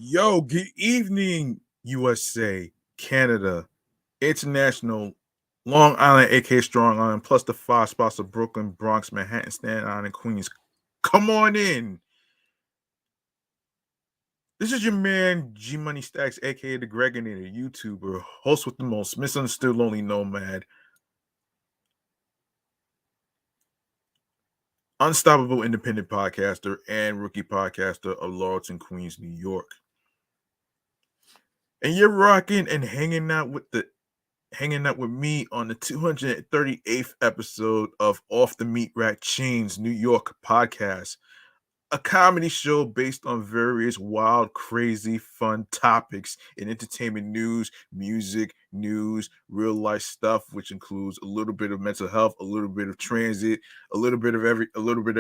Yo, good evening, USA, Canada, International, Long Island, aka Strong Island, plus the five spots of Brooklyn, Bronx, Manhattan, Staten Island, and Queens. Come on in. This is your man, G Money Stacks, aka the Gregonator, YouTuber, host with the most, misunderstood lonely nomad, unstoppable independent podcaster, and rookie podcaster of Laurelton, Queens, New York. And you're rocking and hanging out with me on the 238th episode of Off the Meat Rack Chainz New York podcast, a comedy show based on various wild, crazy, fun topics in entertainment news, music, news, real life stuff, which includes a little bit of mental health, a little bit of transit, a little bit of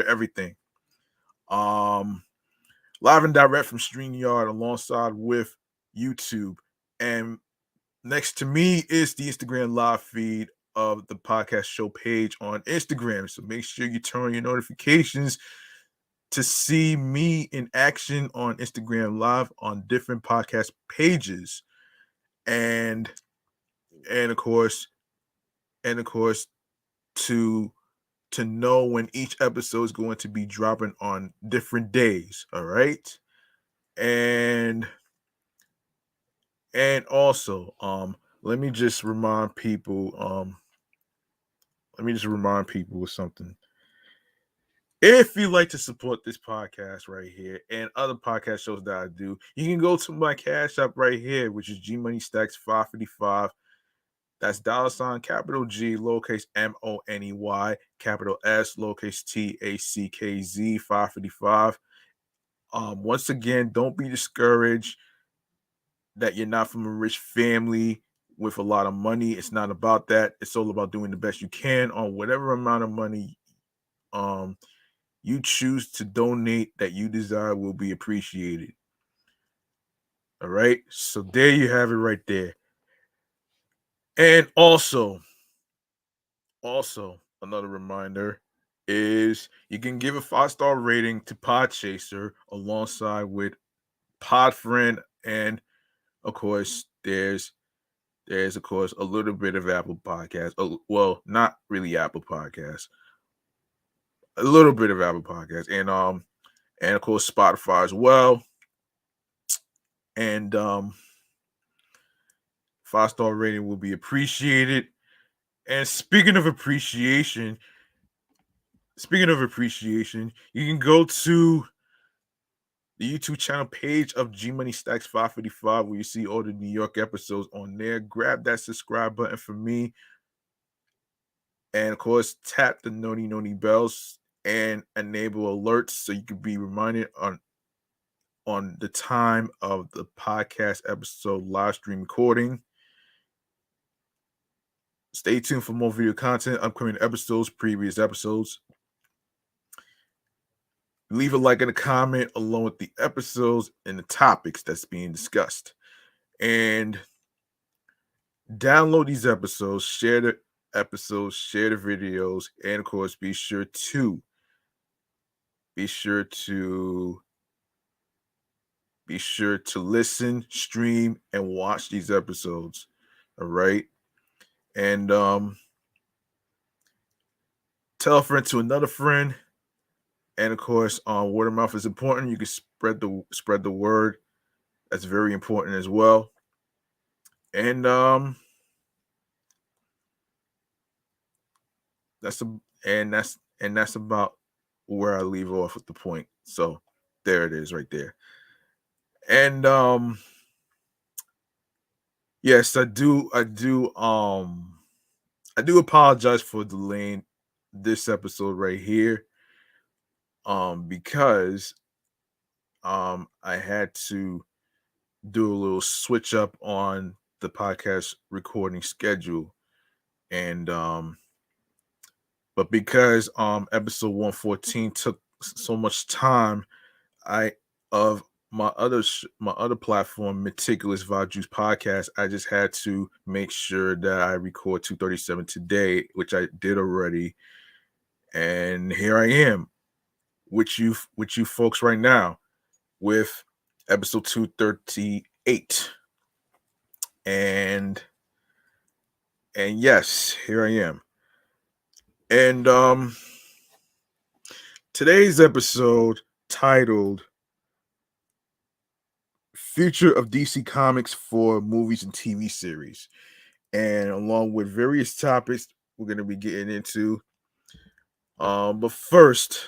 everything. Um, Live and direct from StreamYard alongside with YouTube. And next to me is the Instagram live feed of the podcast show page on Instagram. So make sure you turn on your notifications to see me in action on Instagram live on different podcast pages. And and of course, to know when each episode is going to be dropping on different days. All right. And also, let me just remind people, of something. If you'd like to support this podcast right here and other podcast shows that I do, you can go to my cash app right here, which is G Money Stacks 555. That's $ capital G, lowercase MONEY, capital S, lowercase TACKZ 555. Once again, don't be discouraged that you're not from a rich family with a lot of money. It's not about that. It's all about doing the best you can on whatever amount of money you choose to donate that you desire will be appreciated. All right. So there you have it right there. And also another reminder is you can give a 5-star rating to Podchaser alongside with Podfriend, and of course there's of course a little bit of Apple Podcasts. Well, not really Apple Podcasts. A little bit of Apple Podcasts, and of course Spotify as well. And 5-star rating will be appreciated. And speaking of appreciation, you can go to the YouTube channel page of G Money Stacks 555, where you see all the New York episodes on there. Grab that subscribe button for me. And of course, tap the noni bells and enable alerts so you can be reminded on the time of the podcast episode live stream recording. Stay tuned for more video content, upcoming episodes, previous episodes. Leave a like and a comment along with the episodes and the topics that's being discussed. And download these episodes, share the videos, and of course, be sure to listen, stream, and watch these episodes. All right. And tell a friend to another friend. And of course, word of mouth is important. You can spread the word. That's very important as well. And that's about where I leave off with the point. So there it is right there. And yes, I do apologize for delaying this episode right here. Because I had to do a little switch up on the podcast recording schedule. And but because episode 114 took so much time, of my other platform, Meticulous Vibe Juice Podcast, I just had to make sure that I record 237 today, which I did already. And here I am with you folks right now with episode 238. And yes, here I am. And today's episode titled Future of DC Comics for Movies and TV Series. And along with various topics we're going to be getting into. But first,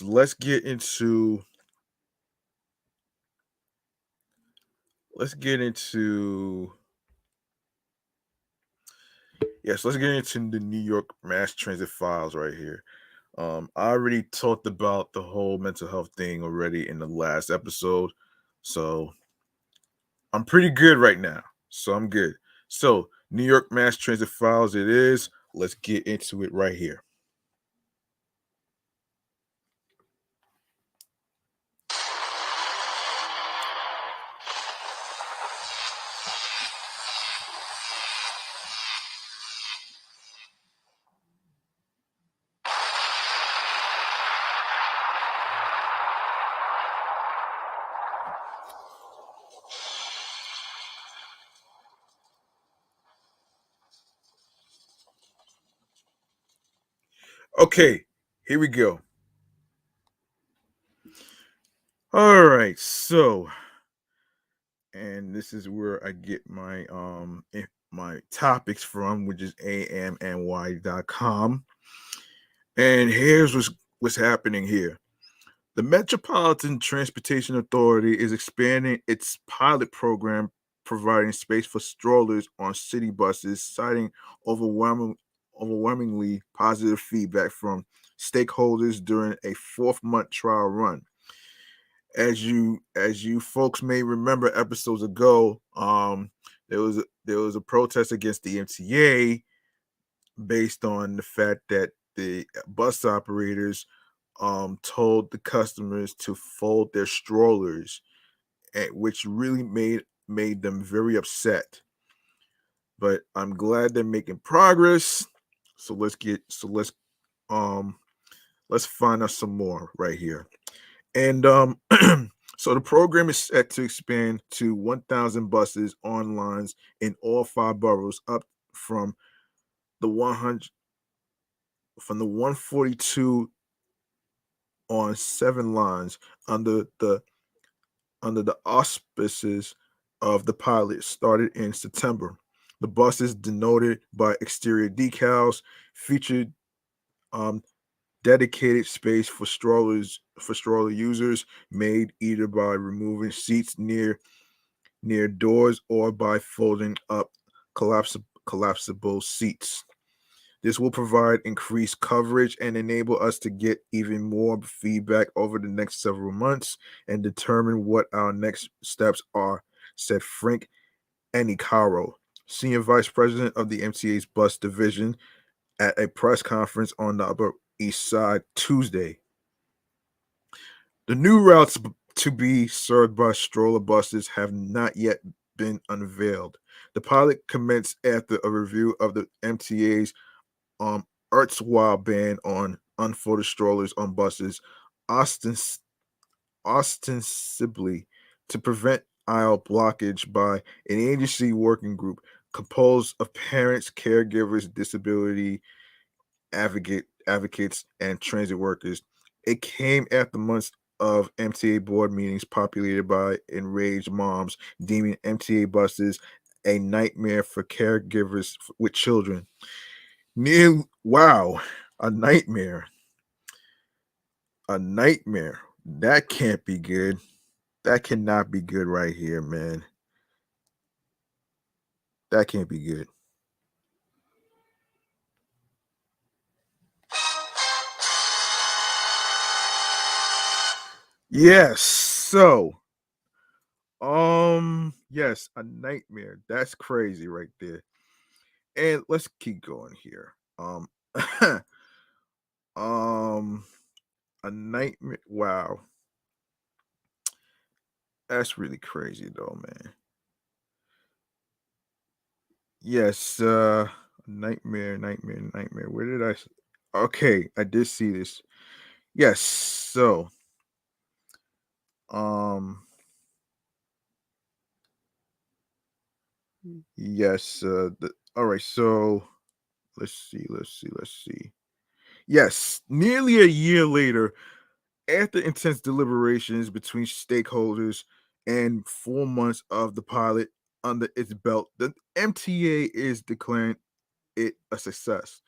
let's get into let's get into the New York mass transit files right here. I already talked about the whole mental health thing already in the last episode, so I'm pretty good right now. So I'm good. So New York mass transit files, it is. Let's get into it right here. Okay, here we go. All right, so, and this is where I get my topics from, which is amny.com. And here's what's happening here. The Metropolitan Transportation Authority is expanding its pilot program, providing space for strollers on city buses, citing overwhelmingly positive feedback from stakeholders during a 4-month trial run. As you folks may remember, episodes ago, there was a protest against the MTA based on the fact that the bus operators told the customers to fold their strollers, which really made them very upset. But I'm glad they're making progress. So let's find out some more right here. And so the program is set to expand to 1,000 buses on lines in all 5 boroughs, up from the 142 on 7 lines under the auspices of the pilot started in September. The buses, denoted by exterior decals, featured dedicated space for stroller users, made either by removing seats near doors or by folding up collapsible seats. This will provide increased coverage and enable us to get even more feedback over the next several months and determine what our next steps are, said Frank Anicaro, Senior Vice President of the MTA's bus division, at a press conference on the Upper East Side Tuesday. The new routes to be served by stroller buses have not yet been unveiled. The pilot commenced after a review of the MTA's erstwhile ban on unfolded strollers on buses, ostensibly to prevent aisle blockage by an agency working group composed of parents, caregivers, disability advocates, and transit workers. It came after months of MTA board meetings populated by enraged moms deeming MTA buses a nightmare for caregivers with children. Wow, a nightmare. A nightmare. That can't be good. That cannot be good right here, man. That can't be good. Yes. So, yes, a nightmare. That's crazy right there. And let's keep going here. A nightmare. Wow. That's really crazy though, man. Yes, nightmare. Where did I Okay, I did see this. Yes, so Um, yes. All right. So let's see. Yes, nearly a year later, after intense deliberations between stakeholders and 4 months of the pilot under its belt, the MTA is declaring it a success.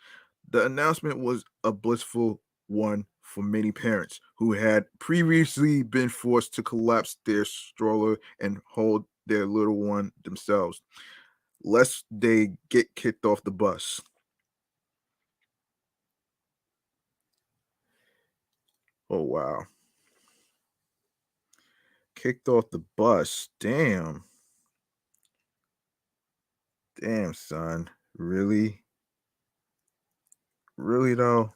The announcement was a blissful one for many parents who had previously been forced to collapse their stroller and hold their little one themselves, lest they get kicked off the bus. Oh, wow. Kicked off the bus. Damn. Damn, son. Really? Really, though?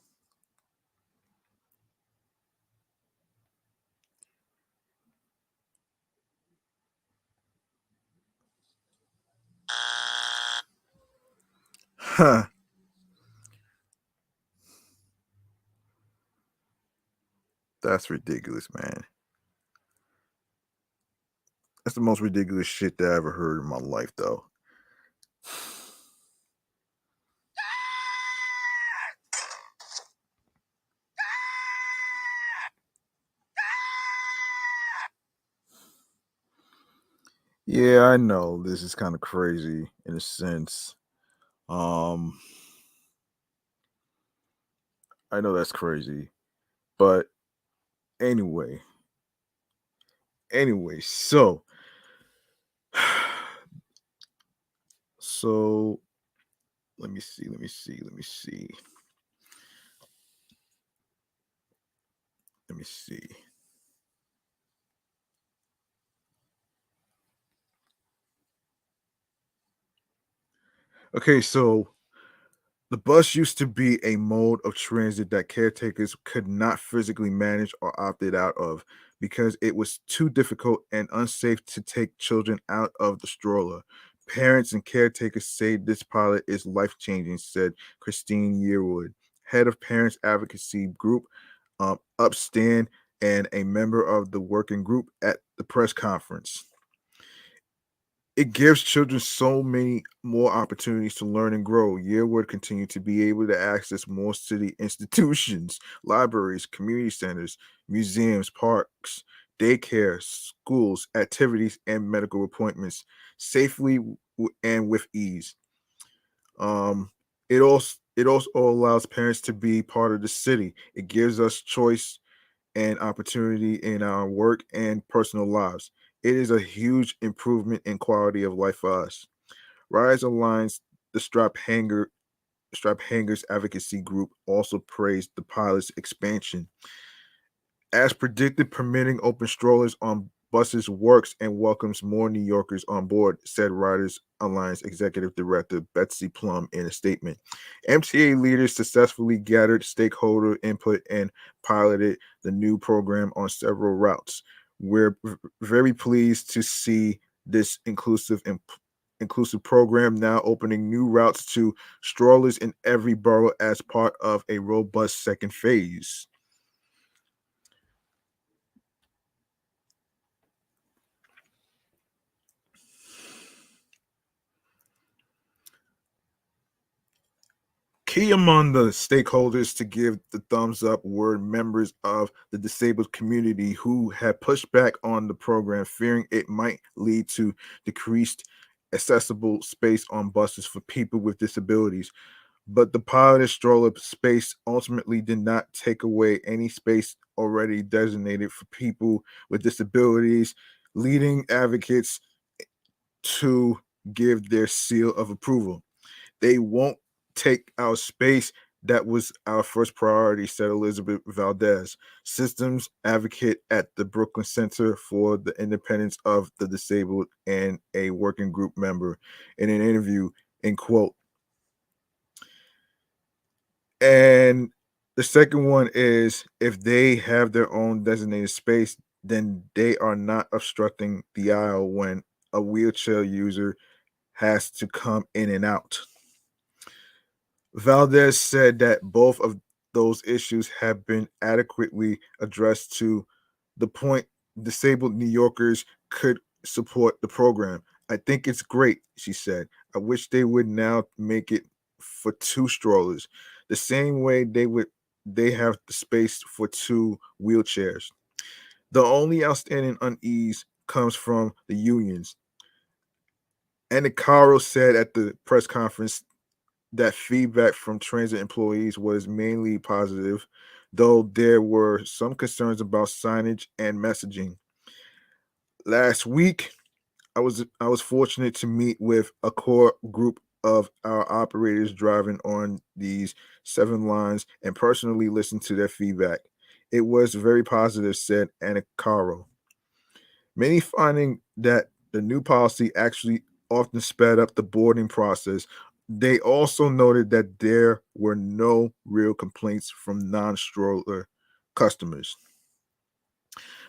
Huh. That's ridiculous, man. That's the most ridiculous shit that I ever heard in my life, though. Yeah, I know this is kind of crazy in a sense. Um, I know that's crazy, but anyway, so so let me see. Okay, so the bus used to be a mode of transit that caretakers could not physically manage or opted out of because it was too difficult and unsafe to take children out of the stroller. Parents and caretakers say this pilot is life changing, said Christine Yearwood, head of Parents Advocacy Group, Upstand, and a member of the working group at the press conference. It gives children so many more opportunities to learn and grow. Yearwood continue to be able to access more city institutions, libraries, community centers, museums, parks, daycare, schools, activities, and medical appointments safely and with ease. Um, it also allows parents to be part of the city. It gives us choice and opportunity in our work and personal lives. It is a huge improvement in quality of life for us. Rise Aligns, the Strap Hangers Advocacy Group, also praised the pilot's expansion. As predicted, permitting open strollers on buses works and welcomes more New Yorkers on board, said Riders Alliance Executive Director Betsy Plum in a statement. MTA leaders successfully gathered stakeholder input and piloted the new program on several routes. We're very pleased to see this inclusive program now opening new routes to strollers in every borough as part of a robust second phase. Key among the stakeholders to give the thumbs up were members of the disabled community who had pushed back on the program, fearing it might lead to decreased accessible space on buses for people with disabilities. But the piloted stroller space ultimately did not take away any space already designated for people with disabilities, leading advocates to give their seal of approval. They won't take our space. That was our first priority, said Elizabeth Valdez, systems advocate at the Brooklyn Center for the Independence of the Disabled and a working group member in an interview. In quote, and the second one is if they have their own designated space, then they are not obstructing the aisle when a wheelchair user has to come in and out. Valdez said that both of those issues have been adequately addressed to the point disabled New Yorkers could support the program. I think it's great, she said. I wish they would now make it for two strollers, the same way they have the space for two wheelchairs. The only outstanding unease comes from the unions. And Caro said at the press conference that feedback from transit employees was mainly positive, though there were some concerns about signage and messaging. Last week, I was fortunate to meet with a core group of our operators driving on these 7 lines and personally listen to their feedback. It was very positive, said Anna Caro. Many finding that the new policy actually often sped up the boarding process. They also noted that there were no real complaints from non-stroller customers.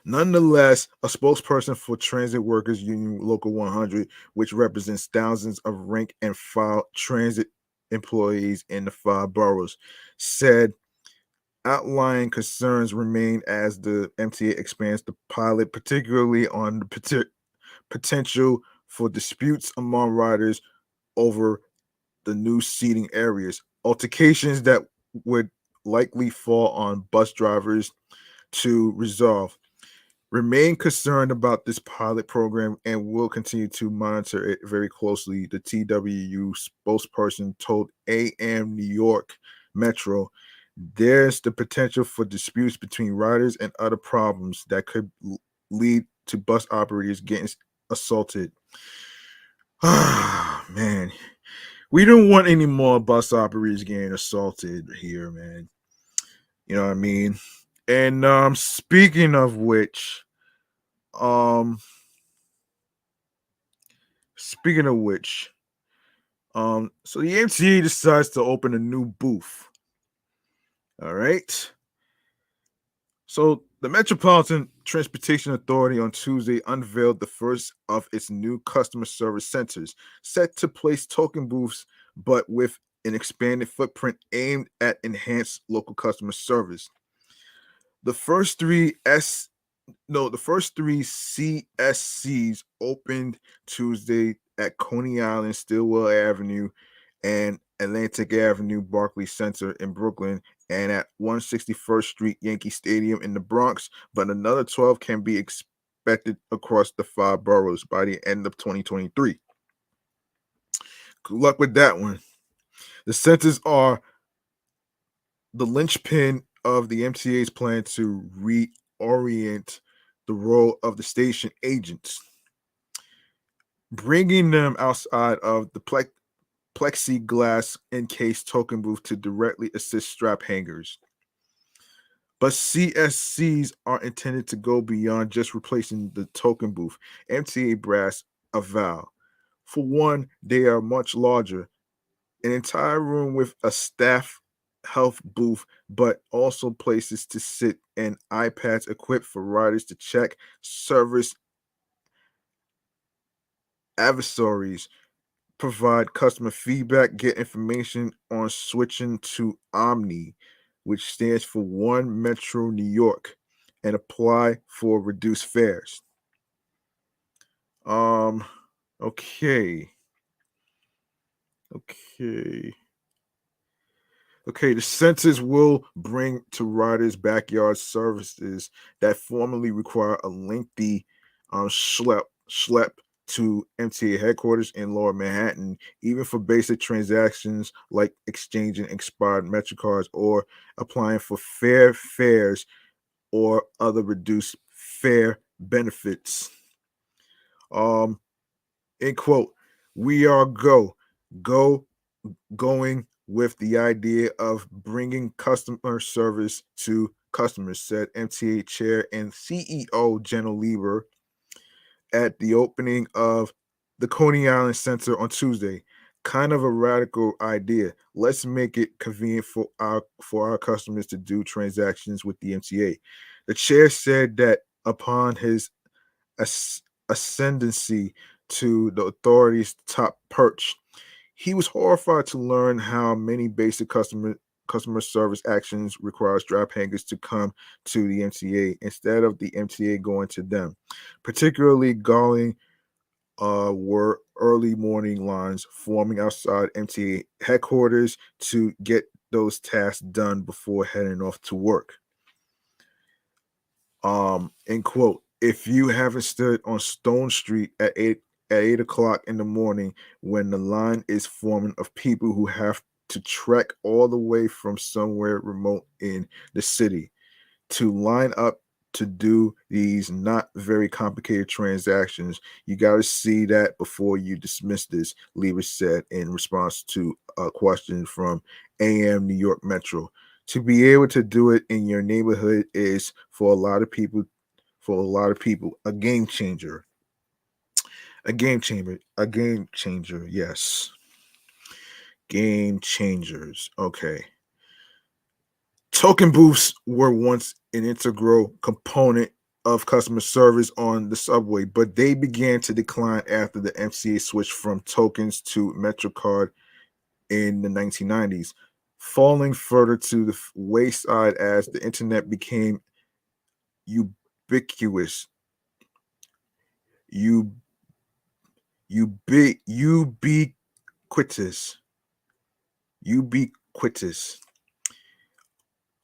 Nonetheless, a spokesperson for Transit Workers Union Local 100, which represents thousands of rank and file transit employees in the 5 boroughs, said outlying concerns remain as the MTA expands the pilot, particularly on the potential for disputes among riders over the new seating areas, altercations that would likely fall on bus drivers to resolve. Remain concerned about this pilot program and will continue to monitor it very closely, the TWU spokesperson told AM New York Metro. There's the potential for disputes between riders and other problems that could lead to bus operators getting assaulted. Ah, man. We don't want any more bus operators getting assaulted here, man. You know what I mean? And speaking of which, um speaking of which, so the MTA decides to open a new booth. All right. So the Metropolitan Transportation Authority on Tuesday unveiled the first of its new customer service centers, set to place token booths, but with an expanded footprint aimed at enhanced local customer service. The first three S No, the first three CSCs opened Tuesday at Coney Island, Stillwell Avenue, and Atlantic Avenue, Barclays Center in Brooklyn, and at 161st Street Yankee Stadium in the Bronx. But another 12 can be expected across the 5 boroughs by the end of 2023. Good luck with that one. The centers are the linchpin of the MTA's plan to reorient the role of the station agents, bringing them outside of the plexiglass encased token booth to directly assist strap hangers. But CSCs are intended to go beyond just replacing the token booth. MTA brass avow. For one, they are much larger, an entire room with a staff health booth, but also places to sit and iPads equipped for riders to check service adversaries, provide customer feedback, get information on switching to Omni, which stands for One Metro New York, and apply for reduced fares. Um, okay. Okay. Okay, the census will bring to riders backyard services that formerly require a lengthy schlep to MTA headquarters in Lower Manhattan, even for basic transactions like exchanging expired MetroCards or applying for fair fares or other reduced fare benefits. End quote. We are going with the idea of bringing customer service to customers, said MTA Chair and CEO Jenna Lieber at the opening of the Coney Island Center on Tuesday. Kind of a radical idea. Let's make it convenient for our customers to do transactions with the MTA. The chair said that upon his ascendancy to the authority's top perch, he was horrified to learn how many basic customer customer service actions require strap hangers to come to the MTA instead of the MTA going to them. Particularly galling were early morning lines forming outside MTA headquarters to get those tasks done before heading off to work. End quote. If you haven't stood on Stone Street at 8 o'clock in the morning when the line is forming of people who have to trek all the way from somewhere remote in the city to line up to do these not very complicated transactions, you got to see that before you dismiss this, Lever said in response to a question from AM New York Metro. To be able to do it in your neighborhood is for a lot of people a game changer. A game changer. A game changer. Yes. Game changers. Okay. Token booths were once an integral component of customer service on the subway, but they began to decline after the MCA switched from tokens to MetroCard in the 1990s, falling further to the wayside as the internet became ubiquitous. You ubiquitous. Ubiquitous.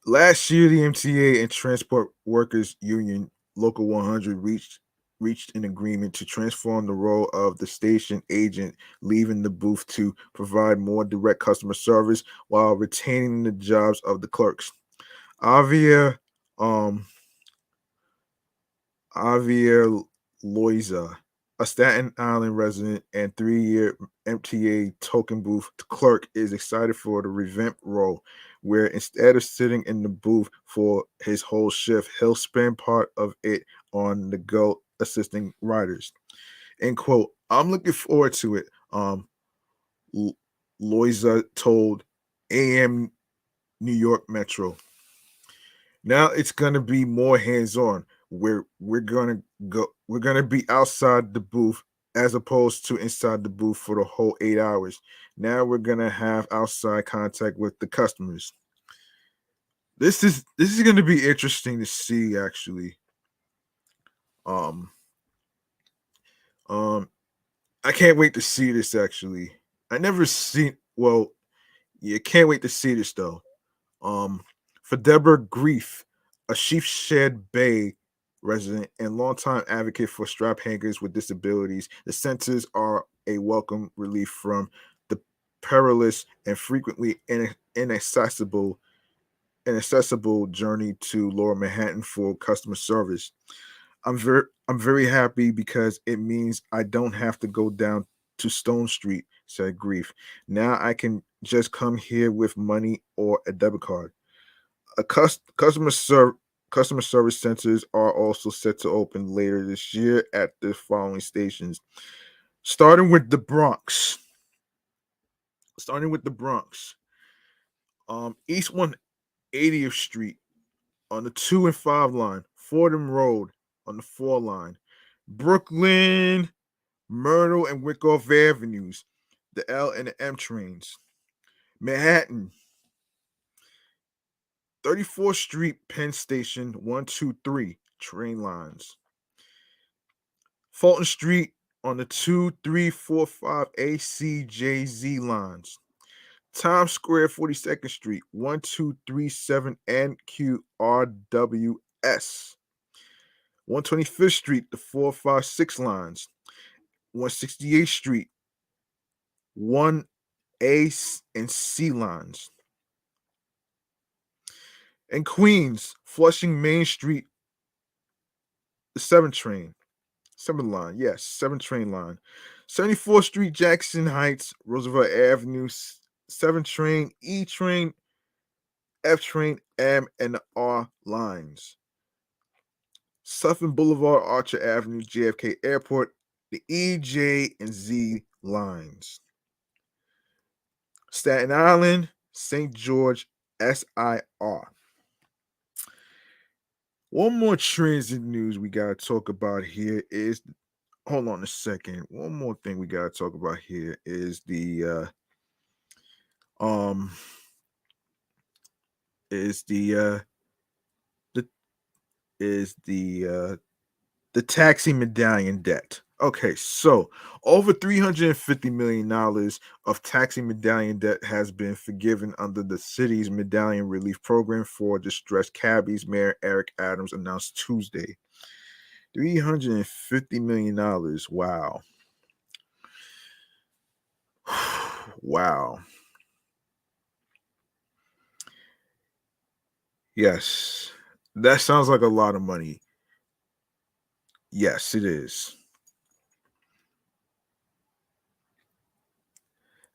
Last year, the MTA and Transport Workers Union Local 100 reached an agreement to transform the role of the station agent, leaving the booth to provide more direct customer service while retaining the jobs of the clerks. Avia um, Javier Loiza, a Staten Island resident and 3-year MTA token booth clerk, is excited for the revamped role, where instead of sitting in the booth for his whole shift, he'll spend part of it on the go assisting riders. End quote. I'm looking forward to it. Loiza told AM New York Metro. Now it's gonna be more hands-on. We're gonna be outside the booth as opposed to inside the booth for the whole 8 hours. Now we're gonna have outside contact with the customers. This is gonna be interesting to see actually. Um um I can't wait to see this actually. I never seen well, yeah, can't wait to see this though. Um, for Deborah Grief, a Sheepshead Bay resident and longtime advocate for strap hangers with disabilities, the centers are a welcome relief from the perilous and frequently inaccessible journey to Lower Manhattan for customer service. I'm very happy because it means I don't have to go down to Stone Street, said Grief. Now I can just come here with money or a debit card. A customer service centers are also set to open later this year at the following stations, starting with the Bronx. Starting with the Bronx, East 180th Street on the 2 and 5 line, Fordham Road on the 4 line, Brooklyn, Myrtle and Wyckoff Avenues, the L and the M trains, Manhattan, 34th Street, Penn Station, 123 train lines. Fulton Street on the 2345 ACJZ lines. Times Square, 42nd Street, 1237 NQRWS. 125th Street, the 456 lines. 168th Street, 1A and C lines. And Queens, Flushing Main Street, the 7 line, yes, 7 train line. 74th Street, Jackson Heights, Roosevelt Avenue, 7 train, E train, F train, M and the R lines. Suffolk Boulevard, Archer Avenue, JFK Airport, the E, J, and Z lines. Staten Island, St. George, SIR. One more transit news we gotta talk about here is hold on a second. One more thing we gotta talk about here is the is the is the taxi medallion debt. Okay, so over $350 million of taxi medallion debt has been forgiven under the city's medallion relief program for distressed cabbies, Mayor Eric Adams announced Tuesday. $350 million. Wow. Wow. Yes. That sounds like a lot of money. Yes, it is.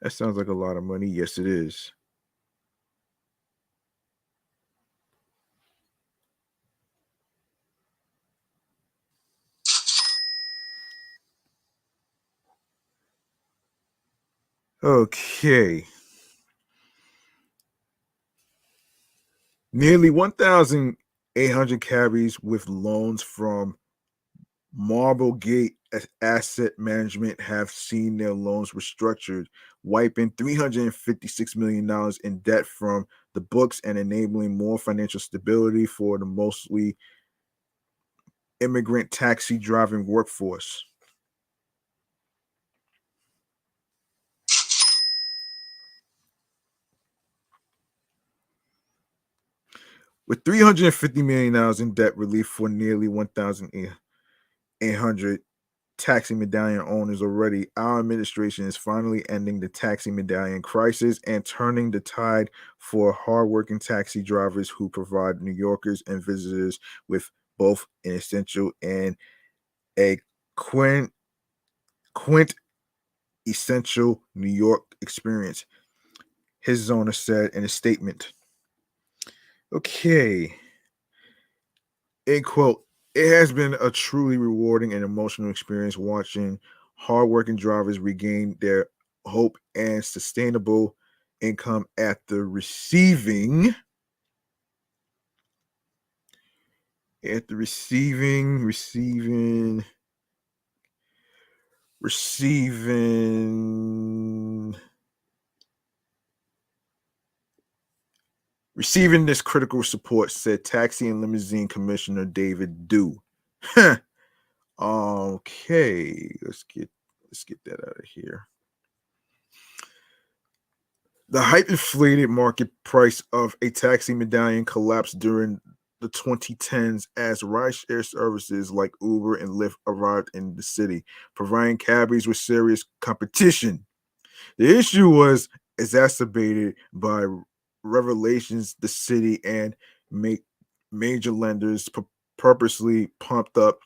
That sounds like a lot of money. Yes, it is. Okay. Nearly 1,800 cabbies with loans from Marblegate Asset Management have seen their loans restructured, wiping $356 million in debt from the books and enabling more financial stability for the mostly immigrant taxi driving workforce. With $350 million in debt relief for nearly 1,800 taxi medallion owners already, our administration is finally ending the taxi medallion crisis and turning the tide for hardworking taxi drivers who provide New Yorkers and visitors with both an essential and a quint, quint essential New York experience, his owner said in a statement. Okay, end quote. It has been a truly rewarding and emotional experience watching hardworking drivers regain their hope and sustainable income after receiving receiving this critical support, said Taxi and Limousine Commissioner David Dew. Okay, let's get that out of here. The hyperinflated market price of a taxi medallion collapsed during the 2010s as rideshare services like Uber and Lyft arrived in the city, providing cabbies with serious competition. The issue was exacerbated by revelations the city and ma- major lenders purposely pumped up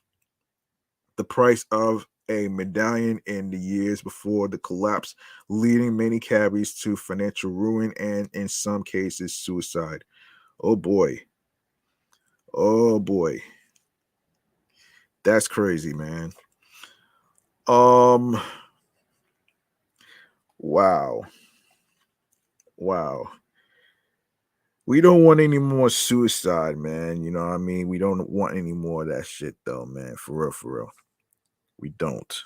the price of a medallion in the years before the collapse, leading many cabbies to financial ruin and, in some cases, suicide. Oh boy. Oh boy. That's crazy, man. Um, wow. Wow. We don't want any more suicide, man. You know what I mean? We don't want any more of that shit, though, man. For real, for real. We don't.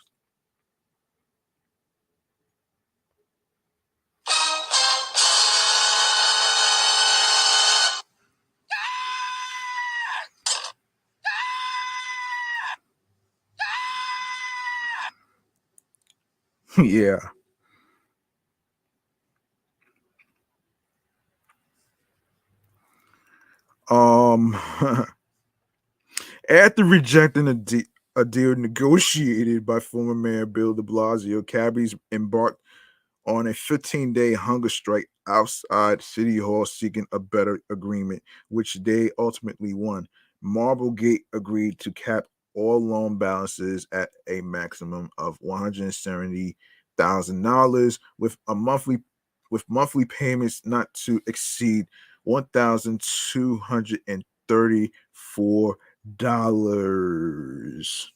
Yeah. Um, After rejecting a deal negotiated by former Mayor Bill de Blasio, cabbies embarked on a 15-day hunger strike outside City Hall seeking a better agreement, which they ultimately won. Marblegate agreed to cap all loan balances at a maximum of $170,000 with monthly payments not to exceed $1,234.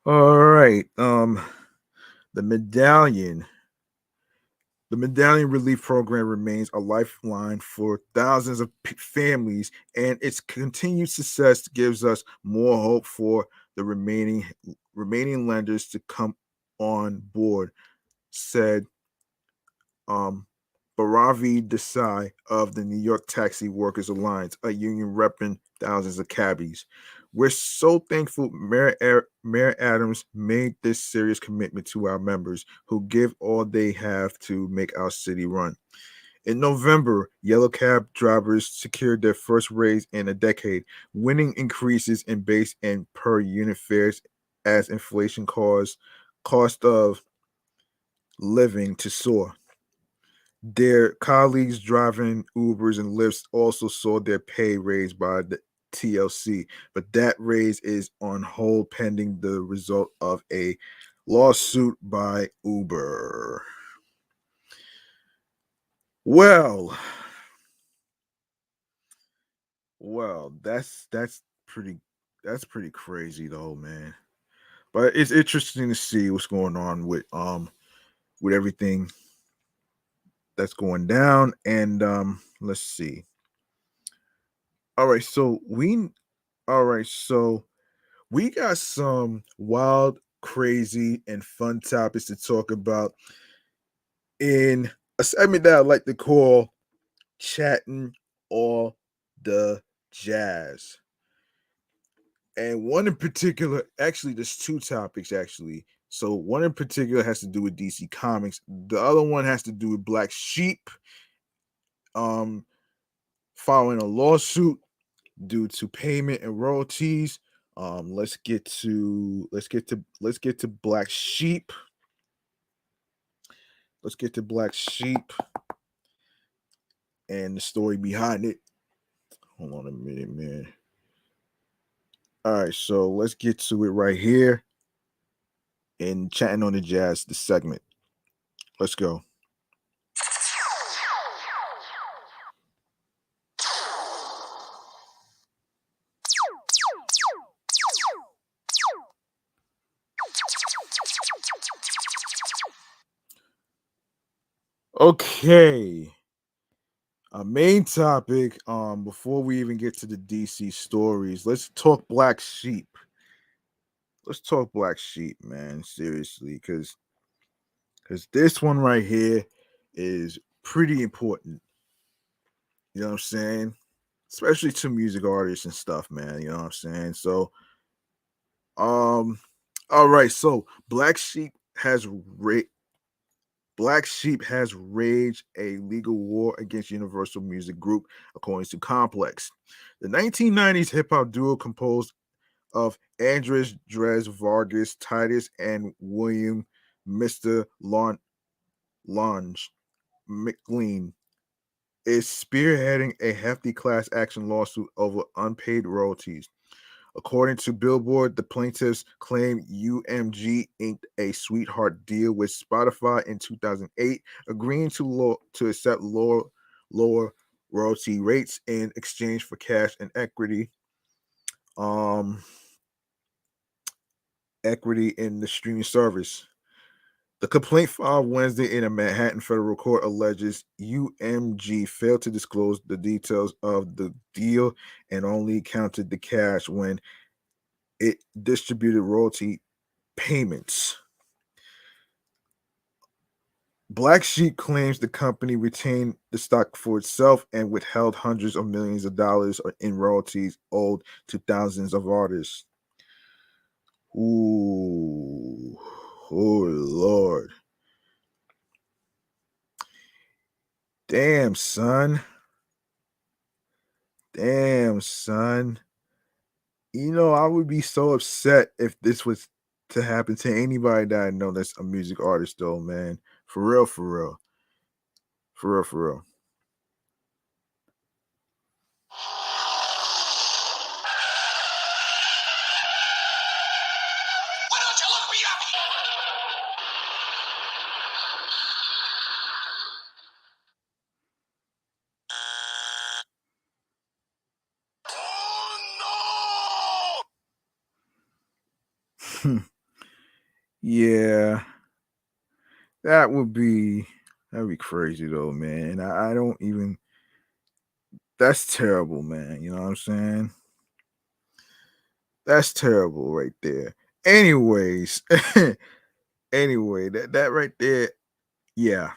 All right. The medallion The Medallion Relief Program remains a lifeline for thousands of families, and its continued success gives us more hope for the remaining lenders to come on board, said um, Baravi Desai of the New York Taxi Workers Alliance, a union repping thousands of cabbies. We're so thankful Mayor Adams made this serious commitment to our members who give all they have to make our city run. In November, yellow cab drivers secured their first raise in a decade, winning increases in base and per unit fares as inflation caused cost of living to soar. Their colleagues driving Ubers and Lyfts also saw their pay raised by the TLC, but that raise is on hold pending the result of a lawsuit by Uber. Well, that's pretty pretty crazy though, man. But it's interesting to see what's going on with everything that's going down. And let's see. All right, so we got some wild, crazy, and fun topics to talk about in a segment that I like to call Chatting All the Jazz. And one in particular, actually, there's two topics actually. So one in particular has to do with DC Comics. The other one has to do with Black Sheep, um, following a lawsuit due to payment and royalties. Let's get to Black Sheep. Let's get to Black Sheep and the story behind it. Hold on a minute, man. All right, so let's get to it right here in Chatting on the Jazz, the segment. Let's go. Okay. Our main topic, before we even get to the DC stories, let's talk Black Sheep. Let's talk Black Sheep, man. Seriously, because this one right here is pretty important. You know what I'm saying? Especially to music artists and stuff, man. You know what I'm saying? So, um, all right. So, Black Sheep has waged a legal war against Universal Music Group, according to Complex. The 1990s hip hop duo composed of Andres Dres Vargas, Titus, and William Mr. Lange McLean is spearheading a hefty class action lawsuit over unpaid royalties. According to Billboard, the plaintiffs claim UMG inked a sweetheart deal with Spotify in 2008, agreeing to accept lower royalty rates in exchange for cash and um, equity in the streaming service. The complaint filed Wednesday in a Manhattan federal court alleges UMG failed to disclose the details of the deal and only counted the cash when it distributed royalty payments. Black Sheep claims the company retained the stock for itself and withheld hundreds of millions of dollars in royalties owed to thousands of artists. Ooh, oh Lord. Damn, son. Damn, son. You know, I would be so upset if this was to happen to anybody that I know that's a music artist, though, man. For real, for real. For real, for real. Why don't you look me up? Oh no! Yeah, that'd be crazy though, man. I don't even. That's terrible, man. You know what I'm saying? That's terrible right there. Anyways, Anyway, that right there, yeah.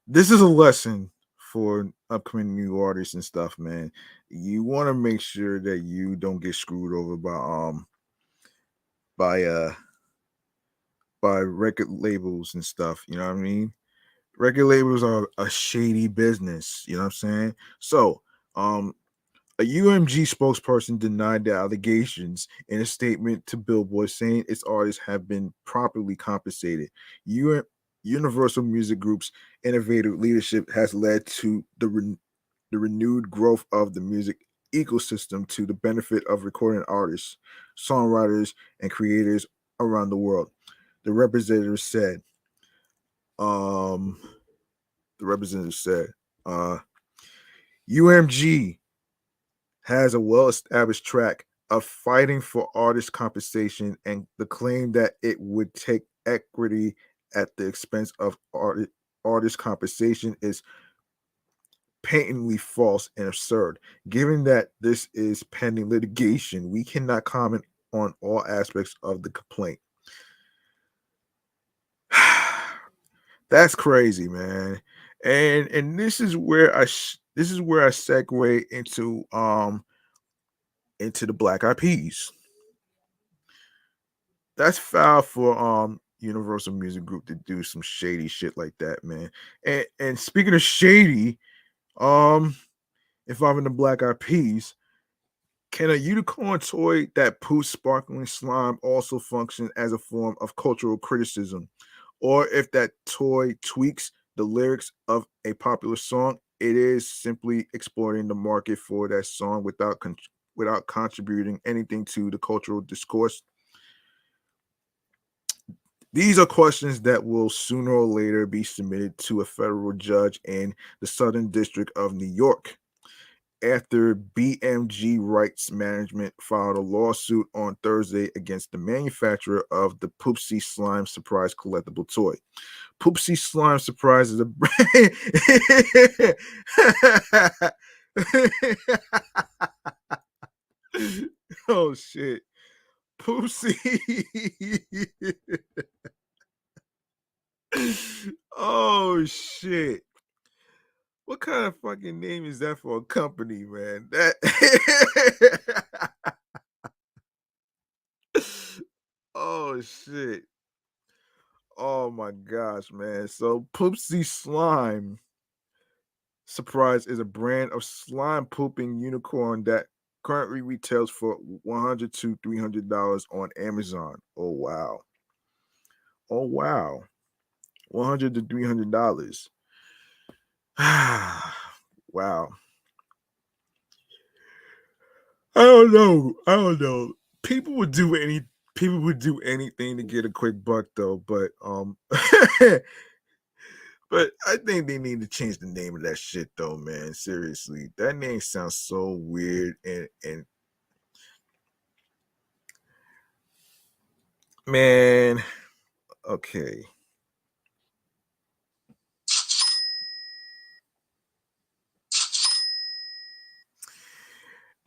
This is a lesson for upcoming new artists and stuff, man. You want to make sure that you don't get screwed over by uh by record labels and stuff. You know what I mean? Record labels are a shady business. You know what I'm saying? So, a UMG spokesperson denied the allegations in a statement to Billboard, saying its artists have been properly compensated. Universal Music Group's innovative leadership has led to the renewed growth of the music ecosystem to the benefit of recording artists, songwriters, and creators around the world. The representative said. Um, the representative said, UMG has a well-established track of fighting for artist compensation, and the claim that it would take equity at the expense of artist compensation is patently false and absurd. Given that this is pending litigation, we cannot comment on all aspects of the complaint. That's crazy, man. And this is where this is where I segue into the Black Eyed Peas. That's foul for Universal Music Group to do some shady shit like that, man. And speaking of shady, um, involving the Black Eyed Peas, can a unicorn toy that poops sparkling slime also function as a form of cultural criticism? Or if that toy tweaks the lyrics of a popular song, it is simply exploiting the market for that song without contributing anything to the cultural discourse. These are questions that will sooner or later be submitted to a federal judge in the Southern District of New York after BMG Rights Management filed a lawsuit on Thursday against the manufacturer of the Poopsie Slime Surprise collectible toy. Poopsie Slime Surprise is a oh shit. Poopsie. Oh shit. What kind of fucking name is that for a company, man? That oh shit. Oh my gosh, man. So Poopsie Slime Surprise is a brand of slime pooping unicorn that currently retails for $100 to $300 on Amazon. Oh wow. Oh wow. 100 to $300. Wow. I don't know. I don't know. People would do anything to get a quick buck though, but but I think they need to change the name of that shit though, man. Seriously. That name sounds so weird and man, okay.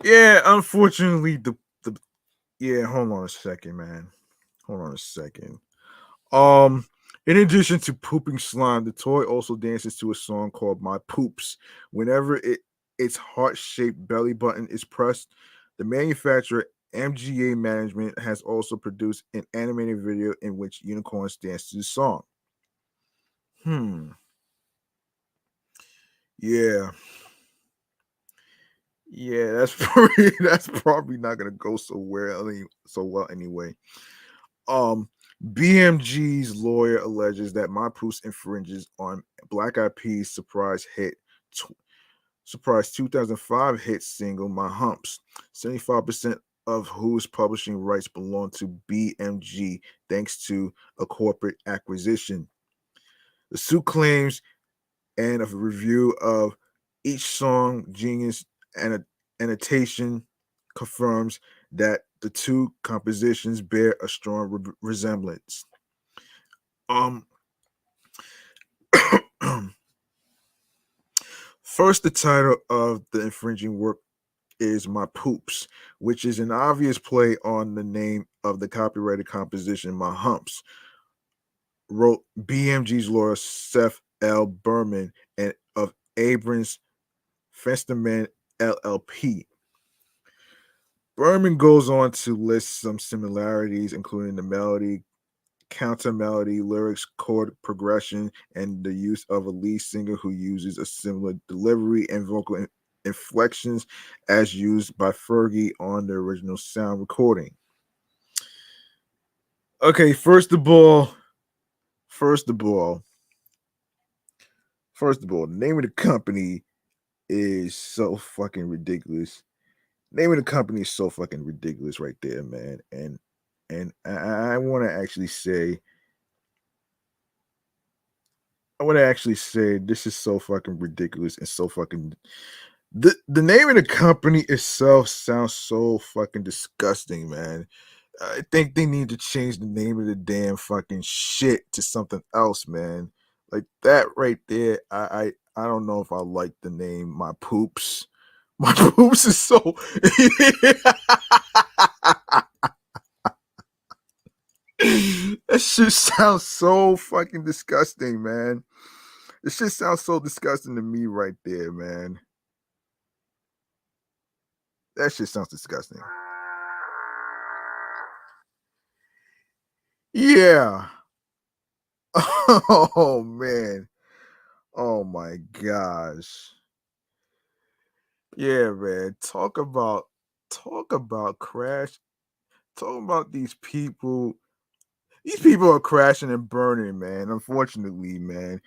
Yeah, unfortunately the yeah, hold on a second, man. Hold on a second. Um, in addition to pooping slime, the toy also dances to a song called "My Poops." Whenever its heart-shaped belly button is pressed, the manufacturer MGA Management has also produced an animated video in which unicorns dance to the song. Hmm. Yeah. Yeah, that's probably not gonna go so well anyway. Um, BMG's lawyer alleges that My Poops infringes on Black Eyed Peas' surprise 2005 hit single "My Humps." 75% of whose publishing rights belong to BMG, thanks to a corporate acquisition. The suit claims and a review of each song, Genius Annotation confirms that the two compositions bear a strong resemblance. Um, First, the title of the infringing work is "My Poops," which is an obvious play on the name of the copyrighted composition "My Humps." wrote BMG's lawyer Seth L. Berman and of Abrams Festerman LLP. Berman goes on to list some similarities, including the melody, counter melody, lyrics, chord progression, and the use of a lead singer who uses a similar delivery and vocal inflections as used by Fergie on the original sound recording. Okay, first of all, the name of the company is so fucking ridiculous. Name of the company is so fucking ridiculous right there, man. And I want to actually say, this is so fucking ridiculous and so fucking. The name of the company itself sounds so fucking disgusting, man. I think they need to change the name of the damn fucking shit to something else, man. Like that right there. I don't know if I like the name My Poops. My Poops is so. That shit sounds so fucking disgusting, man. This shit sounds so disgusting to me right there, man. That shit sounds disgusting. Yeah. Oh man. Oh my gosh. Yeah, man. Talk about crash. Talk about these people. These people are crashing and burning, man. Unfortunately, man.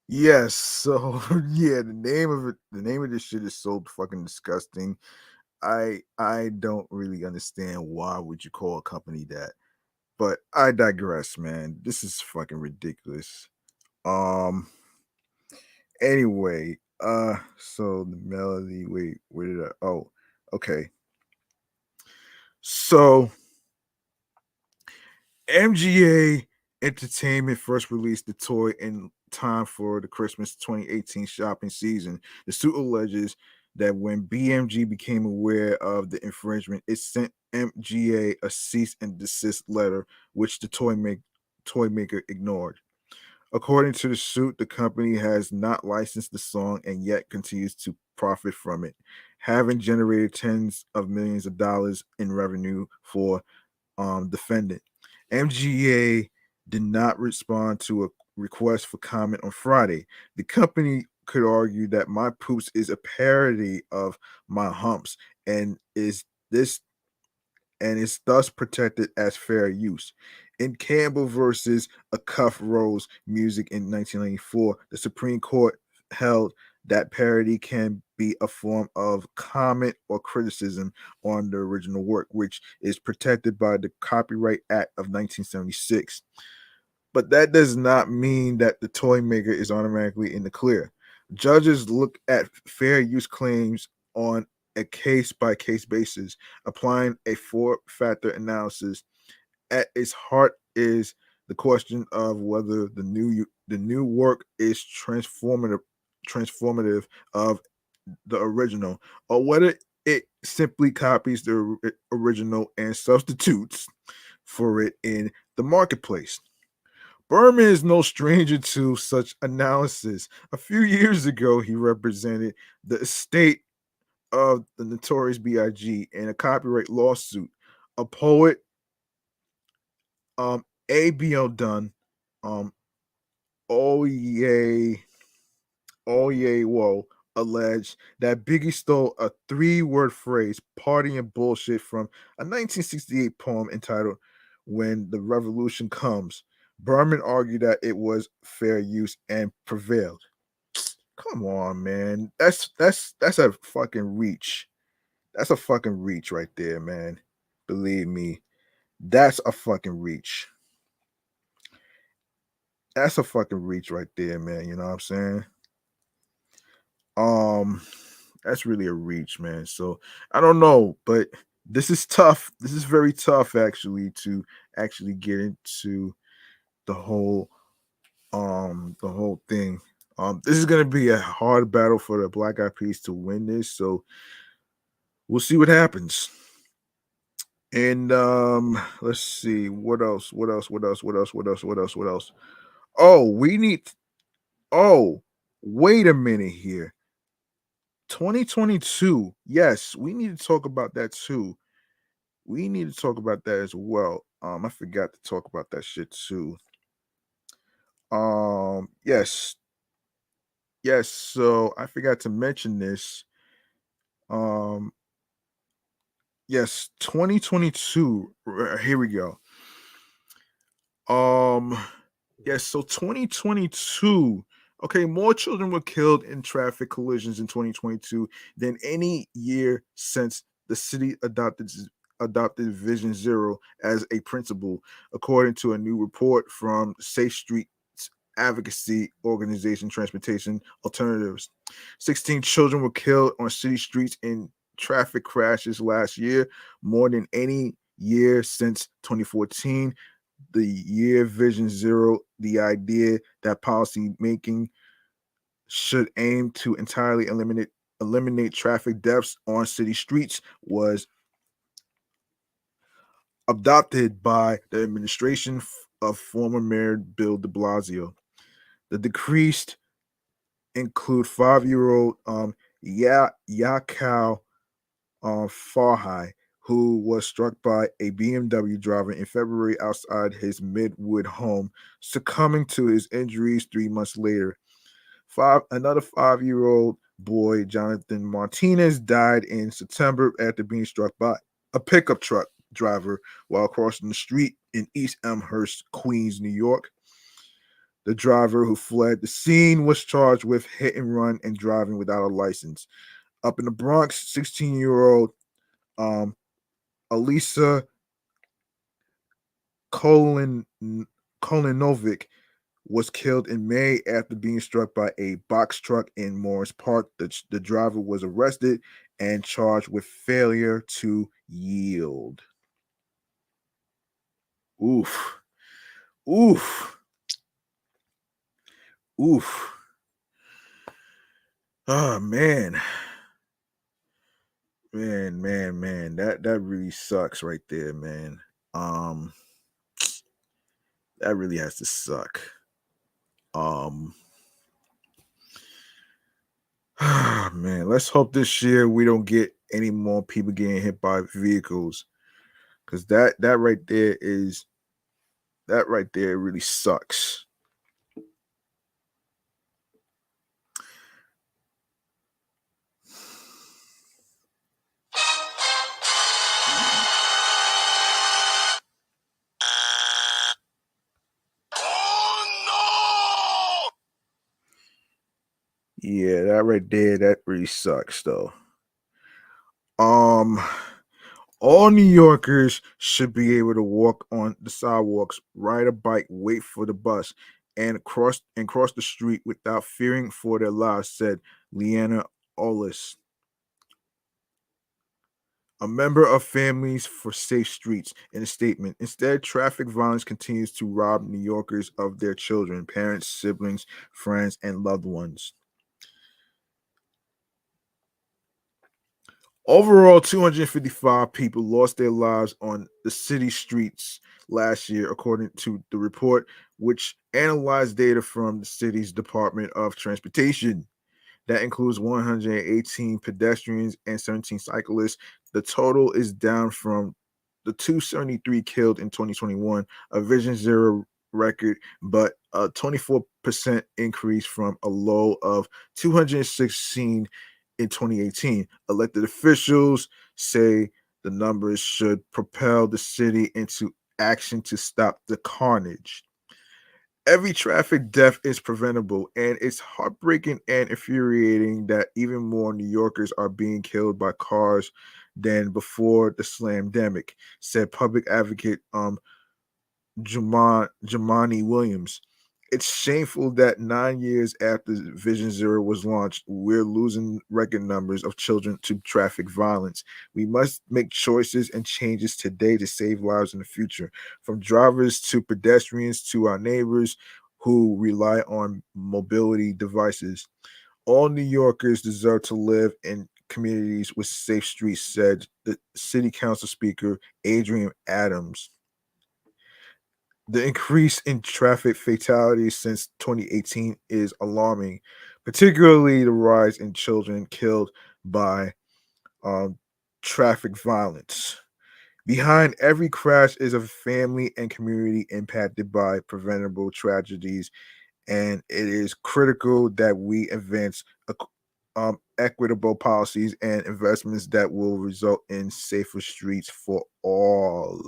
Yes, so yeah, the name of this shit is so fucking disgusting. I don't really understand why would you call a company that. But I digress, man. This is fucking ridiculous. Um anyway, so the melody, wait, where did I okay. So MGA Entertainment first released the toy in time for the Christmas 2018 shopping season. The suit alleges that when BMG became aware of the infringement, it sent MGA a cease and desist letter, which the toy maker ignored. According to the suit, the company has not licensed the song and yet continues to profit from it, having generated tens of millions of dollars in revenue for defendant. MGA did not respond to a request for comment on Friday. The company could argue that My Poops is a parody of My Humps and is thus protected as fair use. In Campbell versus A Cuff Rose Music in 1994, the Supreme Court held that parody can be a form of comment or criticism on the original work, which is protected by the Copyright Act of 1976. But that does not mean that the toy maker is automatically in the clear. Judges look at fair use claims on a case by case basis, applying a four factor analysis. At its heart is the question of whether the new work is transformative of the original, or whether it simply copies the original and substitutes for it in the marketplace. Berman is no stranger to such analysis. A few years ago, he represented the estate of the notorious B.I.G. in a copyright lawsuit. A poet, A.B.L. Dunn, um, Oye, Oye, whoa, alleged that Biggie stole a three-word phrase, party and bullshit, from a 1968 poem entitled When the Revolution Comes. Berman argued that it was fair use and prevailed. Come on, man. That's a fucking reach. That's a fucking reach right there, man. Believe me. That's a fucking reach. That's a fucking reach right there, man. You know what I'm saying? Um, that's really a reach, man. So I don't know, but this is tough. This is very tough actually to actually get into the whole thing. This is gonna be a hard battle for the Black Eyed Peas to win this, so we'll see what happens. And let's see what else, what else, what else, what else, what else, what else, what else. Oh, we need oh, wait a minute here. 2022. Yes, we need to talk about that too. We need to talk about that as well. I forgot to talk about that shit too. Yes, yes. So I forgot to mention this. Um, yes, 2022. Here we go. Um, yes, so 2022. Okay, more children were killed in traffic collisions in 2022 than any year since the city adopted Vision Zero as a principle, according to a new report from Safe Streets advocacy organization Transportation Alternatives. 16 children were killed on city streets in traffic crashes last year, more than any year since 2014. The year Vision Zero, the idea that policy making should aim to entirely eliminate traffic deaths on city streets, was adopted by the administration of former Mayor Bill de Blasio. The decreased include 5-year-old Yakao Farhai, who was struck by a BMW driver in February outside his Midwood home, succumbing to his injuries 3 months later. Another 5-year-old boy, Jonathan Martinez, died in September after being struck by a pickup truck driver while crossing the street in East Elmhurst, Queens, New York. The driver, who fled the scene, was charged with hit and run and driving without a license. Up in the Bronx, 16-year-old Alisa Kolin Kolinovic was killed in May after being struck by a box truck in Morris Park. The driver was arrested and charged with failure to yield. Oof. Oof. Oof. Oh man. Man. That really sucks right there, man. Um that really has to suck. Um Man, let's hope this year we don't get any more people getting hit by vehicles, because that right there really sucks. Yeah, that right there, that really sucks though. Um all New Yorkers should be able to walk on the sidewalks, ride a bike, wait for the bus, and cross the street without fearing for their lives, said Leanna Ollis, a member of Families for Safe Streets, in a statement. Instead, traffic violence continues to rob New Yorkers of their children, parents, siblings, friends, and loved ones. Overall, 255 people lost their lives on the city streets last year, according to the report, which analyzed data from the city's Department of Transportation. That includes 118 pedestrians and 17 cyclists. The total is down from the 273 killed in 2021, a Vision Zero record, but a 24% increase from a low of 216 in 2018. Elected officials say the numbers should propel the city into action to stop the carnage. Every traffic death is preventable, and it's heartbreaking and infuriating that even more New Yorkers are being killed by cars than before the slamdemic, said public advocate Jamani Williams. It's shameful that 9 years after Vision Zero was launched, we're losing record numbers of children to traffic violence. We must make choices and changes today to save lives in the future, from drivers to pedestrians to our neighbors who rely on mobility devices. All New Yorkers deserve to live in communities with safe streets, said the City Council Speaker Adrian Adams. The increase in traffic fatalities since 2018 is alarming, particularly the rise in children killed by um, traffic violence. Behind every crash is a family and community impacted by preventable tragedies, and it is critical that we advance equitable policies and investments that will result in safer streets for all.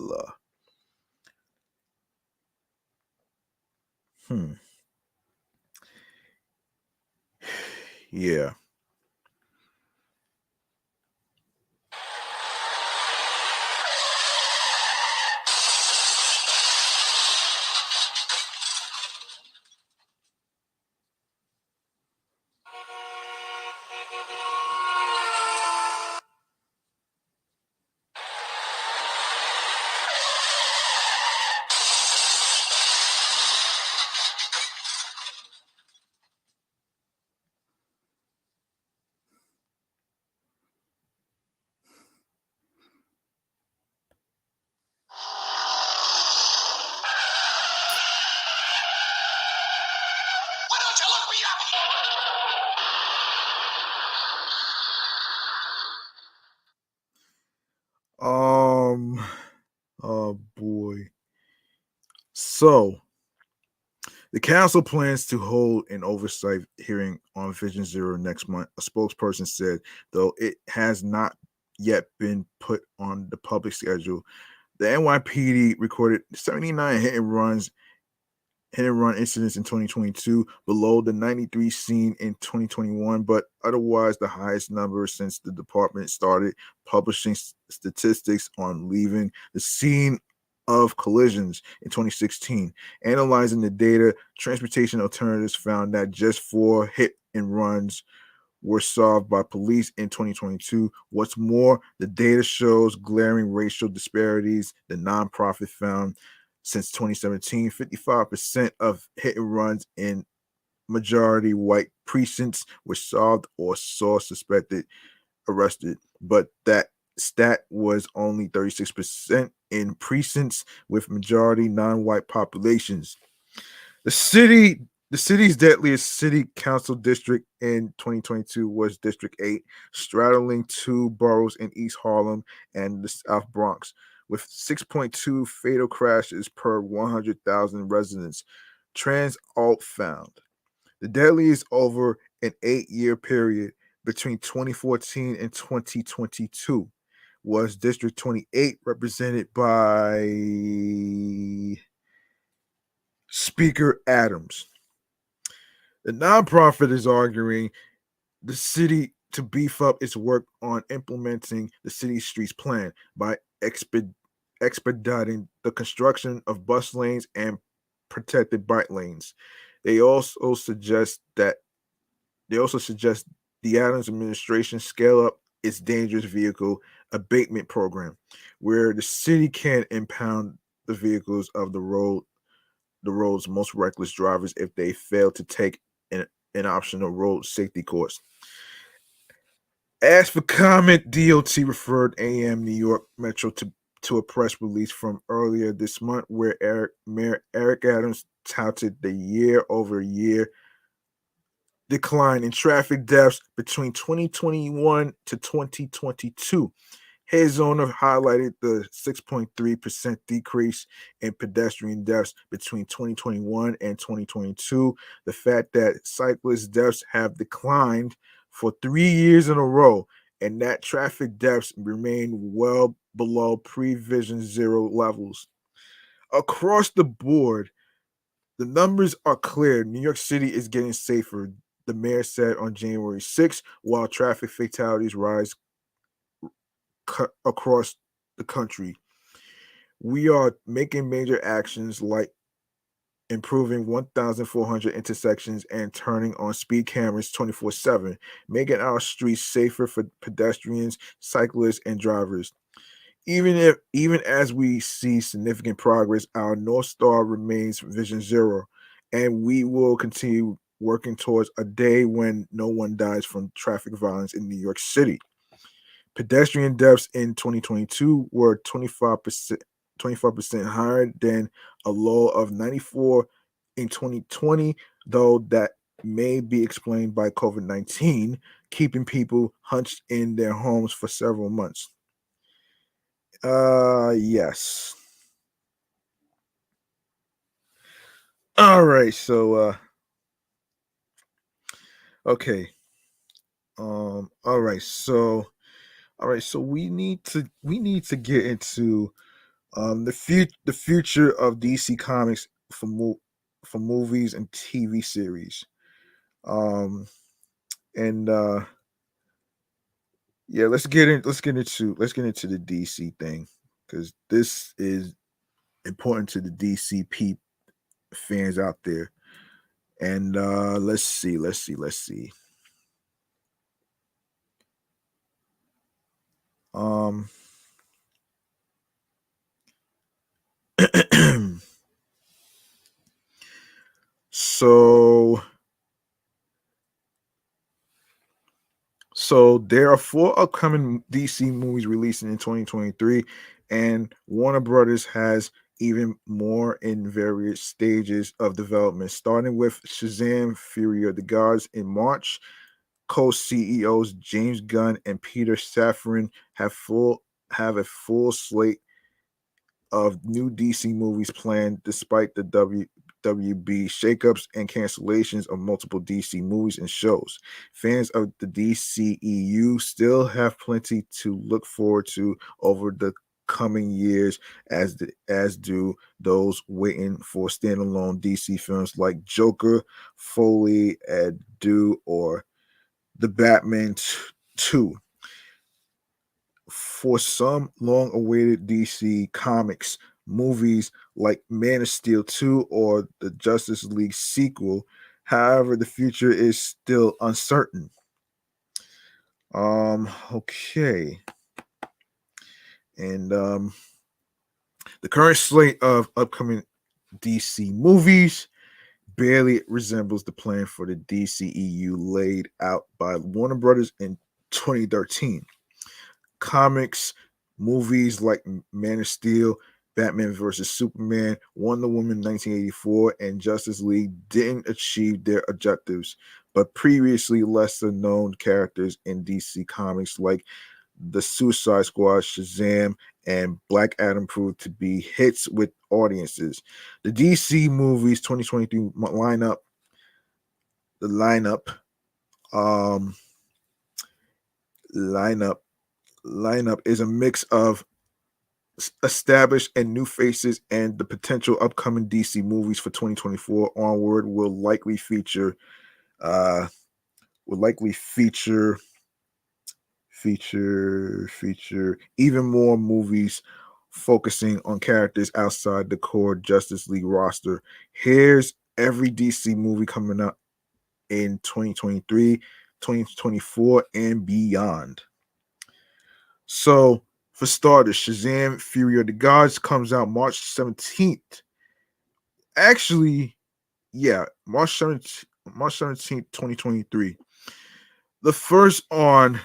Hmm. Yeah. Why don't you look me up? Oh boy. So the council plans to hold an oversight hearing on Vision Zero next month. A spokesperson said, though it has not yet been put on the public schedule. The NYPD recorded 79 hit and run incidents in 2022, below the 93 seen in 2021, but otherwise the highest number since the department started publishing statistics on leaving the scene of collisions in 2016. Analyzing the data, Transportation Alternatives found that just 4 hit and runs were solved by police in 2022. What's more, the data shows glaring racial disparities. The nonprofit found since 2017, 55% of hit and runs in majority white precincts were solved or saw suspected arrested, but that stat was only 36% in precincts with majority non-white populations. The city the city's deadliest city council district in 2022 was District 8, straddling two boroughs in East Harlem and the South Bronx, with 6.2 fatal crashes per 100,000 residents. Trans Alt found the deadliest over an 8-year period between 2014 and 2022 was District 28, represented by Speaker Adams. The nonprofit is arguing the city to beef up its work on implementing the city streets plan by expediting the construction of bus lanes and protected bike lanes. They also suggest that they also suggest the Adams administration scale up its dangerous vehicle abatement program, where the city can impound the vehicles of the road's most reckless drivers if they fail to take an optional road safety course. As for comment, DOT referred AM New York Metro to a press release from earlier this month where Mayor Eric Adams touted the year-over-year decline in traffic deaths between 2021 to 2022. His owner highlighted the 6.3% decrease in pedestrian deaths between 2021 and 2022, the fact that cyclist deaths have declined for 3 years in a row, and that traffic deaths remain well below pre-Vision Zero levels. Across the board, the numbers are clear. New York City is getting safer, the mayor said on January 6th, while traffic fatalities rise across the country. We are making major actions like improving 1,400 intersections and turning on speed cameras 24/7, making our streets safer for pedestrians, cyclists, and drivers. Even as we see significant progress, our North Star remains Vision Zero, and we will continue working towards a day when no one dies from traffic violence in New York City. Pedestrian deaths in 2022 were 25% higher than a low of 94 in 2020, though that may be explained by COVID-19, keeping people hunched in their homes for several months. Yes. All right, so okay. All right, so we need to get into the future of DC Comics for movies and TV series. Um and Yeah, let's get into the DC thing, because this is important to the DCP fans out there. And let's see. Um so so there are four upcoming DC movies releasing in 2023, and Warner Brothers has even more in various stages of development, starting with Shazam: Fury of the Gods in March. Co-CEOs James Gunn and Peter Safran have a full slate of new DC movies planned, despite the WB shakeups and cancellations of multiple DC movies and shows. Fans of the DCEU still have plenty to look forward to over the coming years, as do those waiting for standalone DC films like Joker, Foley, Adu, or The Batman 2. For some long awaited DC Comics movies like Man of Steel 2 or the Justice League sequel. However, the future is still uncertain. Okay. And the current slate of upcoming DC movies barely resembles the plan for the DCEU laid out by Warner Brothers in 2013. Comics movies like Man of Steel, Batman vs. Superman, Wonder Woman 1984, and Justice League didn't achieve their objectives, but previously lesser known characters in DC Comics like the Suicide Squad, Shazam, and Black Adam proved to be hits with audiences. The DC movies 2023 the um, lineup lineup is a mix of established and new faces, and the potential upcoming DC movies for 2024 onward uh will likely feature even more movies focusing on characters outside the core Justice League roster. Here's every DC movie coming up in 2023, 2024, and beyond. So, for starters, Shazam: Fury of the Gods comes out March 17th. Actually, yeah, March 17th, 2023. The first on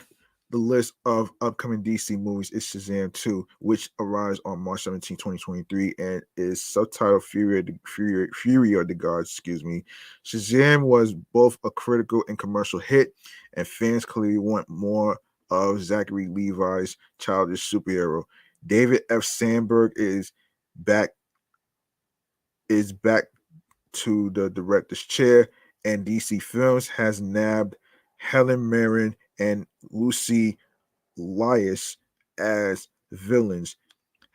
the list of upcoming DC movies is Shazam 2, which arrives on March 17th, 2023, and is subtitled Fury of the Gods, excuse me. Shazam was both a critical and commercial hit, and fans clearly want more of Zachary Levi's childish superhero. David F. Sandberg back is back to the director's chair, and DC Films has nabbed Helen Mirren and Lucy Lias as villains,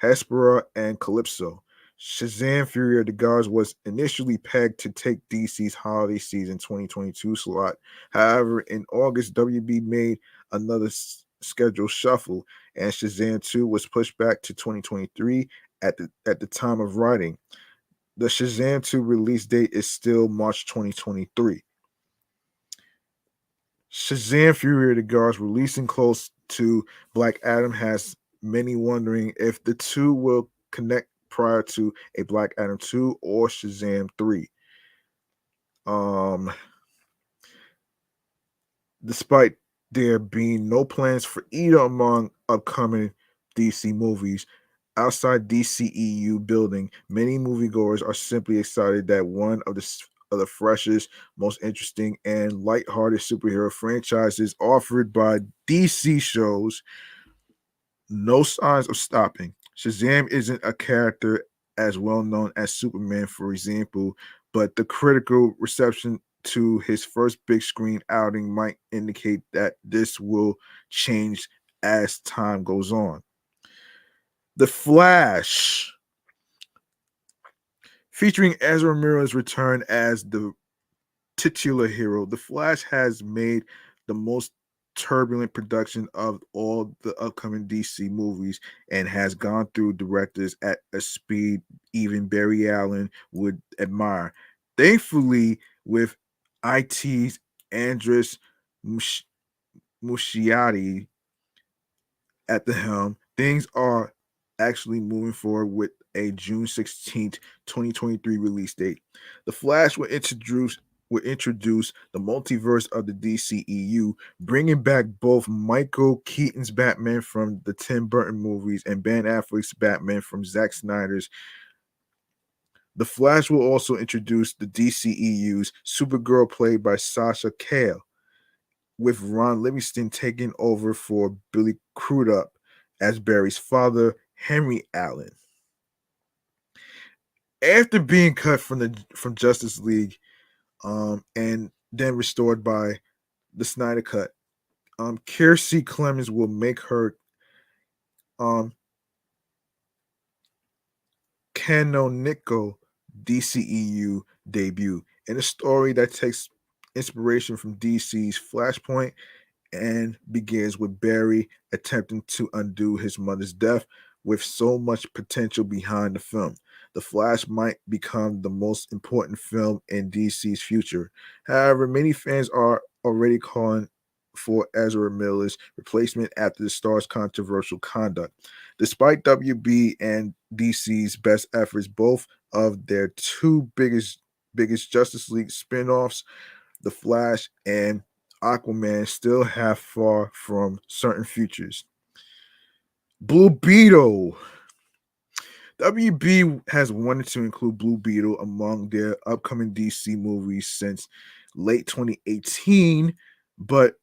Hespera and Calypso. Shazam: Fury of the Gods was initially pegged to take DC's holiday season 2022 slot. However, in August, WB made another schedule shuffle, and Shazam 2 was pushed back to 2023 at the time of writing. The Shazam 2 release date is still March 2023. Shazam Fury of the Gods releasing close to Black Adam has many wondering if the two will connect prior to a Black Adam 2 or Shazam 3. Um, Despite there being no plans for either among upcoming DC movies, outside DCEU building, many moviegoers are simply excited that one of the freshest, most interesting, and lighthearted superhero franchises offered by DC shows no signs of stopping. Shazam isn't a character as well known as Superman, for example, but the critical reception to his first big screen outing might indicate that this will change as time goes on. The Flash, featuring Ezra Miller's return as the titular hero, The Flash has made the most turbulent production of all the upcoming DC movies and has gone through directors at a speed even Barry Allen would admire. Thankfully, with IT's Andres Muschietti at the helm, things are actually moving forward with a June 16th, 2023 release date. The Flash will introduce the multiverse of the DCEU, bringing back both Michael Keaton's Batman from the Tim Burton movies and Ben Affleck's Batman from Zack Snyder's. The Flash will also introduce the DCEU's Supergirl, played by Sasha Cale, with Ron Livingston taking over for Billy Crudup as Barry's father, Henry Allen. After being cut from Justice League, and then restored by the Snyder Cut, Kiersey Clemens will make her um canonical DCEU debut in a story that takes inspiration from DC's Flashpoint and begins with Barry attempting to undo his mother's death. With so much potential behind the film, The Flash might become the most important film in DC's future. However, many fans are already calling for Ezra Miller's replacement after the star's controversial conduct. Despite WB and DC's best efforts, both of their two biggest Justice League spin-offs, The Flash and Aquaman, still have far from certain futures. Blue Beetle. WB has wanted to include Blue Beetle among their upcoming DC movies since late 2018, but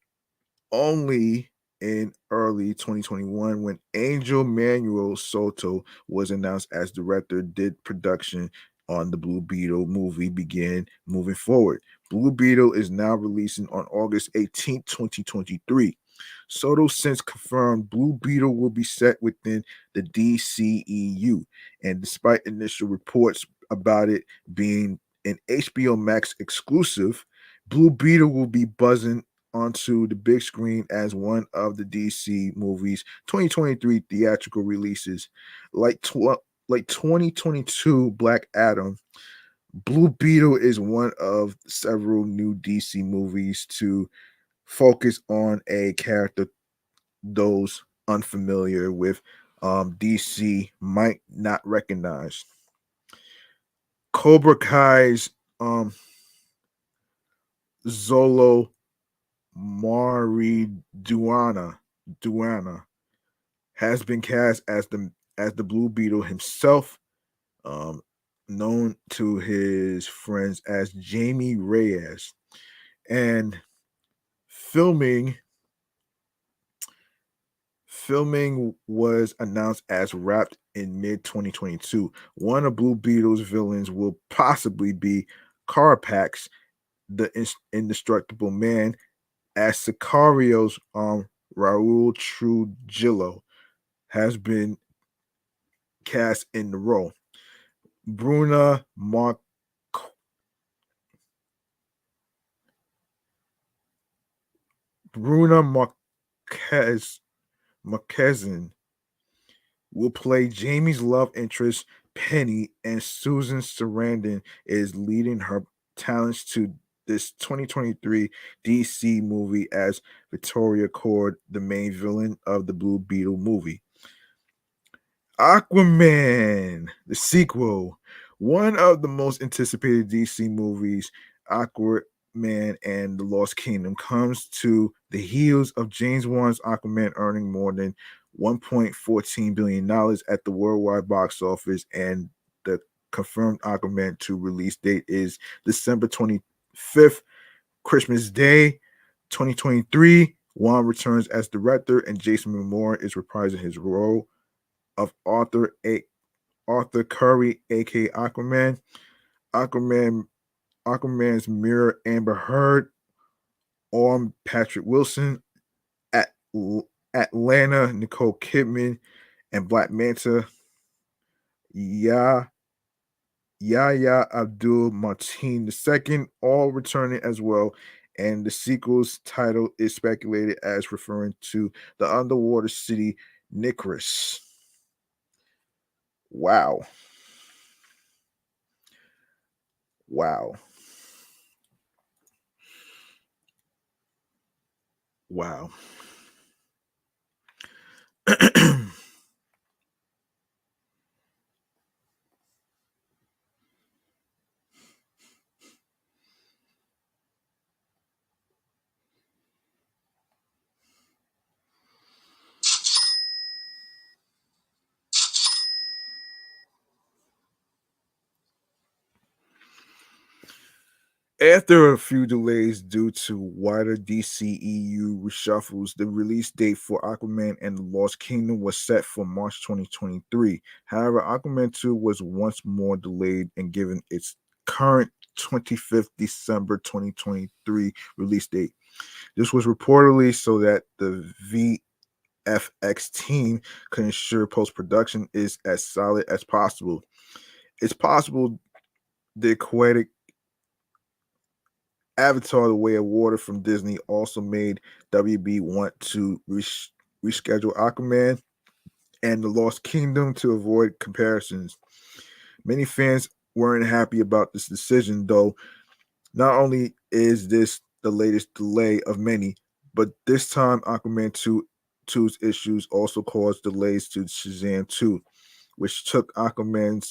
only in early 2021 when Angel Manuel Soto was announced as director did production on the Blue Beetle movie begin moving forward. Blue Beetle is now releasing on August 18th, 2023. Soto since confirmed Blue Beetle will be set within the DCEU, and despite initial reports about it being an HBO Max exclusive, Blue Beetle will be buzzing onto the big screen as one of the DC movies 2023 theatrical releases. Like 2022 Black Adam, Blue Beetle is one of several new DC movies to focus on a character those unfamiliar with DC might not recognize. Cobra Kai's Zolo Duana has been cast as the Blue Beetle himself, um, known to his friends as Jamie Reyes, and filming filming was announced as wrapped in mid 2022. One of Blue Beetle's villains will possibly be Carapax, the indestructible man, as Sicarios Raul Trujillo has been cast in the role. Bruna Mar- Bruna Marquez Marquezin will play Jamie's love interest Penny, and Susan Sarandon is leading her talents to this 2023 DC movie as Victoria Cord, the main villain of the Blue Beetle movie. Aquaman, the sequel, one of the most anticipated DC movies, Aquaman and the Lost Kingdom, comes to the heels of James Wan's Aquaman earning more than $1.14 billion at the worldwide box office, and the confirmed Aquaman 2 release date is December 25th, Christmas Day, 2023. Wan returns as director, and Jason Momoa is reprising his role of Arthur Curry, aka Aquaman. Aquaman's mirror Amber Heard, Patrick Wilson, at Atlanta Nicole Kidman, and Black Manta Yahya Abdul Mateen II, all returning as well. And the sequel's title is speculated as referring to the underwater city Nicaris. Wow. Wow. Wow. After a few delays due to wider DCEU reshuffles, the release date for Aquaman and the Lost Kingdom was set for March 2023. However, Aquaman 2 was once more delayed and given its current 25th December 2023 release date. This was reportedly so that the VFX team could ensure post-production is as solid as possible. It's possible the aquatic Avatar: The Way of Water from Disney also made WB want to reschedule Aquaman and the Lost Kingdom to avoid comparisons. Many fans weren't happy about this decision, though. Not only is this the latest delay of many, but this time Aquaman 2's issues also caused delays to Shazam 2, which took Aquaman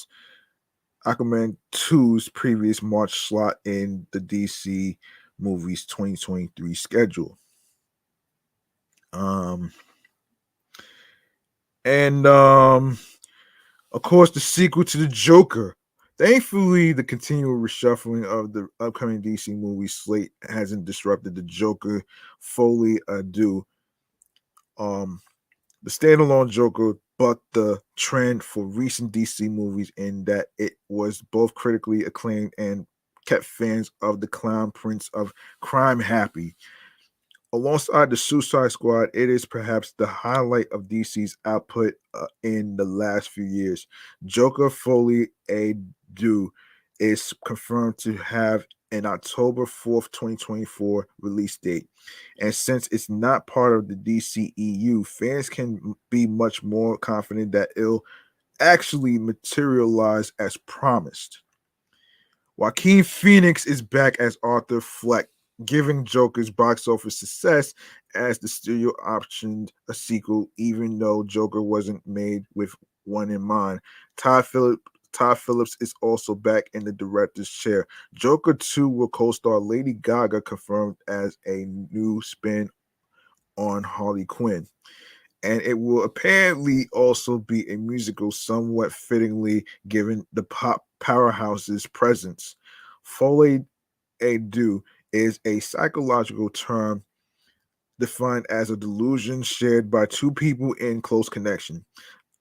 2's previous March slot in the DC movies 2023 schedule. Of course, the sequel to the Joker. Thankfully, the continual reshuffling of the upcoming DC movie slate hasn't disrupted the Joker fully ado. The standalone Joker bucked the trend for recent DC movies in that it was both critically acclaimed and kept fans of the Clown Prince of Crime happy. Alongside the Suicide Squad, it is perhaps the highlight of DC's output in the last few years. Joker Folie à Deux is confirmed to have an October 4th, 2024 release date. And since it's not part of the DCEU, fans can be much more confident that it'll actually materialize as promised. Joaquin Phoenix is back as Arthur Fleck, giving Joker's box office success as the studio optioned a sequel, even though Joker wasn't made with one in mind. Todd Phillips is also back in the director's chair. Joker 2 will co-star Lady Gaga, confirmed as a new spin on Harley Quinn. And it will apparently also be a musical, somewhat fittingly given the pop powerhouse's presence. Folie à Deux is a psychological term defined as a delusion shared by two people in close connection.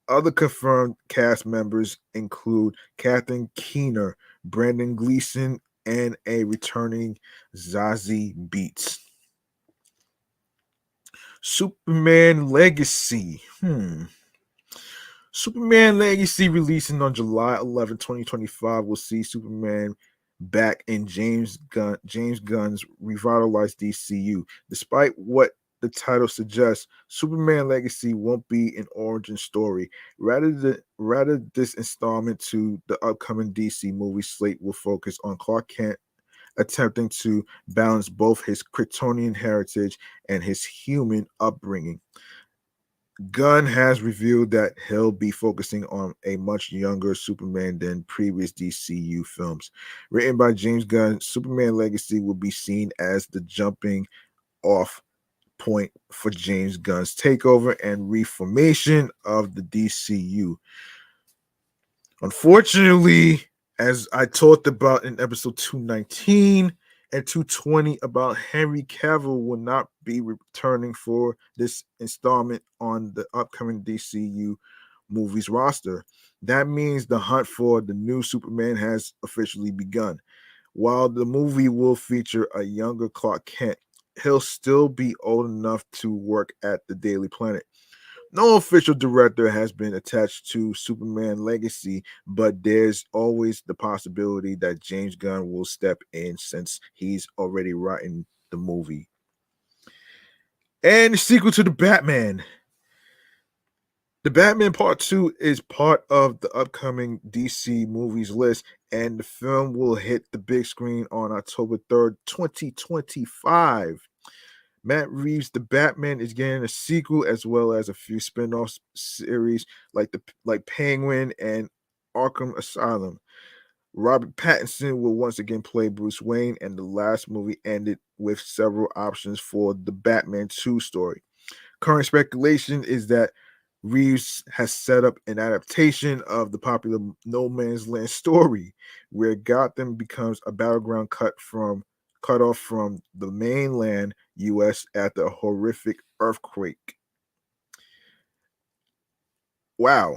Other confirmed cast members include Catherine Keener, Brendan Gleeson, and a returning Zazie Beetz. Superman Legacy. Superman Legacy, releasing on July 11, 2025, will see Superman back in James Gunn's revitalized DCU. Despite what the title suggests, Superman Legacy won't be an origin story. Rather, this installment to the upcoming DC movie slate will focus on Clark Kent attempting to balance both his Kryptonian heritage and his human upbringing. Gunn has revealed that he'll be focusing on a much younger Superman than previous DCU films. Written by James Gunn, Superman Legacy will be seen as the jumping off point for James Gunn's takeover and reformation of the DCU. Unfortunately, as I talked about in episode 219 and 220 about Henry Cavill will not be returning for this installment on the upcoming DCU movies roster. That means the hunt for the new Superman has officially begun. While the movie will feature a younger Clark Kent, he'll still be old enough to work at the Daily Planet. No official director has been attached to Superman Legacy, but there's always the possibility that James Gunn will step in since he's already writing the movie. And the sequel to The Batman. The Batman Part 2 is part of the upcoming DC movies list, and the film will hit the big screen on October 3rd, 2025. Matt Reeves' The Batman is getting a sequel as well as a few spin-off series like Penguin and Arkham Asylum. Robert Pattinson will once again play Bruce Wayne, and the last movie ended with several options for the Batman 2 story. Current speculation is that Reeves has set up an adaptation of the popular No Man's Land story, where Gotham becomes a battleground cut off from the mainland U.S. after a horrific earthquake. Wow.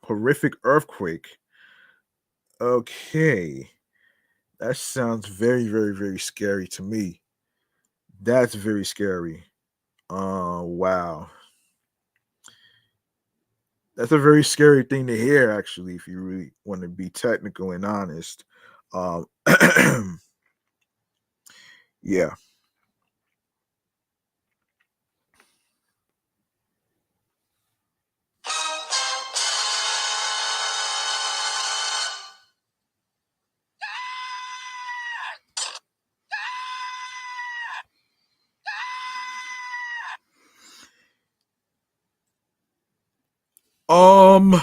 Horrific earthquake. Okay. That sounds very, very, very scary to me. That's very scary. Wow. That's a very scary thing to hear, actually, if you really want to be technical and honest. Um, yeah. Um,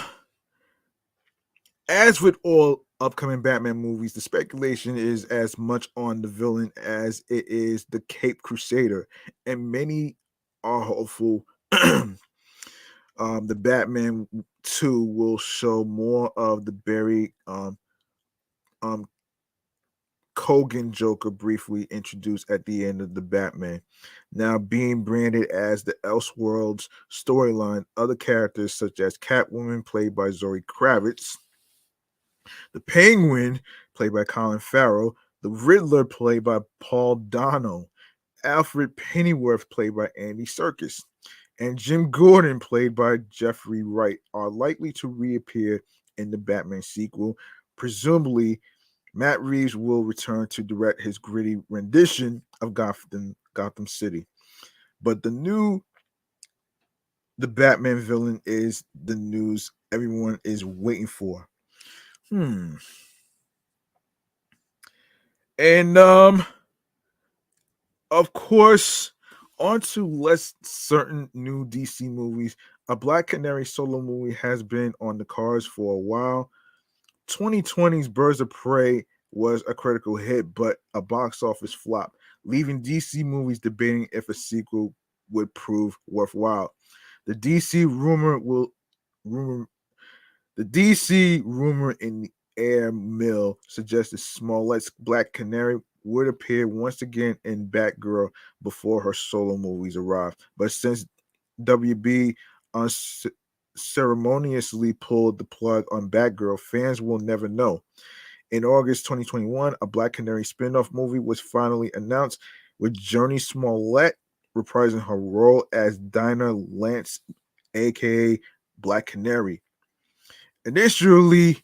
as with all upcoming Batman movies, the speculation is as much on the villain as it is the Cape Crusader, and many are hopeful the Batman 2 will show more of the Barry um Kogan Joker briefly introduced at the end of the Batman. Now being branded as the Elseworlds storyline, other characters such as Catwoman, played by Zoe Kravitz, the Penguin, played by Colin Farrell, the Riddler, played by Paul Dano, Alfred Pennyworth, played by Andy Serkis, and Jim Gordon, played by Jeffrey Wright, are likely to reappear in the Batman sequel. Presumably, Matt Reeves will return to direct his gritty rendition of Gotham City. But the Batman villain is the news everyone is waiting for. And of course, on to less certain new DC movies. A Black Canary solo movie has been on the cards for a while. 2020's Birds of Prey was a critical hit, but a box office flop, leaving DC movies debating if a sequel would prove worthwhile. The DC rumor the DC rumor in the air mill suggested Smollett's Black Canary would appear once again in Batgirl before her solo movies arrive. But since WB unceremoniously pulled the plug on Batgirl, fans will never know. In August 2021, a Black Canary spin-off movie was finally announced, with Journey Smollett reprising her role as Dinah Lance, aka Black Canary. Initially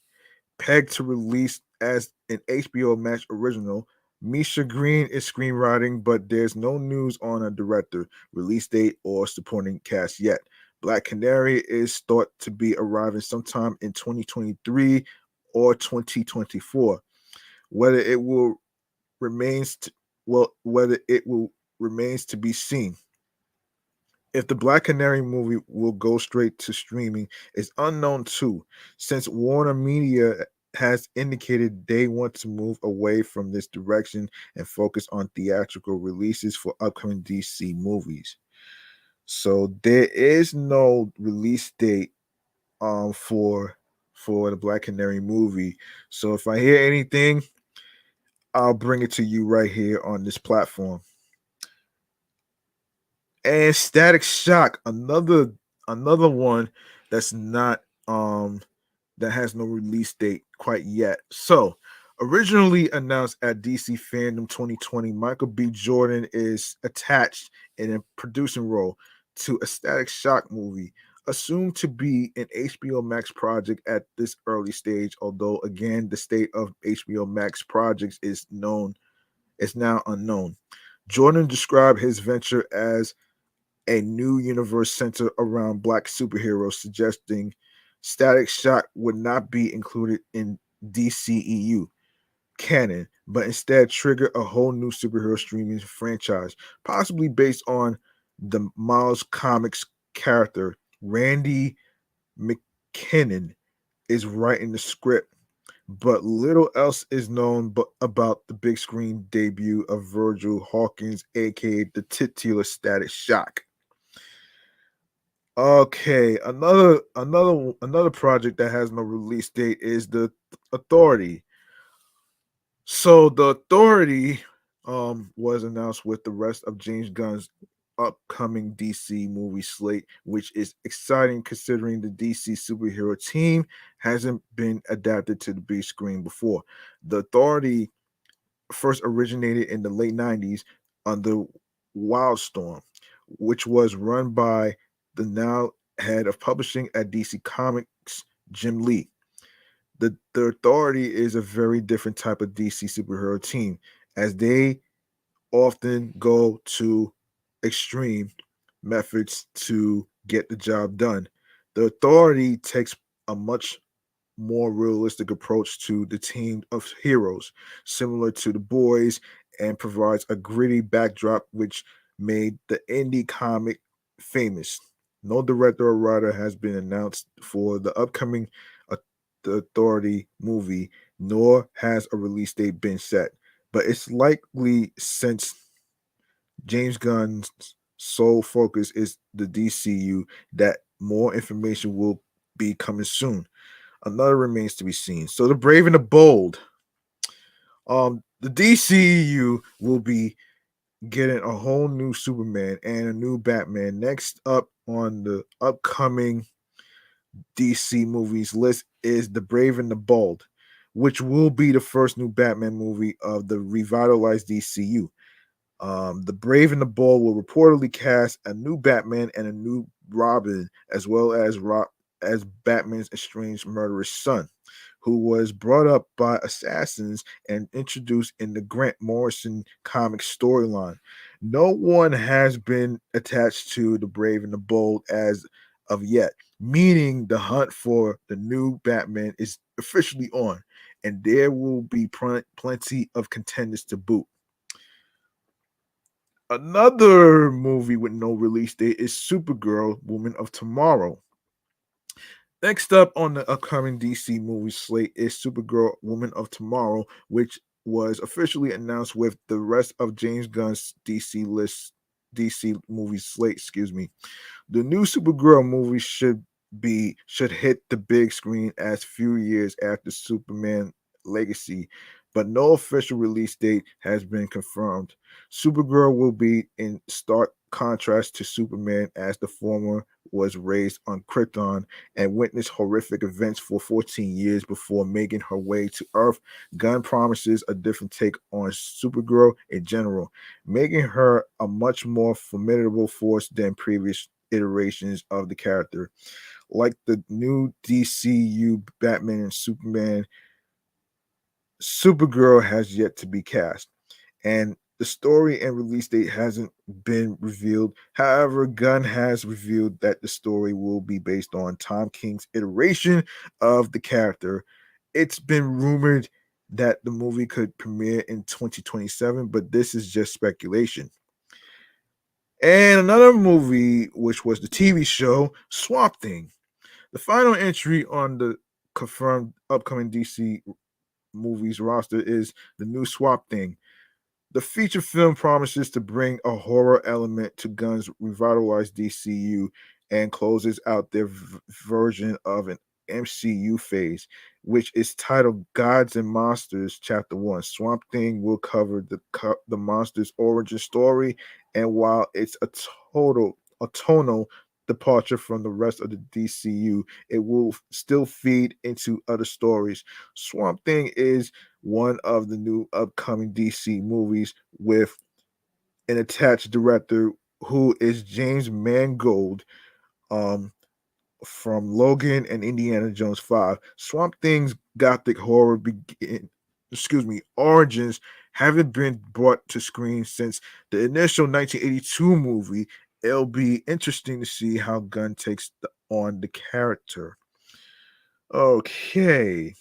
pegged to release as an HBO Max original, Misha Green is screenwriting, but there's no news on a director, release date, or supporting cast yet. Black Canary is thought to be arriving sometime in 2023 or 2024. Whether it will remains to, whether it will remains to be seen. If the Black Canary movie will go straight to streaming is unknown too, since Warner Media has indicated they want to move away from this direction and focus on theatrical releases for upcoming DC movies. So there is no release date for the Black Canary movie. So if I hear anything, I'll bring it to you right here on this platform. And Static Shock, another one that's not that has no release date quite yet. So, originally announced at DC Fandom 2020, Michael B. Jordan is attached in a producing role to a Static Shock movie, assumed to be an HBO Max project at this early stage. Although, again, the state of HBO Max projects is now unknown. Jordan described his venture as a new universe centered around black superheroes, suggesting Static Shock would not be included in DCEU canon, but instead trigger a whole new superhero streaming franchise, possibly based on the Miles Comics character. Randy McKinnon is writing the script, but little else is known about the big screen debut of Virgil Hawkins, aka the titular Static Shock. Okay, another project that has no release date is the Authority. So the Authority was announced with the rest of James Gunn's upcoming DC movie slate, which is exciting considering the DC superhero team hasn't been adapted to the big screen before. The Authority first originated in the late 90s under Wildstorm, which was run by the now head of publishing at DC Comics, Jim Lee. The Authority is a very different type of DC superhero team, as they often go to extreme methods to get the job done. The Authority takes a much more realistic approach to the team of heroes, similar to the boys, and provides a gritty backdrop which made the indie comic famous. No director or writer has been announced for the upcoming uh, The Authority movie, nor has a release date been set. But it's likely, since James Gunn's sole focus is the DCU, that more information will be coming soon. Another remains to be seen. So the Brave and the Bold. The DCU will be getting a whole new Superman and a new Batman. Next up on the upcoming DC movies list is The Brave and the Bold, which will be the first new Batman movie of the revitalized DCU. The Brave and the Bold will reportedly cast a new Batman and a new Robin, as well as Batman's estranged murderous son, who was brought up by assassins and introduced in the Grant Morrison comic storyline. No one has been attached to the Brave and the Bold as of yet, meaning the hunt for the new Batman is officially on, and there will be plenty of contenders to boot. Another movie with no release date is Supergirl, Woman of Tomorrow. Next up on the upcoming DC movie slate is Supergirl, Woman of Tomorrow, which was officially announced with the rest of James Gunn's DC movie slate, excuse me. The new Supergirl movie should hit the big screen as few years after Superman Legacy, but no official release date has been confirmed. Supergirl will be in stark contrast to Superman, as the former was raised on Krypton and witnessed horrific events for 14 years before making her way to Earth. Gunn promises a different take on Supergirl in general, making her a much more formidable force than previous iterations of the character. Like the new DCU Batman and Superman, Supergirl has yet to be cast. and the story and release date hasn't been revealed. However, Gunn has revealed that the story will be based on Tom King's iteration of the character. It's been rumored that the movie could premiere in 2027, but this is just speculation. And another movie, which was the TV show Swamp Thing. The final entry on the confirmed upcoming DC movies roster is the new Swamp Thing. The feature film promises to bring a horror element to Gunn's revitalized DCU and closes out their version of an MCU phase, which is titled Gods and Monsters Chapter 1. Swamp Thing will cover the monster's origin story, and while it's a tonal departure from the rest of the DCU, it will still feed into other stories. Swamp Thing is one of the new upcoming DC movies with an attached director who is James Mangold, um, from Logan and Indiana Jones 5. Swamp Thing's gothic horror origins haven't been brought to screen since the initial 1982 movie. It'll be interesting to see how Gunn takes on the character. Okay.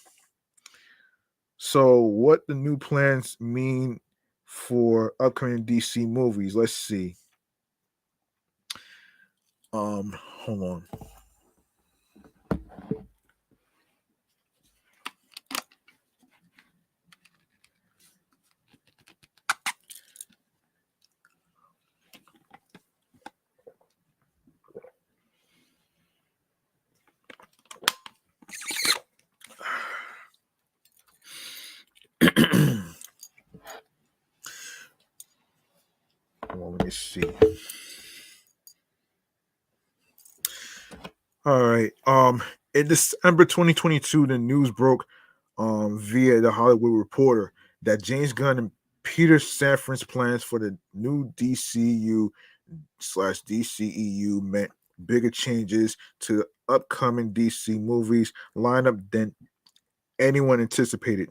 So, what the new plans mean for upcoming DC movies? Let's see. Hold on. Well, let me see. All right. In December 2022, the news broke via the Hollywood Reporter that James Gunn and Peter Safran's plans for the new DCU/DCEU meant bigger changes to the upcoming DC movies lineup than anyone anticipated.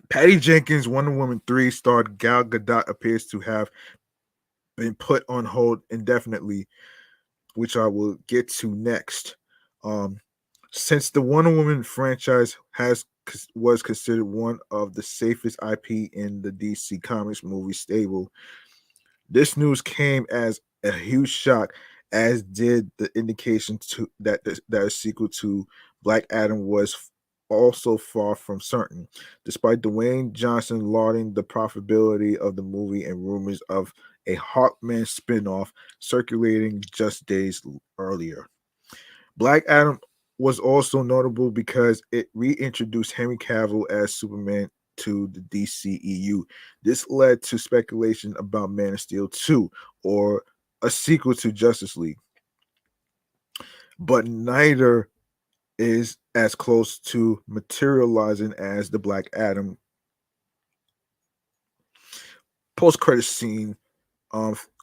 Patty Jenkins' Wonder Woman 3 star Gal Gadot appears to have been put on hold indefinitely, which I will get to next. Um, since the Wonder Woman franchise was considered one of the safest IP in the DC Comics movie stable, this news came as a huge shock, as did the indication that a sequel to Black Adam was also far from certain, despite Dwayne Johnson lauding the profitability of the movie and rumors of a Hawkman spin-off circulating just days earlier. Black Adam was also notable because it reintroduced Henry Cavill as Superman to the DCEU. This led to speculation about Man of Steel 2 or a sequel to Justice League. But neither is as close to materializing as the Black Adam post-credit scene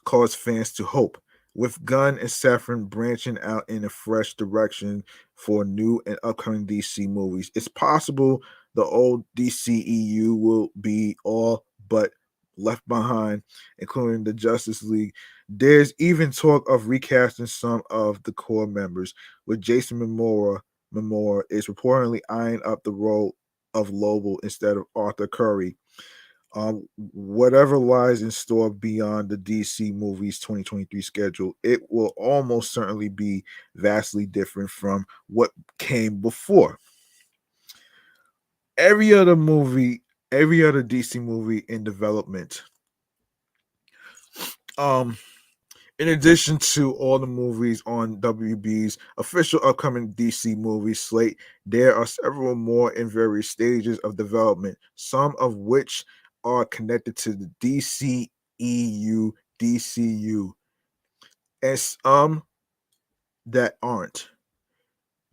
caused fans to hope. With Gunn and Safran branching out in a fresh direction for new and upcoming DC movies, it's possible the old DCEU will be all but left behind, including the Justice League. There's even talk of recasting some of the core members, with Jason Momoa is reportedly eyeing up the role of Lobo instead of Arthur Curry. Whatever lies in store beyond the DC movies 2023 schedule, it will almost certainly be vastly different from what came before. Every other DC movie in development, in addition to all the movies on WB's official upcoming DC movie slate, there are several more in various stages of development, some of which are connected to the DCU, and some that aren't.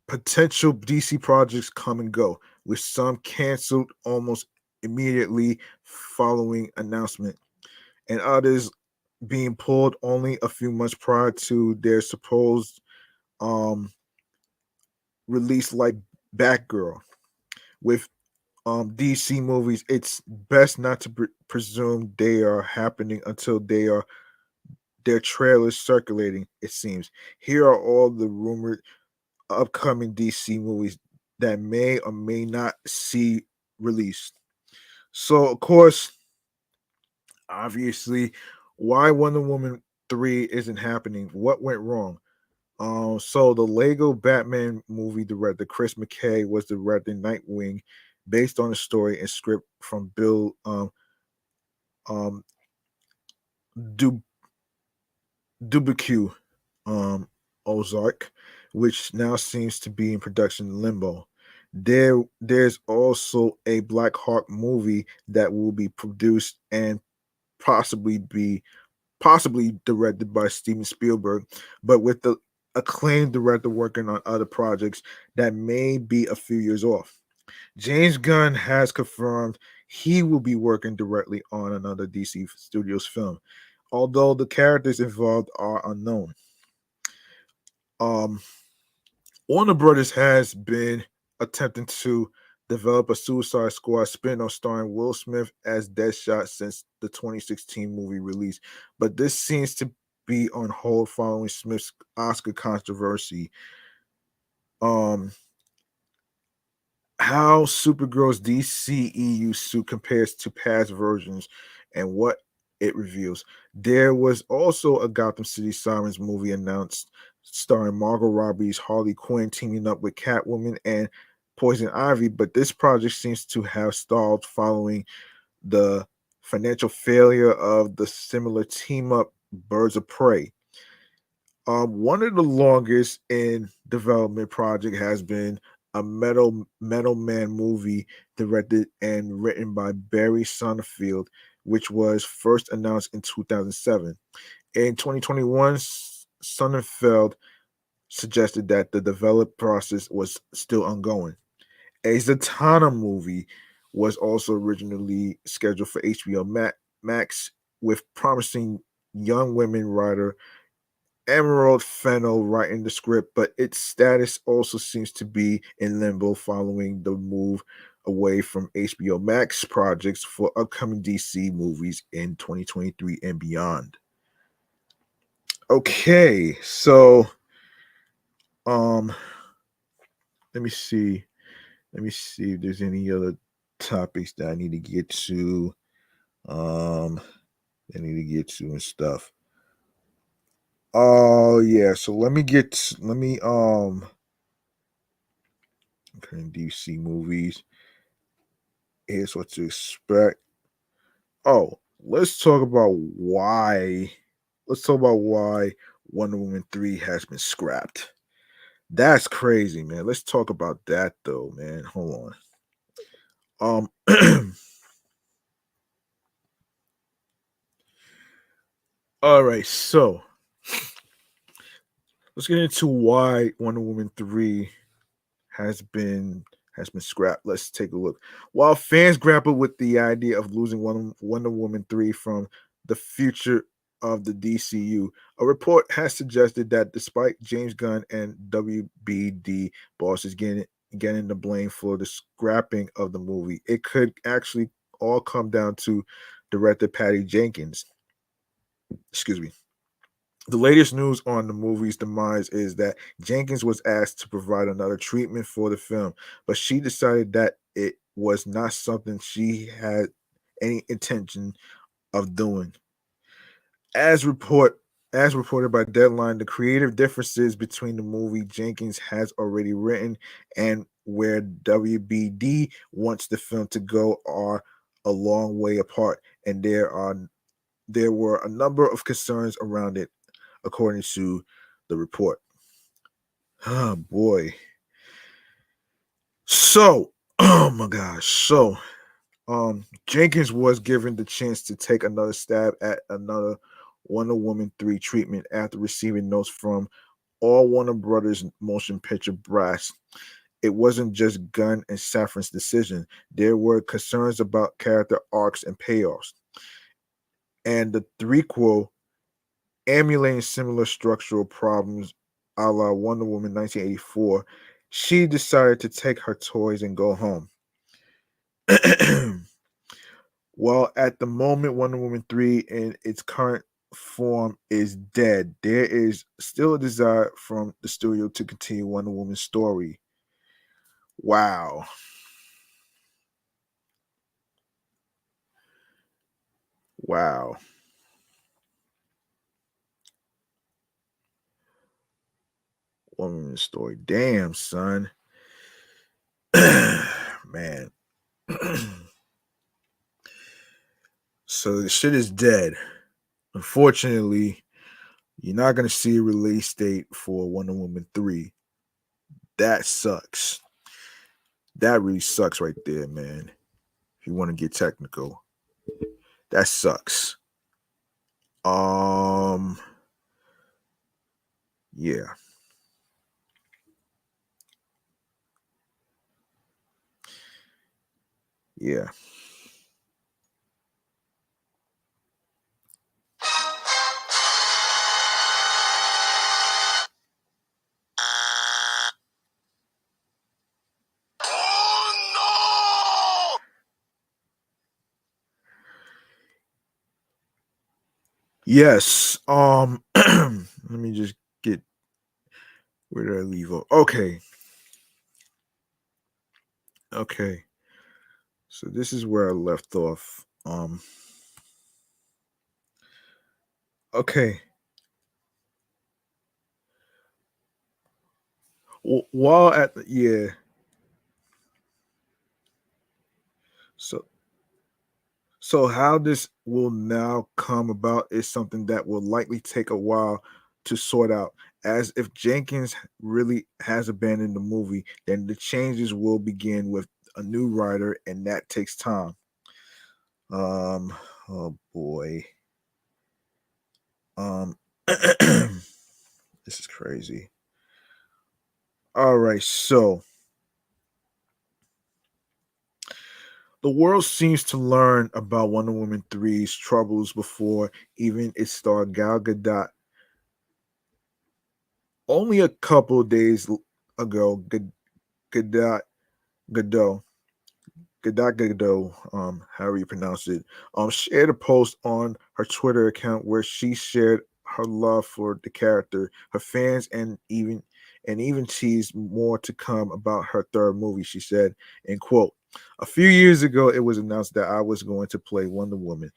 Potential DC projects come and go, with some canceled almost immediately following announcement, and others being pulled only a few months prior to their supposed release, like Batgirl, with DC movies, it's best not to presume they are happening until their trailers circulating. It seems here are all the rumored upcoming DC movies that may or may not see released. So, of course, obviously, why Wonder Woman 3 isn't happening? What went wrong? So the Lego Batman movie director Chris McKay was directing Nightwing, based on a story and script from Bill um Du- Dubuque um Ozark, which now seems to be in production limbo. There's also a Black Hawk movie that will be produced and possibly be possibly directed by Steven Spielberg, but with the acclaimed director working on other projects that may be a few years off. James Gunn has confirmed he will be working directly on another DC Studios film, although the characters involved are unknown. Um, Warner Brothers has been attempting to develop a Suicide Squad spin-off starring Will Smith as Deadshot since the 2016 movie release, but this seems to be on hold following Smith's Oscar controversy. Um, how Supergirl's DCEU suit compares to past versions and what it reveals. There was also a Gotham City Sirens movie announced starring Margot Robbie's Harley Quinn teaming up with Catwoman and Poison Ivy, but this project seems to have stalled following the financial failure of the similar team up Birds of Prey. One of the longest in development project has been a Metal Man movie directed and written by Barry Sonnenfeld, which was first announced in 2007. In 2021, Sonnenfeld suggested that the develop process was still ongoing. A Zatanna movie was also originally scheduled for HBO Max with promising young women writer Emerald Fennell writing the script, but its status also seems to be in limbo following the move away from HBO Max projects for upcoming DC movies in 2023 and beyond. Okay, so um let me see. Let me see if there's any other topics that I need to get to. Um I need to get to and stuff. Oh yeah, so let me okay, DC movies. Here's what to expect. Oh, let's talk about why Wonder Woman 3 has been scrapped. That's crazy, man. Let's talk about that though, man. Hold on. All right, so let's get into why Wonder Woman 3 has been has been scrapped. Let's take a look. While fans grapple with the idea of losing Wonder Woman 3 from the future of the DCU, a report has suggested that despite James Gunn and WBD bosses getting the blame for the scrapping of the movie, it could actually all come down to director Patty Jenkins. Excuse me. The latest news on the movie's demise is that Jenkins was asked to provide another treatment for the film, but she decided that it was not something she had any intention of doing. As report as reported by Deadline, the creative differences between the movie Jenkins has already written and where WBD wants the film to go are a long way apart, and there were a number of concerns around it, according to the report. Oh boy. So, oh my gosh. So, Jenkins was given the chance to take another stab at another Wonder Woman 3 treatment after receiving notes from all Warner Brothers motion picture brass. It wasn't just Gunn and Safran's decision. There were concerns about character arcs and payoffs. And the threequel, emulating similar structural problems a la Wonder Woman 1984, she decided to take her toys and go home. Well, at the moment, Wonder Woman 3 in its current form is dead. There is still a desire from the studio to continue Wonder Woman's story. Wow. Wow. Wonder Woman's story. Damn, son. Man. So the shit is dead. Unfortunately, you're not going to see a release date for Wonder Woman 3. That sucks. That really sucks right there, man. If you want to get technical, that sucks. Yeah. Yeah. Oh Yes. Let me just get, where did I leave off? Okay. Okay. So this is where I left off. Okay. While at the, yeah. So how this will now come about is something that will likely take a while to sort out. As if Jenkins really has abandoned the movie, then the changes will begin with a new writer, and that takes time. Um, oh boy. This is crazy. All right, so the world seems to learn about Wonder Woman 3's troubles before even it starred Gal Gadot. Only a couple days ago, Gadot, Gadot, Gadot, however you pronounce it, shared a post on her Twitter account where she shared her love for the character, her fans, and even teased more to come about her third movie. She said, and quote, "A few years ago, it was announced that I was going to play Wonder Woman.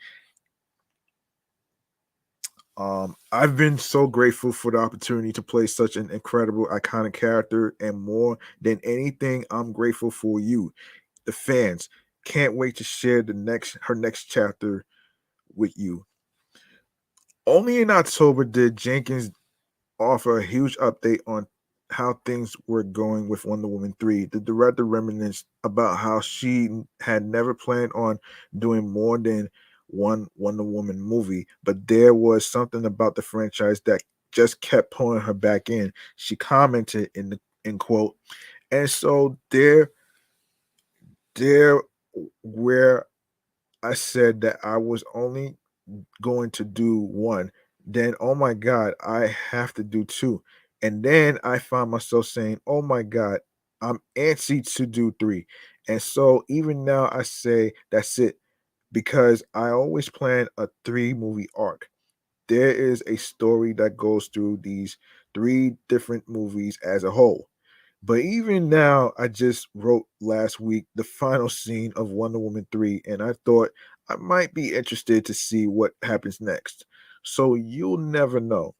I've been so grateful for the opportunity to play such an incredible, iconic character, and more than anything, I'm grateful for you, the fans. Can't wait to share her next chapter with you." Only in October did Jenkins offer a huge update on how things were going with Wonder Woman 3. The director reminisced about how she had never planned on doing more than one Wonder Woman movie, but there was something about the franchise that just kept pulling her back in. She commented in quote, and so there where I said that I was only going to do one, then oh my god, I have to do two. And then I find myself saying, oh my god, I'm antsy to do three. And so even now I say that's it, because I always plan a 3 movie arc. There is a story that goes through these 3 different movies as a whole. But even now, I just wrote last week the final scene of Wonder Woman 3, and I thought I might be interested to see what happens next. So you'll never know.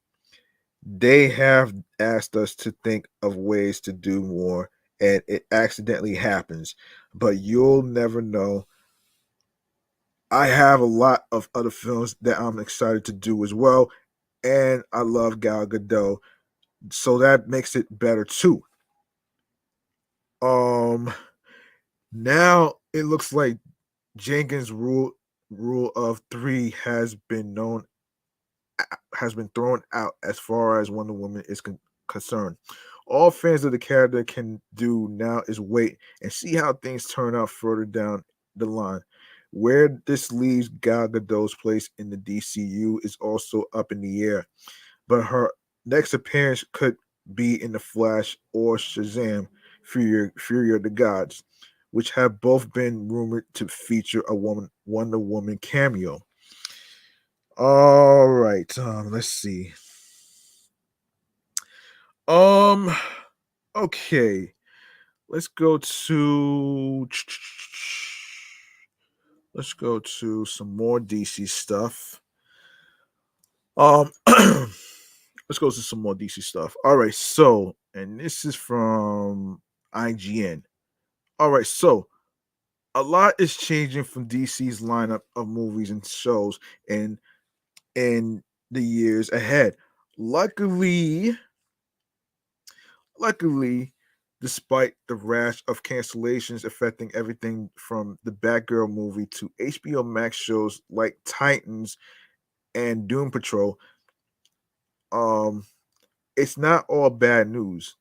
They have asked us to think of ways to do more, and it accidentally happens. But you'll never know. I have a lot of other films that I'm excited to do as well, and I love Gal Gadot, so that makes it better too. Um, Now it looks like Jenkins' rule of three has been thrown out as far as Wonder Woman is concerned. All fans of the character can do now is wait and see how things turn out further down the line. Where this leaves Gal Gadot's place in the DCU is also up in the air, but her next appearance could be in the Flash or Shazam, Fury of the Gods. which have both been rumored to feature a Wonder Woman cameo. All right, let's see. Um, okay, let's go to some more DC stuff. Let's go to some more DC stuff. All right, so and this is from IGN. All right, so a lot is changing from DC's lineup of movies and shows in the years ahead. Luckily, luckily, despite the rash of cancellations affecting everything from the Batgirl movie to HBO Max shows like Titans and Doom Patrol, um, it's not all bad news.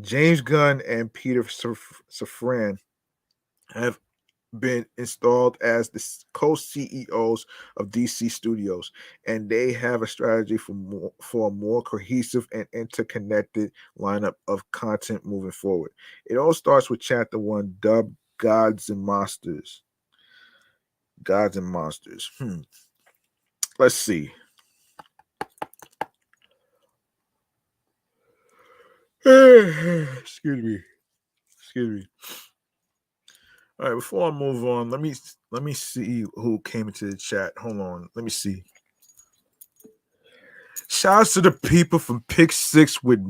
James Gunn and Peter Safran have been installed as the co-CEOs of DC Studios, and they have a strategy for a more cohesive and interconnected lineup of content moving forward. It all starts with Chapter 1, dubbed Gods and Monsters. Gods and Monsters. Let's see. Excuse me. Excuse me. All right, before I move on, let me see who came into the chat. Hold on, let me see. Shouts to the people from Pick Six with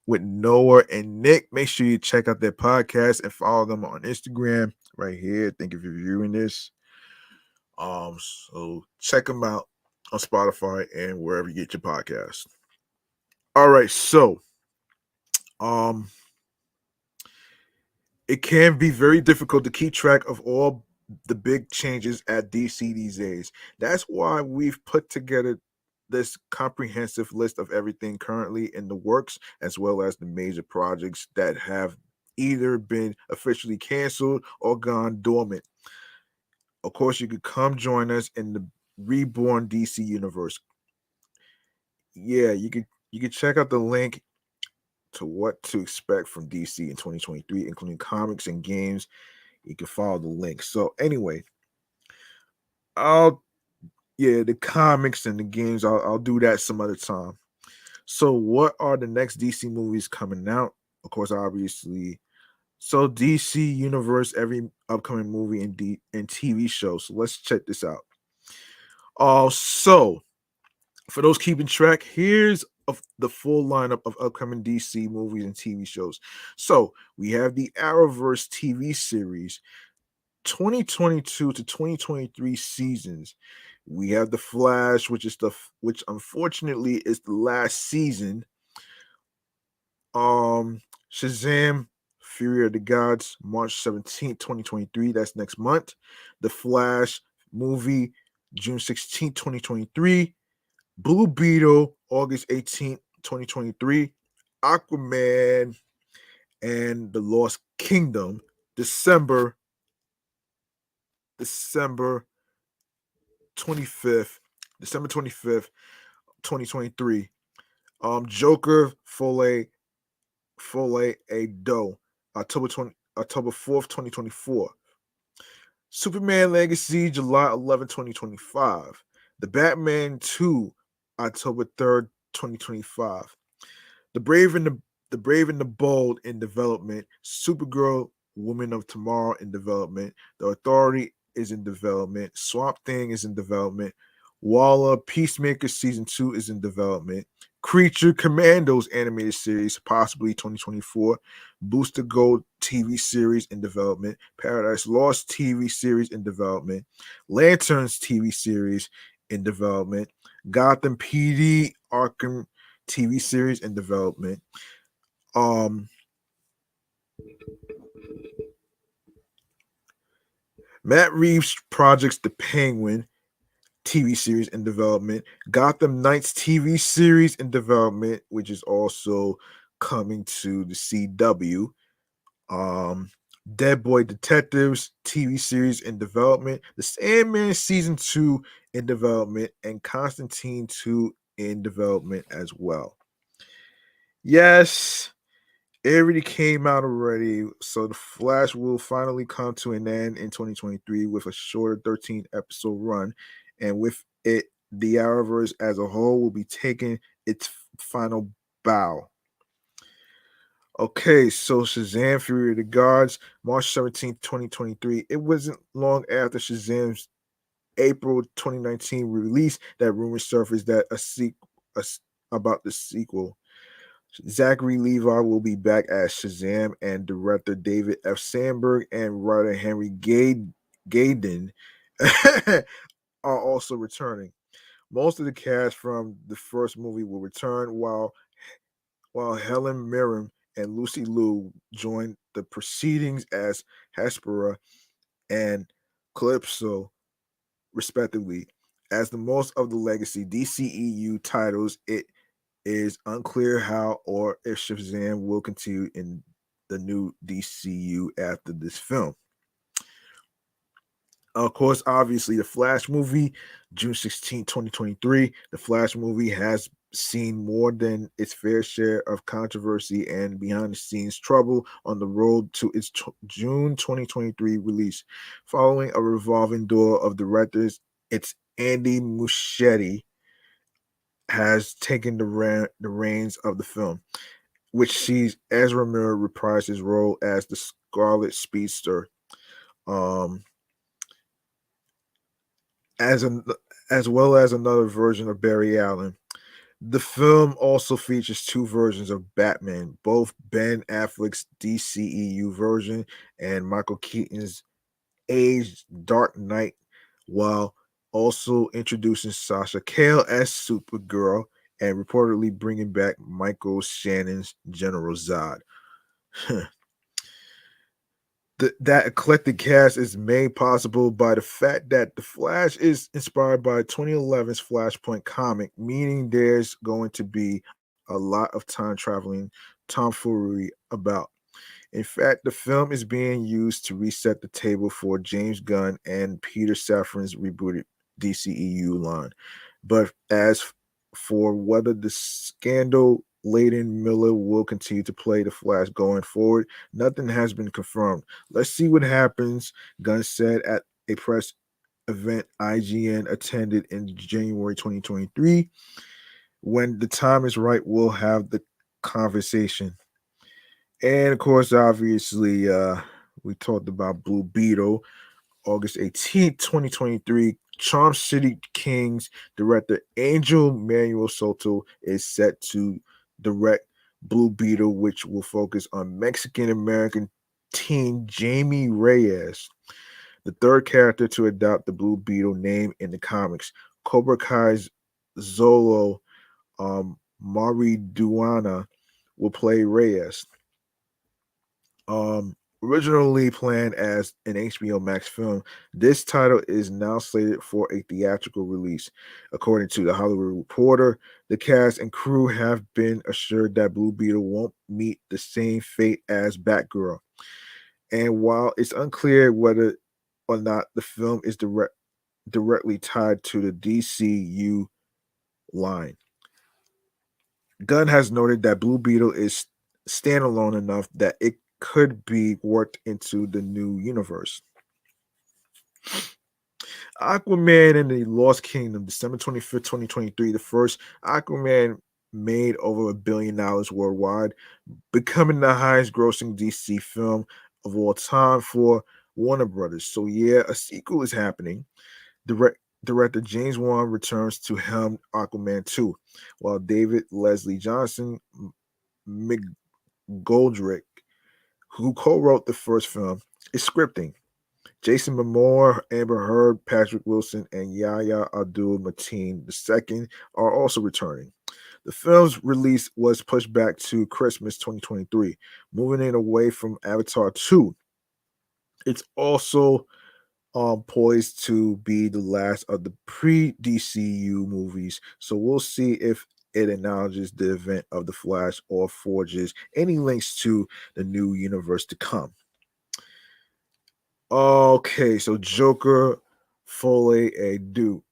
Noah and Nick. Make sure you check out their podcast and follow them on Instagram right here. Thank you for viewing this. So check them out on Spotify and wherever you get your podcast. All right, so it can be very difficult to keep track of all the big changes at DC these days. That's why we've put together this comprehensive list of everything currently in the works, as well as the major projects that have either been officially canceled or gone dormant. Of course, you could come join us in the reborn DC universe. Yeah, you could check out the link to what to expect from DC in 2023, including comics and games. You can follow the link. So anyway, the comics and the games, I'll do that some other time. So what are the next DC movies coming out? Of course, obviously. So DC Universe, every upcoming movie and TV show. So let's check this out. So for those keeping track, here's the full lineup of upcoming DC movies and TV shows. So we have the Arrowverse TV series, 2022 to 2023 seasons. We have the Flash, which unfortunately is the last season. Shazam, Fury of the Gods, March 17th, 2023. That's next month. The Flash movie, June 16th, 2023. Blue Beetle, August 18th, 2023. Aquaman and the Lost Kingdom, December 25th, 2023. Joker, Folle a Doe, October 4th, 2024. Superman Legacy, July 11th, 2025. The Batman 2, October 3rd, 2025. The Brave and the Bold in development. Supergirl, Woman of Tomorrow in development. The Authority is in development. Swamp Thing is in development. Waller, Peacemaker Season 2 is in development. Creature Commandos animated series, possibly 2024. Booster Gold TV series in development. Paradise Lost TV series in development. Lanterns TV series in development. Gotham PD Arkham TV series in development. Matt Reeves projects The Penguin TV series in development. Gotham Knights TV series in development, which is also coming to the CW. Dead Boy Detectives TV series in development. The Sandman Season 2 in development. And Constantine 2 in development as well. Yes, It already came out already, so the Flash will finally come to an end in 2023 with a shorter 13 episode run, and with it, the Arrowverse as a whole will be taking its final bow. Okay, so Shazam Fury of the Gods, March 17th, 2023. It wasn't long after Shazam's April 2019 release that rumors surfaced that about the sequel. Zachary Levi will be back as Shazam, and director David F. Sandberg and writer Henry Gayden are also returning. Most of the cast from the first movie will return, while Helen Mirren and Lucy Liu join the proceedings as Hespera and Calypso, respectively. As the most of the legacy DCEU titles, it is unclear how or if Shazam will continue in the new DCU after this film. Of course, obviously, the Flash movie, June 16, 2023. The Flash movie has seen more than its fair share of controversy and behind the scenes trouble on the road to its June 2023 release. Following a revolving door of directors, it's Andy Muschietti has taken the reins of the film, which sees Ezra Miller reprise his role as the Scarlet Speedster. Um, as an as well as another version of Barry Allen. The film also features two versions of Batman, both Ben Affleck's DCEU version and Michael Keaton's aged Dark Knight, while also introducing Sasha Cale as Supergirl and reportedly bringing back Michael Shannon's General Zod. That eclectic cast is made possible by the fact that The Flash is inspired by 2011's Flashpoint comic, meaning there's going to be a lot of time traveling tomfoolery about. In fact, the film is being used to reset the table for James Gunn and Peter Safran's rebooted DCEU line. But as for whether the scandal laden Miller will continue to play the Flash going forward, nothing has been confirmed. Let's see what happens, Gunn said at a press event IGN attended in January 2023. When the time is right, we'll have the conversation. And of course, obviously, we talked about Blue Beetle, August 18th, 2023. Charm City Kings director Angel Manuel Soto is set to direct Blue Beetle, which will focus on Mexican American teen Jamie Reyes, the third character to adopt the Blue Beetle name in the comics. Cobra Kai's Zolo Mariduana will play Reyes. Originally planned as an HBO Max film, this title is now slated for a theatrical release. According to the Hollywood Reporter, the cast and crew have been assured that Blue Beetle won't meet the same fate as Batgirl. And while it's unclear whether or not the film is directly tied to the DCU line, Gunn has noted that Blue Beetle is standalone enough that it could be worked into the new universe. Aquaman and the Lost Kingdom, December 25th, 2023. The first Aquaman made over $1 billion worldwide, becoming the highest grossing DC film of all time for Warner Brothers. So, yeah, a sequel is happening. Director James Wan returns to helm Aquaman 2, while David Leslie Johnson McGoldrick, who co-wrote the first film, is scripting. Jason Momoa, Amber Heard, Patrick Wilson, and Yahya Abdul-Mateen II are also returning. The film's release was pushed back to Christmas 2023, moving it away from Avatar 2. It's also poised to be the last of the pre-DCU movies, so we'll see if it acknowledges the event of The Flash or forges any links to the new universe to come. Okay, so Joker Folie à Deux,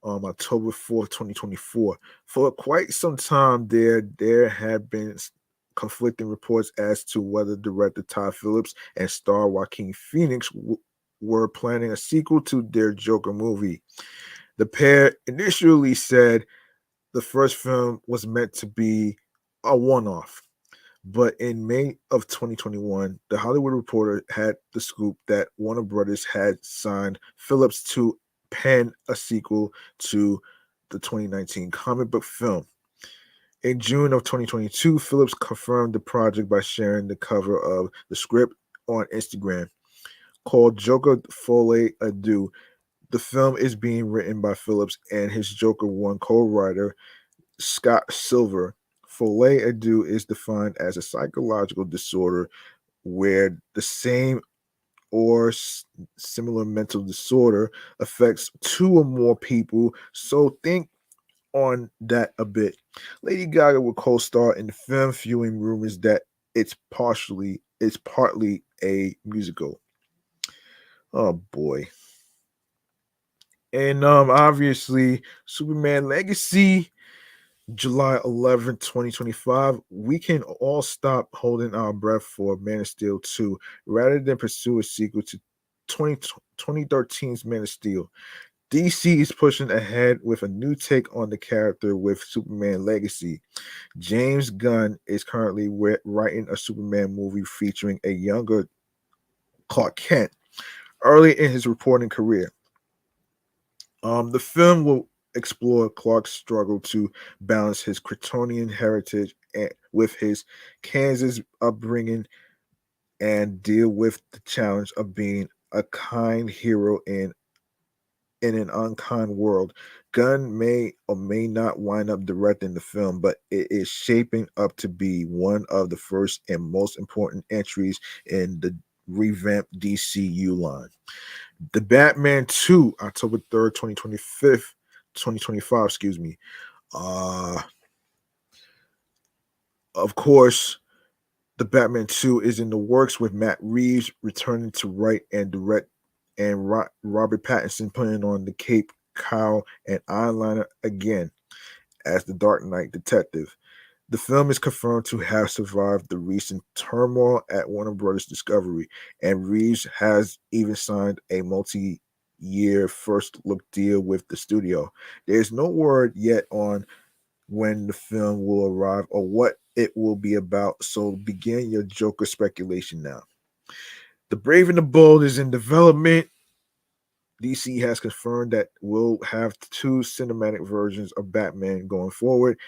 October 4th, 2024. For quite some time there had been conflicting reports as to whether director Todd Phillips and star Joaquin Phoenix were planning a sequel to their Joker movie. The pair initially said the first film was meant to be a one-off. But in May of 2021, The Hollywood Reporter had the scoop that Warner Brothers had signed Phillips to pen a sequel to the 2019 comic book film. In June of 2022, Phillips confirmed the project by sharing the cover of the script on Instagram. Called Joker Folie à Deux, the film is being written by Phillips and his Joker 1 co-writer, Scott Silver. Folie à Deux is defined as a psychological disorder where the same or similar mental disorder affects two or more people. So think on that a bit. Lady Gaga will co-star in the film, fueling rumors that it's partly a musical. Oh boy. And obviously Superman Legacy, July 11th, 2025. We can all stop holding our breath for Man of Steel 2 rather than pursue a sequel to 2013's Man of Steel. DC is pushing ahead with a new take on the character with Superman Legacy. James Gunn is currently writing a Superman movie featuring a younger Clark Kent early in his reporting career. The film will explore Clark's struggle to balance his Kryptonian heritage with his Kansas upbringing and deal with the challenge of being a kind hero in an unkind world. Gunn may or may not wind up directing the film, but it is shaping up to be one of the first and most important entries in the revamped DCU line. The Batman 2, October 3rd, 2025, excuse me. Of course, the Batman 2 is in the works with Matt Reeves returning to write and direct, and Robert Pattinson putting on the cape, cowl, and eyeliner again as the Dark Knight detective. The film is confirmed to have survived the recent turmoil at Warner Brothers Discovery, and Reeves has even signed a multi-year first-look deal with the studio. There's no word yet on when the film will arrive or what it will be about, so begin your Joker speculation now. The Brave and the Bold is in development. DC has confirmed that we'll have two cinematic versions of Batman going forward,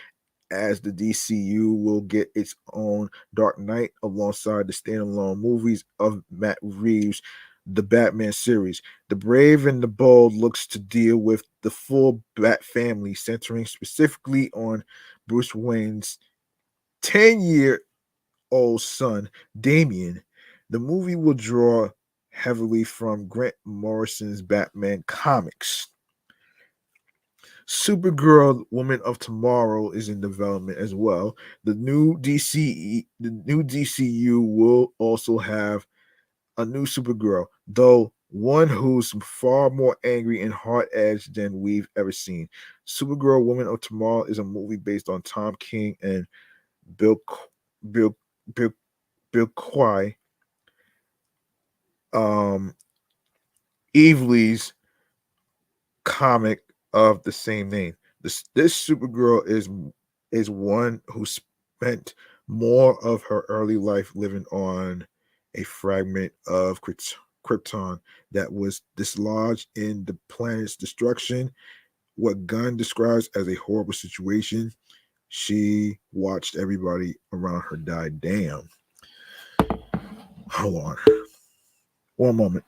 as the DCU will get its own Dark Knight alongside the standalone movies of Matt Reeves' The Batman series. The Brave and the Bold looks to deal with the full Bat family, centering specifically on Bruce Wayne's 10-year-old son, Damian. The movie will draw heavily from Grant Morrison's Batman comics. Supergirl, Woman of Tomorrow is in development as well. The new DCU will also have a new Supergirl, though one who's far more angry and hard-edged than we've ever seen. Supergirl, Woman of Tomorrow is a movie based on Tom King and Bill Bill Bill Bill Quay, Evely's comic of the same name. This Supergirl is one who spent more of her early life living on a fragment of Krypton that was dislodged in the planet's destruction. What Gunn describes as a horrible situation, she watched everybody around her die. Damn. Hold on. One moment.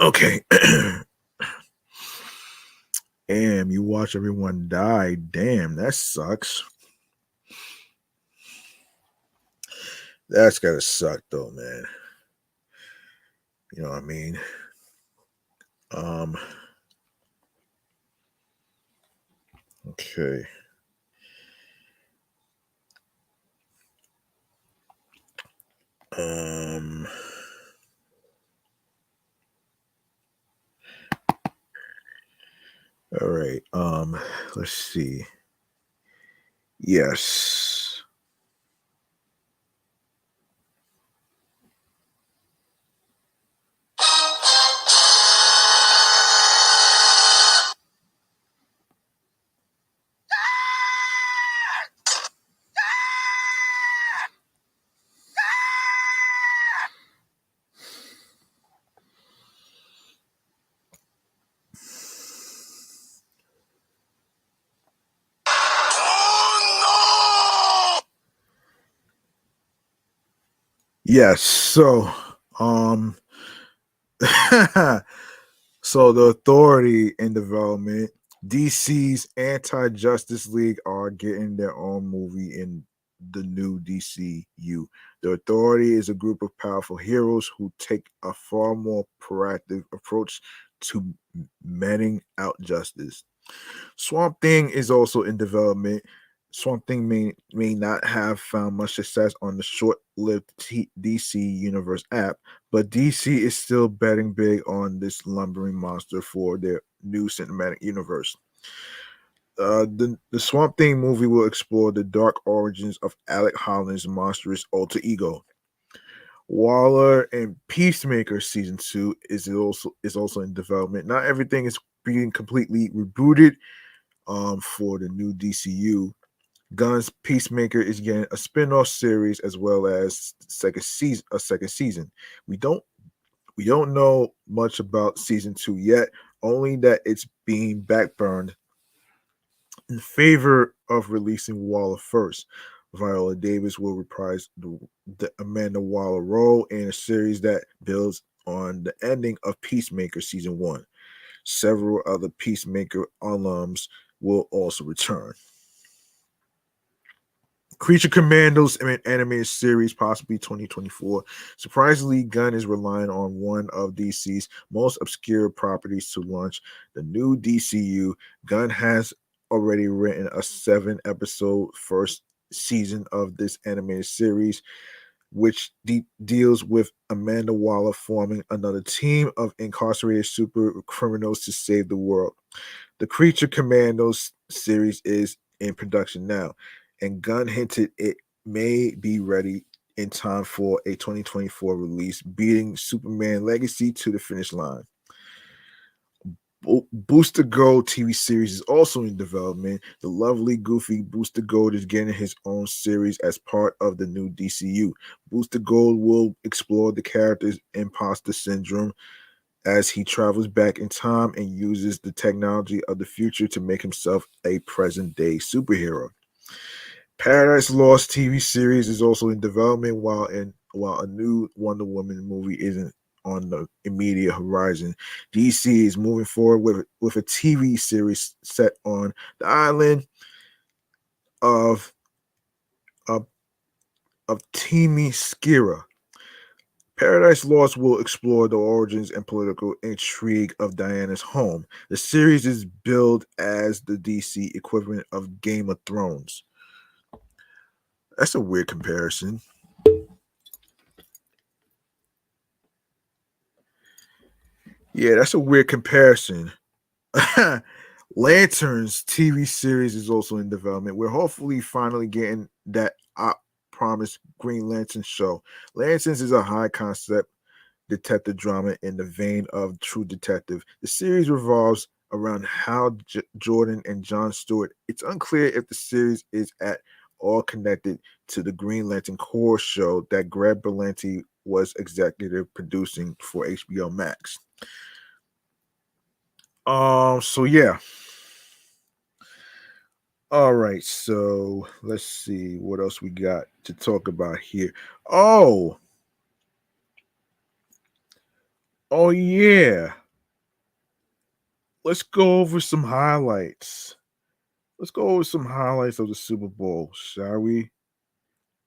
Okay. Damn, you watch everyone die. Damn, that sucks. That's gotta suck though, man. You know what I mean? Okay. Um. All right. Let's see. Yes. Yes. Um, so the authority in development, DC's anti-Justice League are getting their own movie in the new DCU. The authority is a group of powerful heroes who take a far more proactive approach to meting out justice. Swamp Thing is also in development. Swamp Thing may not have found much success on the short-lived DC Universe app, but DC is still betting big on this lumbering monster for their new cinematic universe. The Swamp Thing movie will explore the dark origins of Alec Holland's monstrous alter ego. Waller and Peacemaker season 2 is also in development. Not everything is being completely rebooted for the new DCU. Gunn's Peacemaker is getting a spin-off series as well as a second season. We don't we don't know much about season 2 yet, only that it's being backburned in favor of releasing Waller first. Viola Davis will reprise the Amanda Waller role in a series that builds on the ending of Peacemaker season 1. Several other Peacemaker alums will also return. Creature Commandos animated series, possibly 2024. Surprisingly, Gunn is relying on one of DC's most obscure properties to launch the new DCU. Gunn has already written a 7-episode first season of this animated series, which deals with Amanda Waller forming another team of incarcerated super criminals to save the world. The Creature Commandos series is in production now, and Gunn hinted it may be ready in time for a 2024 release, beating Superman Legacy to the finish line. Booster Gold TV series is also in development. The lovely, goofy Booster Gold is getting his own series as part of the new DCU. Booster Gold will explore the character's imposter syndrome as he travels back in time and uses the technology of the future to make himself a present day superhero. Paradise Lost TV series is also in development, while a new Wonder Woman movie isn't on the immediate horizon. DC is moving forward with a TV series set on the island of of, of Themyscira. Paradise Lost will explore the origins and political intrigue of Diana's home. The series is billed as the DC equivalent of Game of Thrones. That's a weird comparison. Yeah, that's a weird comparison. Lanterns TV series is also in development. We're hopefully finally getting that promised Green Lantern show. Lanterns is a high concept detective drama in the vein of True Detective. The series revolves around Hal Jordan and John Stewart. It's unclear if the series is at all connected to the Green Lantern Corps show that Greg Berlanti was executive producing for HBO Max. So yeah. All right, so let's see what else we got to talk about here. Oh, oh yeah. Let's go over some highlights. Let's go over some highlights of the Super Bowl, shall we?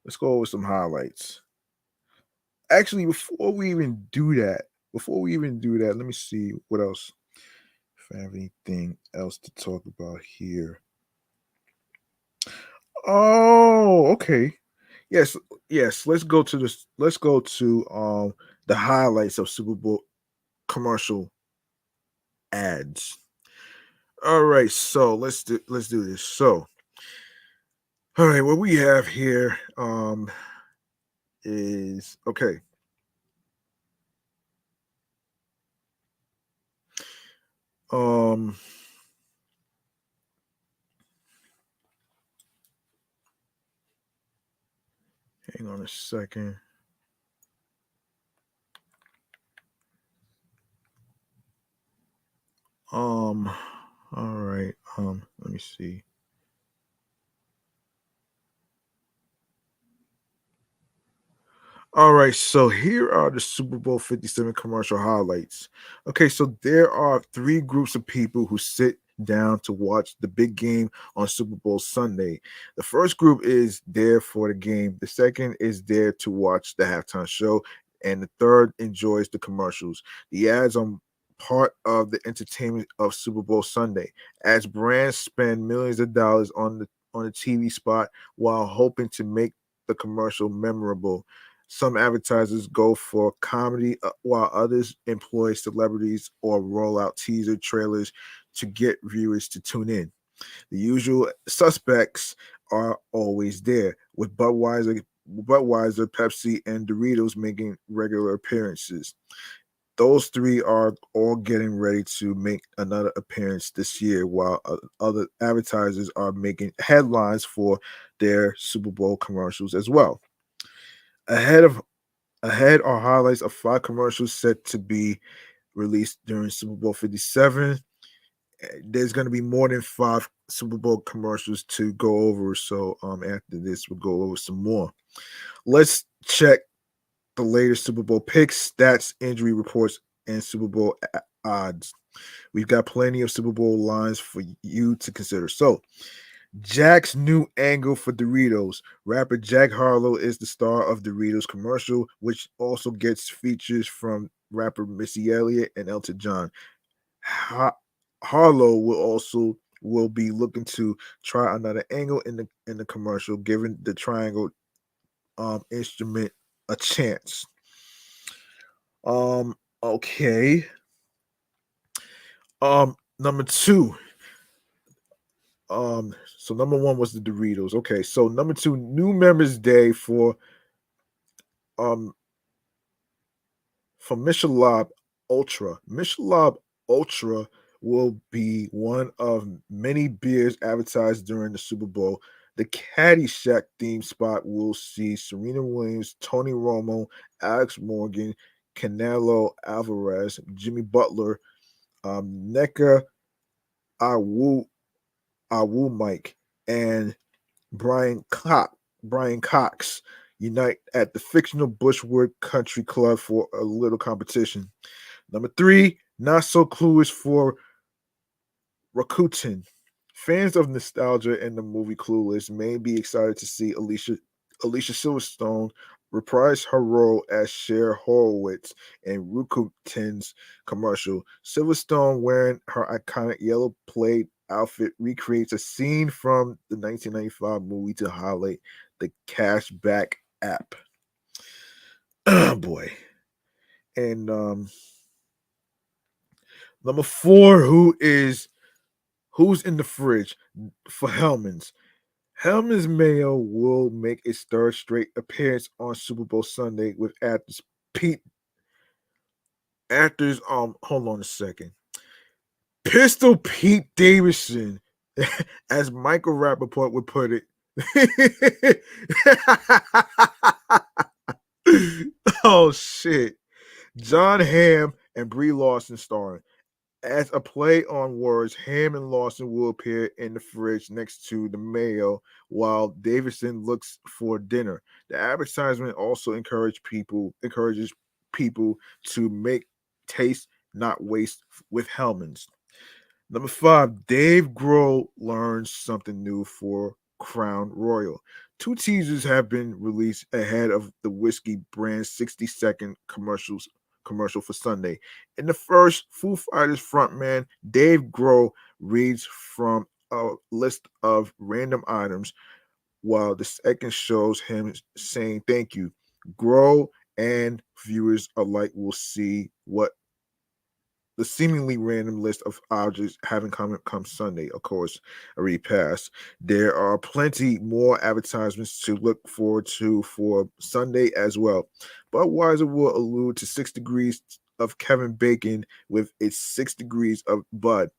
Let's go over some highlights. Actually, before we even do that, let me see what else. If I have anything else to talk about here. Oh, okay. Yes, yes. Let's go to this. Let's go to the highlights of Super Bowl commercial ads. All right, so let's do this. So, all right, what we have here is okay. Um, hang on a second. Um, all right. Let me see. All right, so here are the Super Bowl 57 commercial highlights. Okay, so there are three groups of people who sit down to watch the big game on Super Bowl Sunday. The first group is there for the game, the second is there to watch the halftime show, and the third enjoys the commercials. The ads are part of the entertainment of Super Bowl Sunday as brands spend millions of dollars on a TV spot while hoping to make the commercial memorable. Some advertisers go for comedy, while others employ celebrities or roll out teaser trailers to get viewers to tune in. The usual suspects are always there, with Budweiser, Pepsi, and Doritos making regular appearances. Those three are all getting ready to make another appearance this year, while other advertisers are making headlines for their Super Bowl commercials as well. Ahead of Ahead are highlights of five commercials set to be released during Super Bowl 57. There's going to be more than five Super Bowl commercials to go over. So after this, we'll go over some more. Let's check the latest Super Bowl picks, stats, injury reports, and Super Bowl odds. We've got plenty of Super Bowl lines for you to consider. So, Jack's new angle for Doritos. Rapper Jack Harlow is the star of Doritos commercial, which also gets features from rapper Missy Elliott and Elton John. Ha- Harlow will be looking to try another angle in the commercial, giving the triangle instrument a chance. Okay. Number two. So number one was the Doritos. Okay, so number two, New Members Day um for Michelob Ultra. Michelob Ultra will be one of many beers advertised during the Super Bowl. The Caddyshack theme spot will see Serena Williams, Tony Romo, Alex Morgan, Canelo Alvarez, Jimmy Butler, Neka Awu Mike, and Brian Cox unite at the fictional Bushwood Country Club for a little competition. Number three, not so clueless for Rakuten. Fans of nostalgia and the movie Clueless may be excited to see Alicia Silverstone reprise her role as Cher Horowitz in Rakuten's commercial. Silverstone, wearing her iconic yellow plaid outfit, recreates a scene from the 1995 movie to highlight the cashback app. Oh boy. And number four, who's in the fridge for Hellman's? Hellman's Mayo will make its third straight appearance on Super Bowl Sunday with Pete hold on a second. Pistol Pete Davidson, as Michael Rappaport would put it. Oh shit. John Hamm and Brie Larson starring. As a play on words, Ham and Lawson will appear in the fridge next to the mayo while Davidson looks for dinner. The advertisement also encourages people to make taste, not waste with Hellman's. Number five, Dave Grohl learns something new for Crown Royal. Two teasers have been released ahead of the whiskey brand's 60-second commercial for Sunday. In the first, Foo Fighters frontman Dave Grohl reads from a list of random items, while the second shows him saying thank you. Grow and viewers alike will see what the seemingly random list of objects having come Sunday, of course, already passed. There are plenty more advertisements to look forward to for Sunday as well. Budweiser will allude to 6 degrees of Kevin Bacon with its 6 degrees of Bud,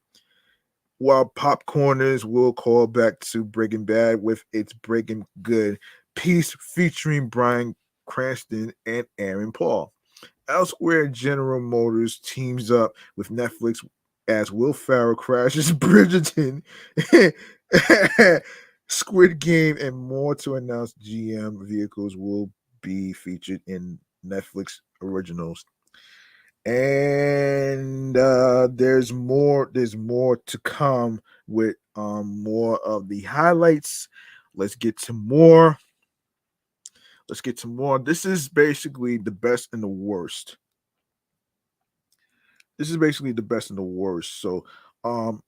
while Popcorners will call back to Breaking Bad with its Breaking Good piece featuring Bryan Cranston and Aaron Paul. Elsewhere, General Motors teams up with Netflix as Will Ferrell crashes Bridgerton, Squid Game, and more to announce. GM vehicles will be featured in Netflix originals. And there's more. There's more to come with more of the highlights. Let's get to more. Let's get to more. This is basically the best and the worst. This is basically the best and the worst. So, um,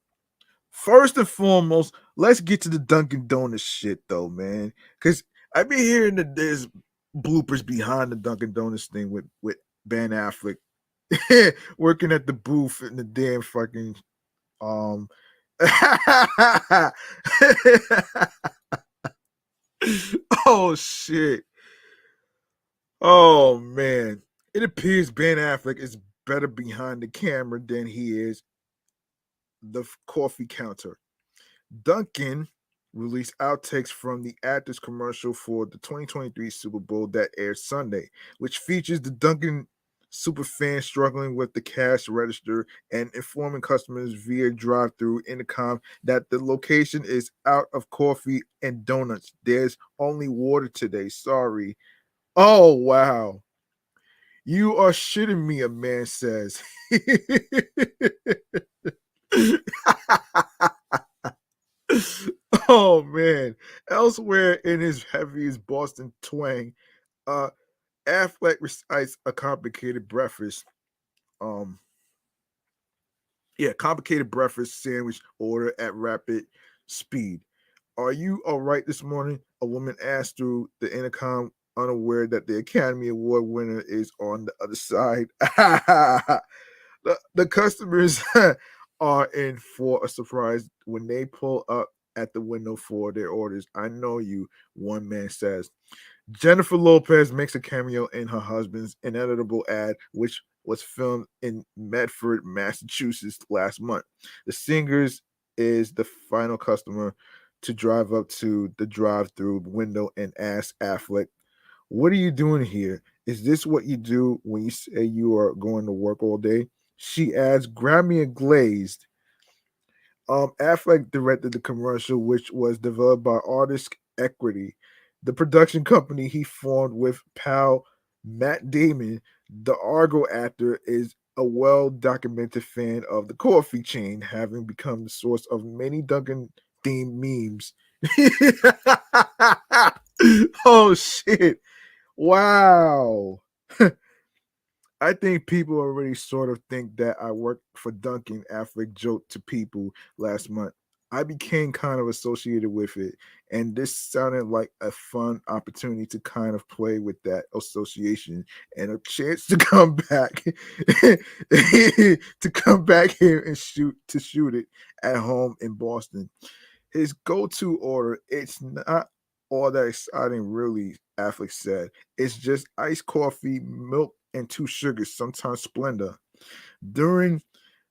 first and foremost, let's get to the Dunkin' Donuts shit, though, man. Because I've been hearing that there's bloopers behind the Dunkin' Donuts thing with Ben Affleck working at the booth in the damn fucking um. Oh shit! Oh man! It appears Ben Affleck is better behind the camera than he is the coffee counter. Duncan released outtakes from the actors commercial for the 2023 Super Bowl that aired Sunday, which features the Duncan superfan struggling with the cash register and informing customers via drive-through intercom that the location is out of coffee and donuts. There's only water today. Sorry. Oh wow. You are shitting me, a man says. Oh man. Elsewhere in his heaviest Boston twang, uh Affleck recites a complicated breakfast. Um complicated breakfast sandwich order at rapid speed. Are you all right this morning? A woman asked through the intercom, unaware that the Academy Award winner is on the other side. The customers are in for a surprise when they pull up at the window for their orders. I know you, one man says. Jennifer Lopez makes a cameo in her husband's ineditable ad, which was filmed in Medford, Massachusetts last month. The singers is the final customer to drive up to the drive-through window and ask Affleck, "What are you doing here? Is this what you do when you say you are going to work all day?" She adds, "Grab me a glazed." Affleck directed the commercial, which was developed by Artist Equity, the production company he formed with pal Matt Damon. The Argo actor is a well-documented fan of the coffee chain, having become the source of many Dunkin' themed memes. Oh shit! Wow. I think people already sort of think that I work for Dunkin', Affleck joked to people last month. I became kind of associated with it, and this sounded like a fun opportunity to kind of play with that association and a chance to come back to come back here and shoot it at home in Boston. His go-to order, it's not all that exciting, really, Affleck said. It's just iced coffee, milk, and 2 sugars, sometimes Splenda. During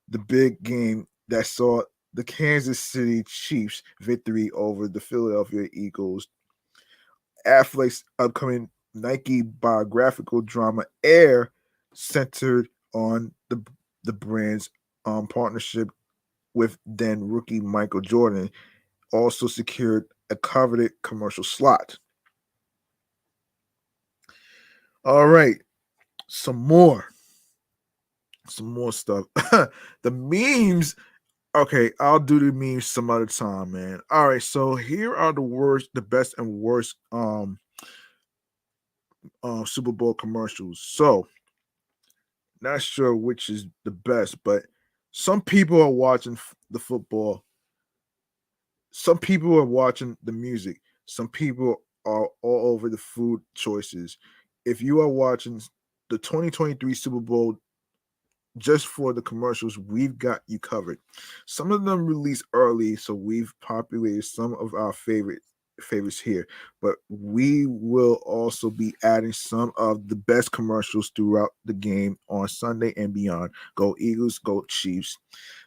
the big game that saw the Kansas City Chiefs victory over the Philadelphia Eagles, Affleck's upcoming Nike biographical drama Air centered on the brand's partnership with then rookie Michael Jordan, also secured a coveted commercial slot. All right, some more. Some more stuff. The memes. Okay, I'll do the memes some other time, man. All right, so here are the worst, the best and worst Super Bowl commercials. So, not sure which is the best, but some people are watching the football. Some people are watching the music. Some people are all over the food choices. If you are watching the 2023 Super Bowl just for the commercials, we've got you covered. Some of them release early, so we've populated some of our favorites here. But we will also be adding some of the best commercials throughout the game on Sunday and beyond. Go Eagles, go Chiefs.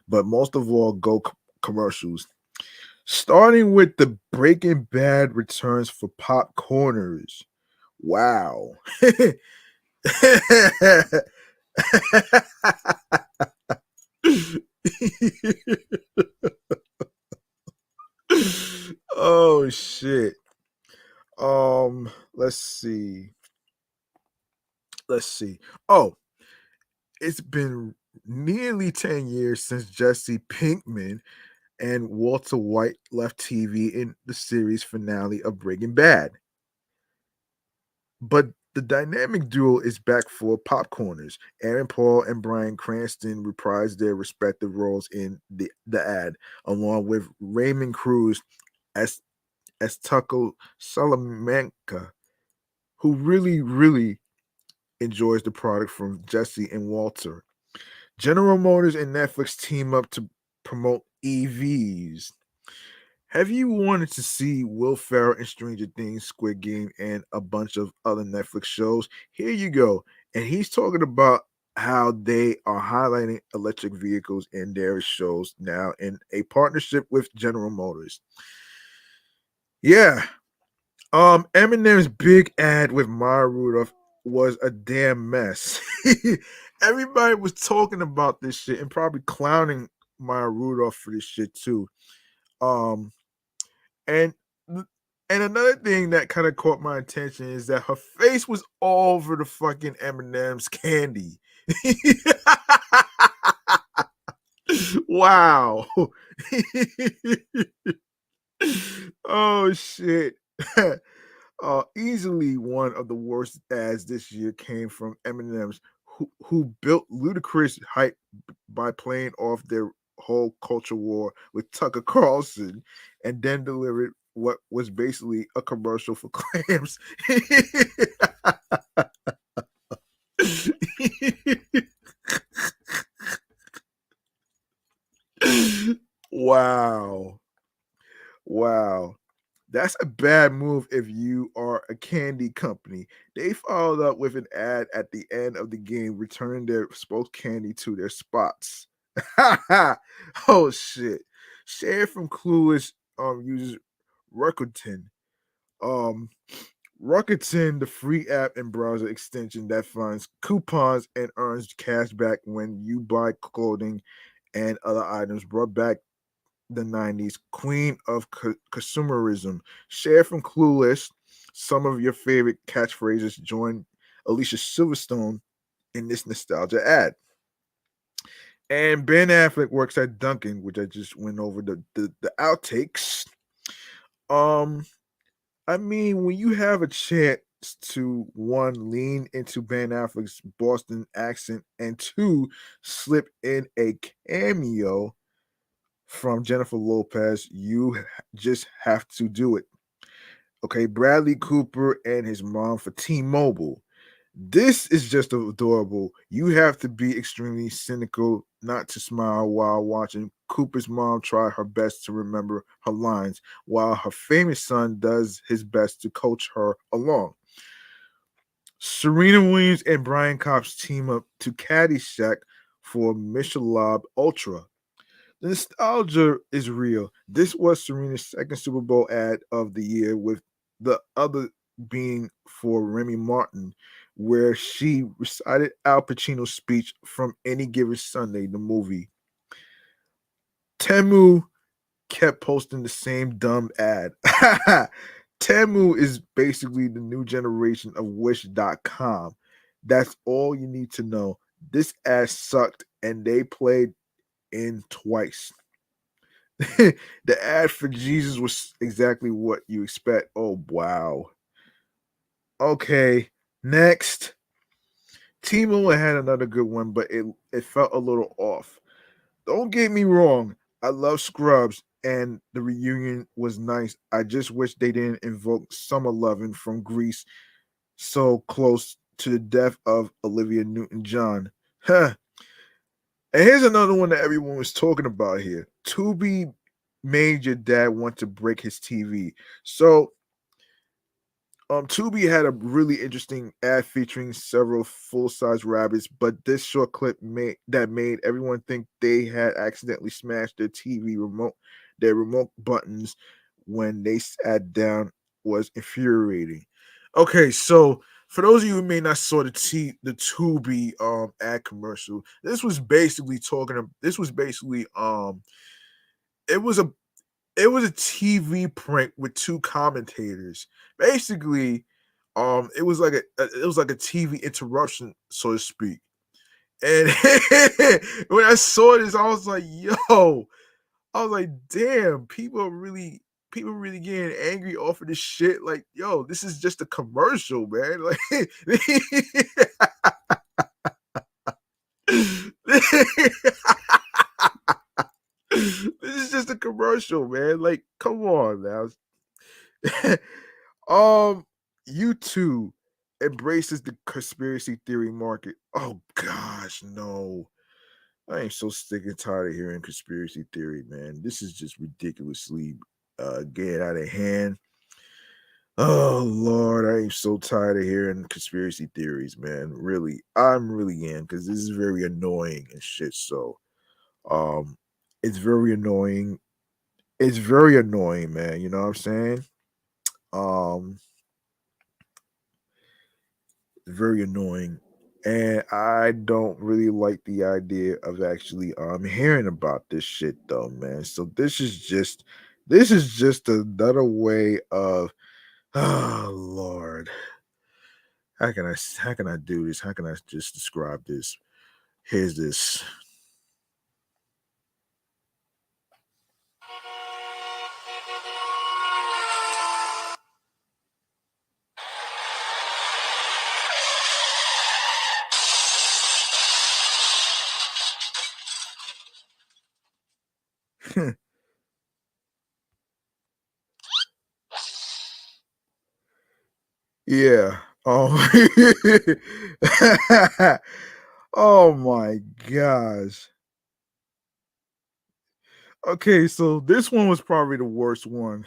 But most of all, go commercials. Starting with the Breaking Bad returns for popcorners. Wow. Oh shit. Let's see. Let's see. Oh, it's been nearly 10 years since Jesse Pinkman and Walter White left TV in the series finale of Breaking Bad. But the dynamic duo is back for popcorners. Aaron Paul and Bryan Cranston reprised their respective roles in the ad, along with Raymond Cruz as Tucker Salamanca, who really enjoys the product from Jesse and Walter. General Motors and Netflix team up to promote EVs. Have you wanted to see Will Ferrell in Stranger Things, Squid Game, and a bunch of other Netflix shows? Here you go. And he's talking about how they are highlighting electric vehicles in their shows now in a partnership with General Motors. Yeah. Eminem's big ad with Maya Rudolph was a damn mess. Everybody was talking about this shit and probably clowning Maya Rudolph for this shit too. Um And and another thing that kind of caught my attention is that her face was all over the fucking M&M's candy. Wow. Oh shit. Easily one of the worst ads this year came from M&M's, who built ludicrous hype by playing off their whole culture war with Tucker Carlson, and then delivered what was basically a commercial for clams. Wow. Wow. That's a bad move if you are a candy company. They followed up with an ad at the end of the game, returning their spoked candy to their spots. Oh shit. Share from Clueless uses Rakuten. Um Rakuten, the free app and browser extension that finds coupons and earns cash back when you buy clothing and other items, brought back the 90s queen of consumerism. Share from Clueless some of your favorite catchphrases. Join Alicia Silverstone in this nostalgia ad. And Ben Affleck works at Dunkin', which I just went over the outtakes. Um, I mean, when you have a chance to one lean into Ben Affleck's Boston accent and two slip in a cameo from Jennifer Lopez, you just have to do it. Okay, Bradley Cooper and his mom for T-Mobile. This is just adorable. You have to be extremely cynical not to smile while watching Cooper's mom try her best to remember her lines, while her famous son does his best to coach her along. Serena Williams and Brian Cox team up to Caddyshack for Michelob Ultra. The nostalgia is real. This was Serena's second Super Bowl ad of the year, with the other being for Remy Martin, where she recited Al Pacino's speech from Any Given Sunday, the movie. Temu kept posting the same dumb ad. Temu is basically the new generation of Wish.com. That's all you need to know. This ad sucked and they played in twice. The ad for Jesus was exactly what you expect. Oh, wow. Okay, next. Timo had another good one, but it felt a little off. Don't get me wrong. I love Scrubs, and the reunion was nice. I just wish they didn't invoke Summer Lovin' from Greece so close to the death of Olivia Newton-John. Huh. And here's another one that everyone was talking about here. Tubi made your dad want to break his TV. So Tubi had a really interesting ad featuring several full-size rabbits, but this short clip made everyone think they had accidentally smashed their remote buttons when they sat down was infuriating. Okay, so for those of you who may not saw the Tubi ad commercial, this was basically it was a it was a TV prank with two commentators. Basically, it was like a TV interruption, so to speak. And when I saw this, I was like, "Yo!" I was like, "Damn!" People really getting angry off of this shit. Like, yo, this is just a commercial, man. Like, this is just a commercial, man. Like, come on now. um, YouTube embraces the conspiracy theory market. Oh gosh, no. I am so sick and tired of hearing conspiracy theory, man. This is just ridiculously getting out of hand. Oh Lord, I am so tired of hearing conspiracy theories, man. Really, I'm really in because this is very annoying and shit. So, um, it's very annoying. It's very annoying, man. You know what I'm saying? Um, very annoying, and I don't really like the idea of actually hearing about this shit though, man. So this is just another way of oh Lord. How can I do this? How can I just describe this? Here's this. Yeah. Oh. Oh my gosh. Okay, so this one was probably the worst one.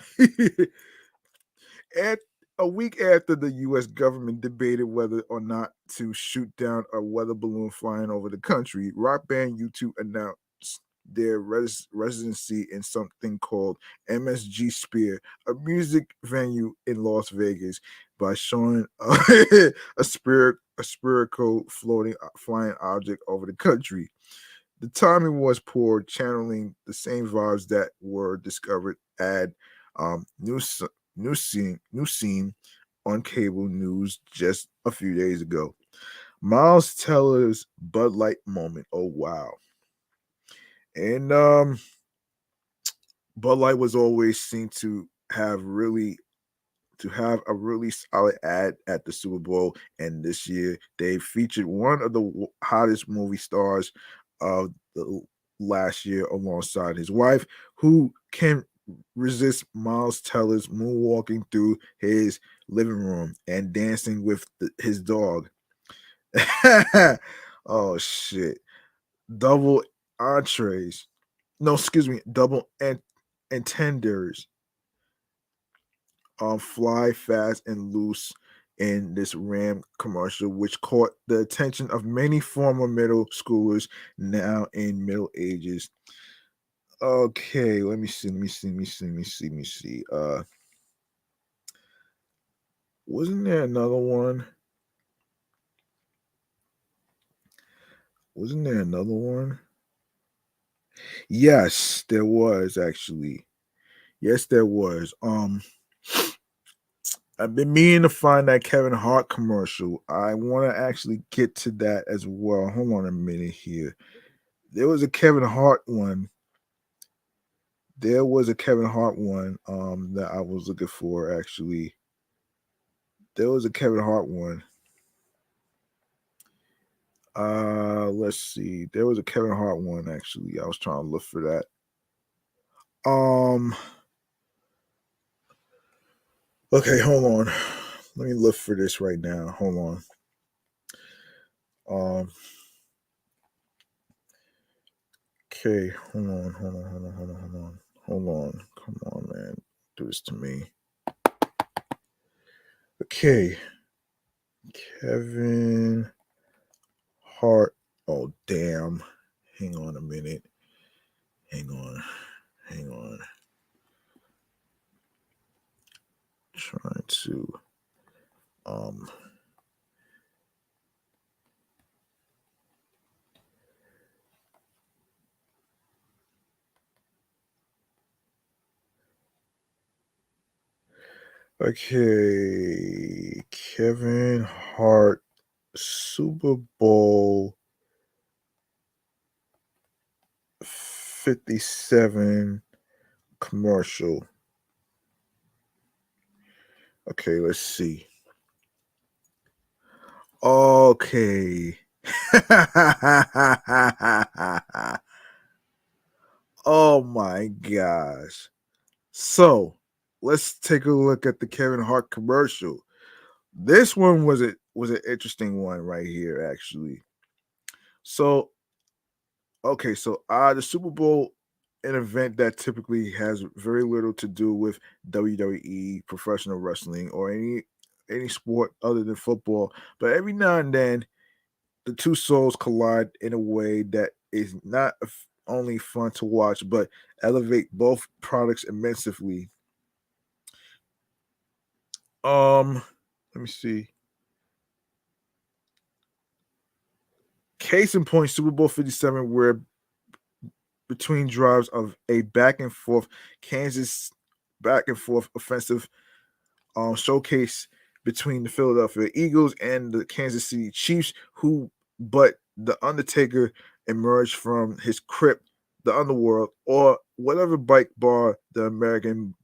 At a week after the US government debated whether or not to shoot down a weather balloon flying over the country, rock band U2 announced their residency in something called MSG Sphere, a music venue in Las Vegas, by showing a spherical floating flying object over the country. The timing was poor, channeling the same vibes that were discovered at um, News New Scene on cable news just a few days ago. Miles Teller's Bud Light moment. Oh wow! And Bud Light was always seen to have a really solid ad at the Super Bowl, and this year they featured one of the hottest movie stars of the last year alongside his wife, who can resist Miles Teller's moonwalking through his living room and dancing with his dog. Oh shit! Double entrees. No, excuse me. Double entenders fly fast and loose in this Ram commercial, which caught the attention of many former middle schoolers now in middle ages. Okay, let me see, let me see, let me see, let me see, let me see. Wasn't there another one? Wasn't there another one? Yes, there was actually. Yes, there was. I've been meaning to find that Kevin Hart commercial. I want to actually get to that as well. Hold on a minute here. There was a Kevin Hart one. There was a Kevin Hart one that I was looking for actually. There was a Kevin Hart one. Let's see. There was a Kevin Hart one actually. I was trying to look for that. Um. Okay, hold on. Let me look for this right now. Hold on. Um. Okay, hold on, hold on, hold on, hold on, hold on, hold on. Come on, man. Do this to me. Okay. Kevin Hart. Oh, damn. Hang on a minute. Hang on. Hang on. Trying to um okay. Kevin Hart Super Bowl 57 commercial. Okay, let's see. Okay. Oh my gosh. So let's take a look at the Kevin Hart commercial. This one was an interesting one right here, actually. So the Super Bowl, an event that typically has very little to do with WWE, professional wrestling, or any sport other than football. But every now and then, the two souls collide in a way that is not only fun to watch, but elevate both products immensely. Um, Let me see. Case in point, Super Bowl 57, where between drives of a back and forth Kansas back and forth offensive showcase between the Philadelphia Eagles and the Kansas City Chiefs, but the Undertaker emerged from his crypt, the underworld, or whatever bike bar the American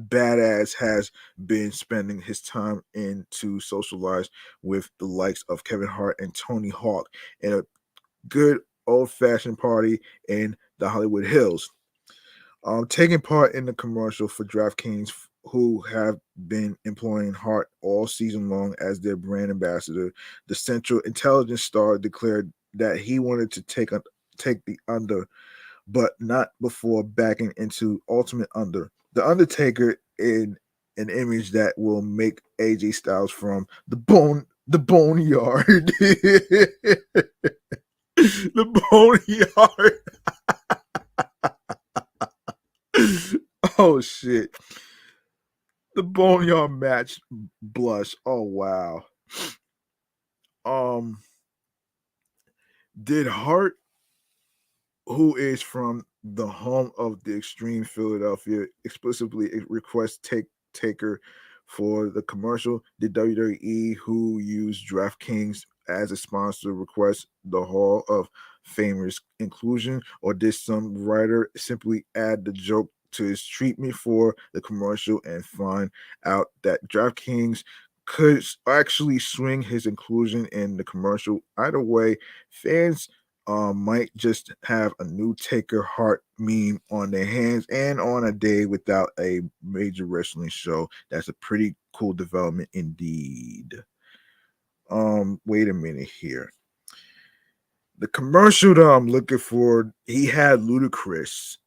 badass has been spending his time in to socialize with the likes of Kevin Hart and Tony Hawk in a good old fashioned party in the Hollywood Hills. Taking part in the commercial for DraftKings, who have been employing Hart all season long as their brand ambassador, the Central Intelligence star declared that he wanted to take the under, but not before backing into Ultimate Under. The Undertaker in an image that will make AJ Styles from the Boneyard. The Boneyard. Oh shit. The Boneyard match blush. Oh wow. Um did Hart, who is from the home of the extreme Philadelphia, explicitly request taker for the commercial? Did WWE, who used DraftKings as a sponsor, request the Hall of Famers inclusion, or did some writer simply add the joke to his treatment for the commercial and find out that DraftKings could actually swing his inclusion in the commercial? Either way, fans might just have a new Taker Heart meme on their hands and on a day without a major wrestling show. That's a pretty cool development indeed. Wait a minute here. The commercial that I'm looking for, he had Ludacris.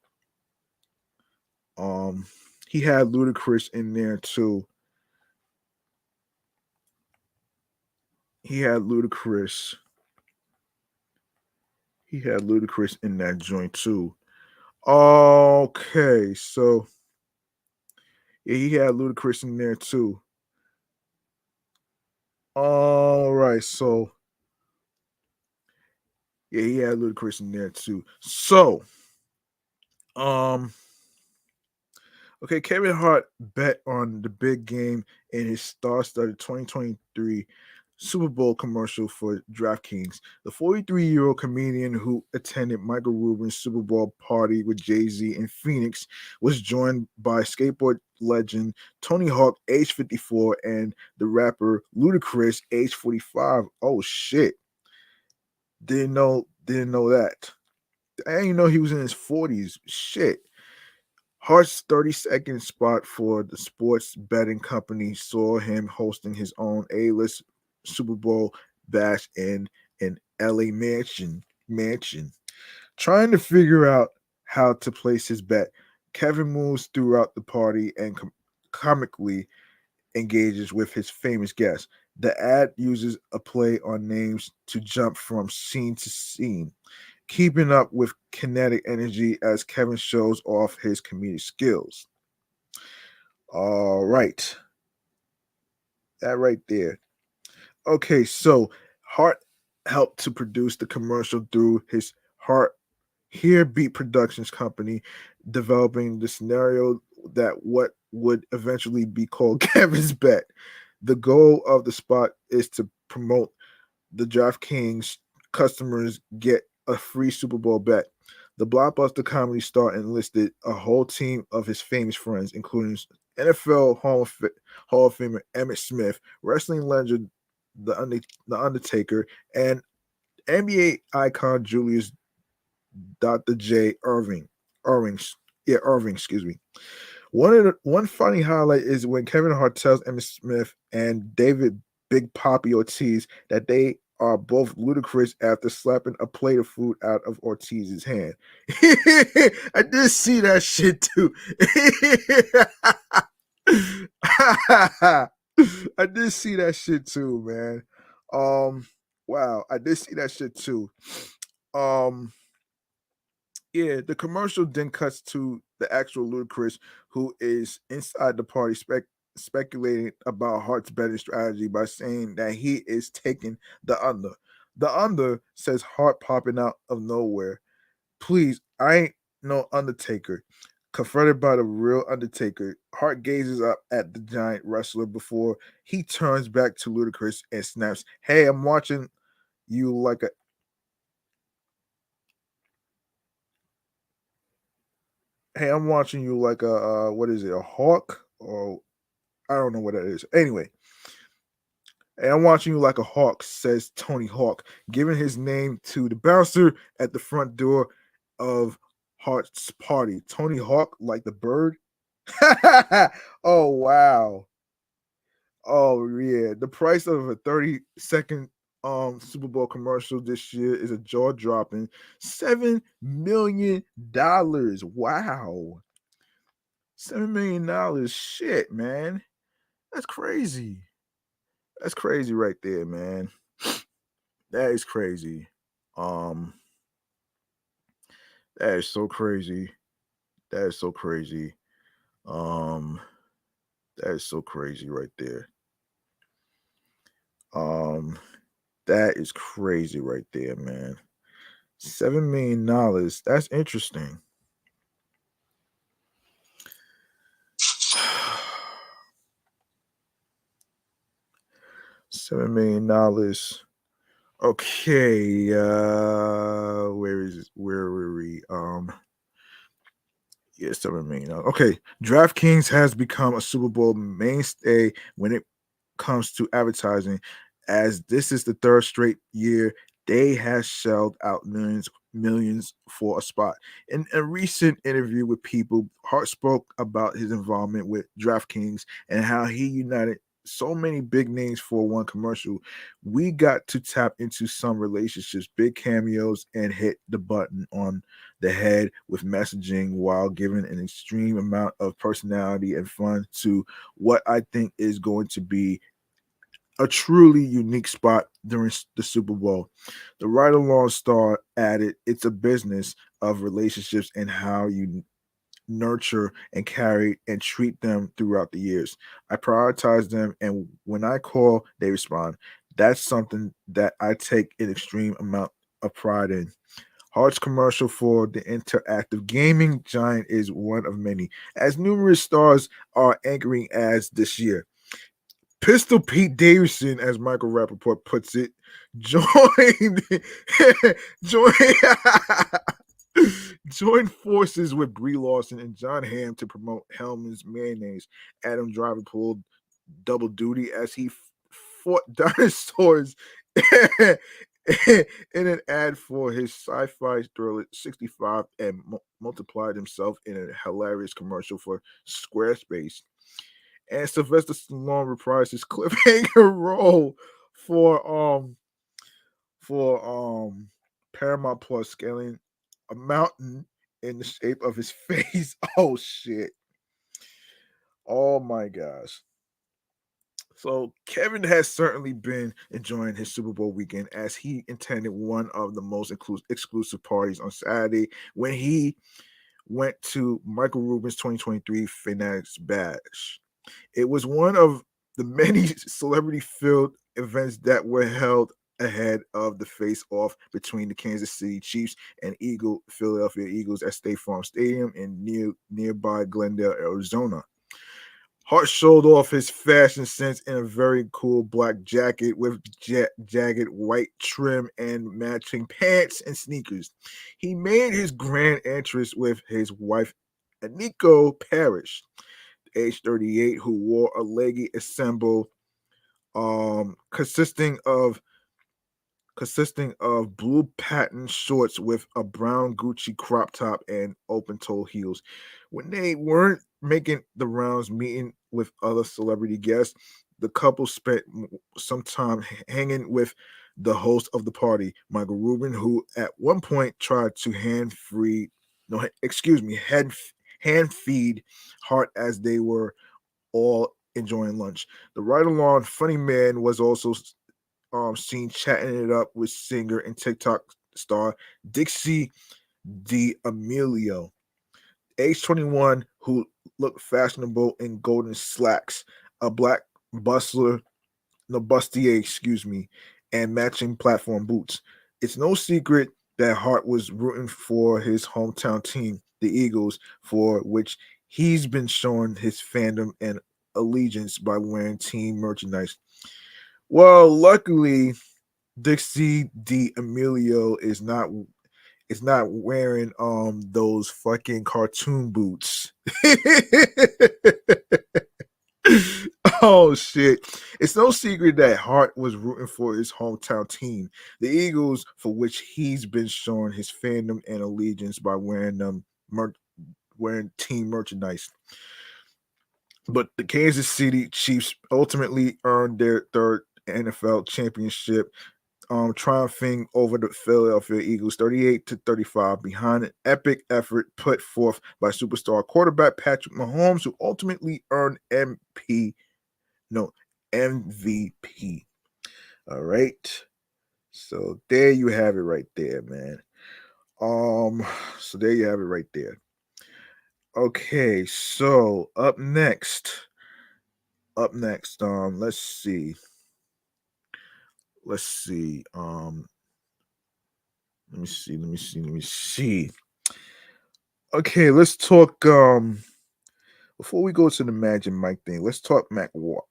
Um, he had Ludacris in there too. He had Ludacris. He had Ludacris in that joint too. Okay, so yeah, he had Ludacris in there too. All right, so yeah, he had Ludacris in there too. So, um, okay, Kevin Hart bet on the big game in his star-studded 2023 Super Bowl commercial for DraftKings. The 43-year-old comedian who attended Michael Rubin's Super Bowl party with Jay-Z in Phoenix was joined by skateboard legend Tony Hawk, age 54, and the rapper Ludacris, age 45. Oh shit. Didn't know that. I didn't know he was in his 40s. Shit. Hart's 30-second spot for the sports betting company saw him hosting his own A-list Super Bowl bash in an LA mansion. Trying to figure out how to place his bet, Kevin moves throughout the party and comically engages with his famous guests. The ad uses a play on names to jump from scene to scene, keeping up with kinetic energy as Kevin shows off his comedic skills. All right. That right there. Okay, so Hart helped to produce the commercial through his Hart Here Beat Productions company, developing the scenario that what would eventually be called Kevin's Bet. The goal of the spot is to promote the DraftKings customers get a free Super Bowl bet. The blockbuster comedy star enlisted a whole team of his famous friends, including NFL Hall of Famer Emmett Smith, wrestling legend The Undertaker, and NBA icon Julius Dr. J. Irving, excuse me. One funny highlight is when Kevin Hart tells Emmitt Smith and David Big Poppy Ortiz that they are both ludicrous after slapping a plate of food out of Ortiz's hand. I did see that shit too. I did see that shit too, man. Wow, I did see that shit too. Um, yeah, the commercial then cuts to the actual Ludacris, who is inside the party speculating about Hart's betting strategy by saying that he is taking the under. The under says Hart popping out of nowhere. Please, I ain't no Undertaker. Confronted by the real Undertaker, Hart gazes up at the giant wrestler before he turns back to Ludacris and snaps, "Hey, I'm watching you like a I'm watching you like a what is it, a hawk? Or I don't know what that is. Anyway, hey, I'm watching you like a hawk," says Tony Hawk, giving his name to the bouncer at the front door of Hart's party. Tony Hawk, like the bird. Oh wow. Oh yeah. The price of a 30-second Super Bowl commercial this year is a jaw-dropping $7 million. Wow. $7 million. Shit, man. That's crazy. That's crazy right there, man. That is crazy. Um, that is so crazy. That is so crazy. Um, that is so crazy right there. Um, that is crazy right there, man. $7 million. That's interesting. $7 million. Okay, where is it? Where were we? Yeah, $7 million. Okay, DraftKings has become a Super Bowl mainstay when it comes to advertising, as this is the third straight year they have shelled out millions for a spot. In a recent interview with People, Hart spoke about his involvement with DraftKings and how he united so many big names for one commercial. We got to tap into some relationships, big cameos, and hit the button on the head with messaging while giving an extreme amount of personality and fun to what I think is going to be a truly unique spot during the Super Bowl. The ride along star added, "It's a business of relationships and how you nurture and carry and treat them throughout the years. I prioritize them, and when I call, they respond. That's something that I take an extreme amount of pride in." Hart's commercial for the interactive gaming giant is one of many, as numerous stars are anchoring ads this year. Pistol Pete Davidson, as Michael Rappaport puts it, joined joined joined forces with Brie Larson and John Hamm to promote Hellman's mayonnaise. Adam Driver pulled double duty as he fought dinosaurs in an ad for his sci-fi thriller 65 and multiplied himself in a hilarious commercial for Squarespace. And Sylvester Stallone reprised his cliffhanger role for um for Paramount Plus, scaling a mountain in the shape of his face. Oh shit. Oh my gosh. So Kevin has certainly been enjoying his Super Bowl weekend as he attended one of the most exclusive parties on Saturday when he went to Michael Rubin's 2023 Fanatics Bash. It was one of the many celebrity-filled events that were held ahead of the face-off between the Kansas City Chiefs and Philadelphia Eagles at State Farm Stadium in nearby Glendale, Arizona. Hart showed off his fashion sense in a very cool black jacket with jagged white trim and matching pants and sneakers. He made his grand entrance with his wife, Aniko Parrish, age 38, who wore a leggy ensemble consisting of blue patent shorts with a brown Gucci crop top and open-toe heels. When they weren't making the rounds meeting with other celebrity guests, the couple spent some time hanging with the host of the party, Michael Rubin, who at one point tried to hand feed Hart as they were all enjoying lunch. The ride-along funny man was also seen chatting it up with singer and TikTok star Dixie D'Amelio, age 21, who looked fashionable in golden slacks, a black bustier, and matching platform boots. It's no secret that Hart was rooting for his hometown team, the Eagles, for which he's been showing his fandom and allegiance by wearing team merchandise. Well, luckily, Dixie D'Amelio is not wearing those fucking cartoon boots. Oh shit. It's no secret that Hart was rooting for his hometown team, the Eagles, for which he's been showing his fandom and allegiance by wearing team merchandise. But the Kansas City Chiefs ultimately earned their third NFL championship, triumphing over the Philadelphia Eagles 38-35 behind an epic effort put forth by superstar quarterback Patrick Mahomes, who ultimately earned MVP. All right. So there you have it right there, man. So there you have it right there. Okay, so up next, let's see. Let me see. Okay, let's talk before we go to the Magic Mike thing, let's talk Mack Wilds.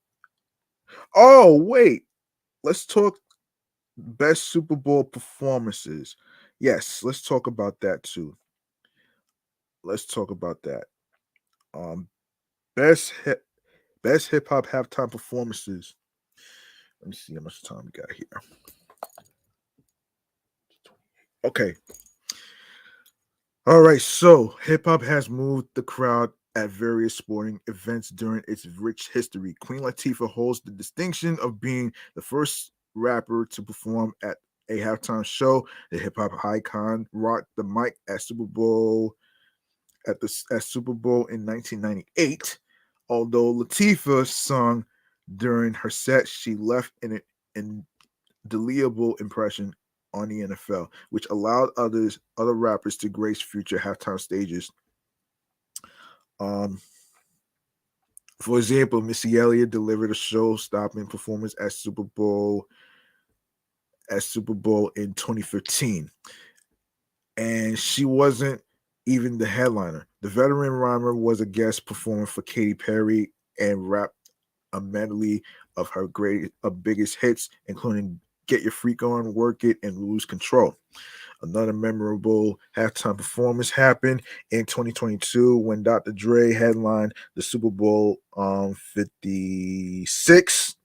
Oh, wait. Let's talk best Super Bowl performances. Yes, let's talk about that too. Let's talk about that. Um best hip hop halftime performances. Let me see how much time we got here. Okay. All right, so hip hop has moved the crowd at various sporting events during its rich history. Queen Latifah holds the distinction of being the first rapper to perform at a halftime show. The hip hop icon rocked the mic at Superbowl in 1998. Although Latifah sung during her set, she left an indelible impression on the NFL, which allowed other rappers to grace future halftime stages. For example, Missy Elliott delivered a show-stopping performance at Superbowl in 2015, and she wasn't even the headliner. The veteran rhymer was a guest performer for Katy Perry and rapped a medley of her biggest hits, including "Get Your Freak On," "Work It," and "Lose Control." Another memorable halftime performance happened in 2022 when Dr. Dre headlined the Super Bowl 56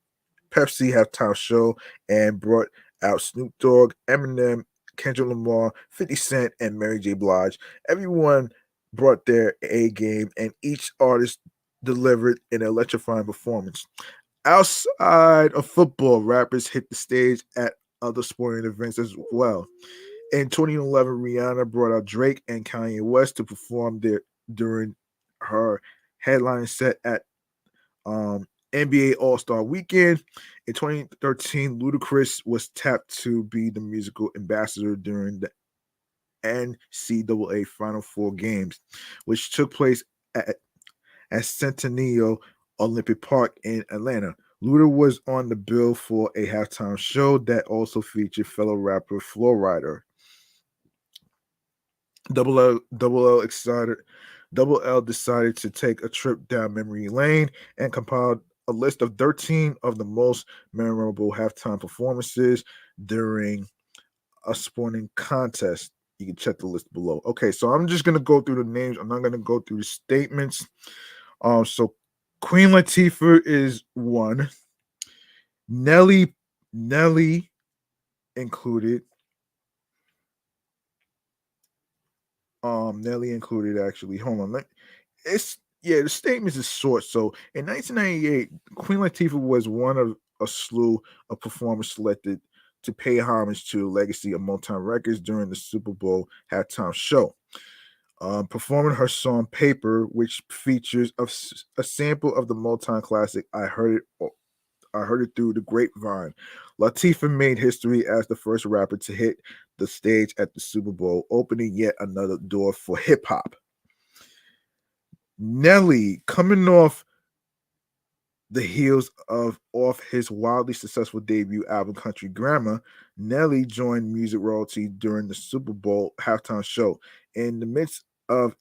Pepsi halftime show and brought out Snoop Dogg, Eminem, Kendrick Lamar, 50 Cent, and Mary J. Blige. Everyone brought their A game, and each artist delivered an electrifying performance. Outside of football, rappers hit the stage at other sporting events as well. In 2011, Rihanna brought out Drake and Kanye West to perform there during her headline set at NBA All-Star Weekend. In 2013, Ludacris was tapped to be the musical ambassador during the NCAA Final Four games, which took place at Centennial Olympic Park in Atlanta. Luda was on the bill for a halftime show that also featured fellow rapper Flo Rida. Double L decided to take a trip down memory lane and compiled a list of 13 of the most memorable halftime performances during a sporting contest. You can check the list below. Okay, so I'm just gonna go through the names. I'm not gonna go through the statements. So Queen Latifah is one. Nelly included. Nelly included actually. Hold on. The statement is short. So in 1998, Queen Latifah was one of a slew of performers selected to pay homage to the legacy of Motown Records during the Super Bowl halftime show. Performing her song "Paper," which features a sample of the Motown classic I heard it through the grapevine. Latifah made history as the first rapper to hit the stage at the Super Bowl, opening yet another door for hip hop. Nelly, coming off the heels of his wildly successful debut album Country Grammar, Nelly joined Music Royalty during the Super Bowl halftime show. In the midst of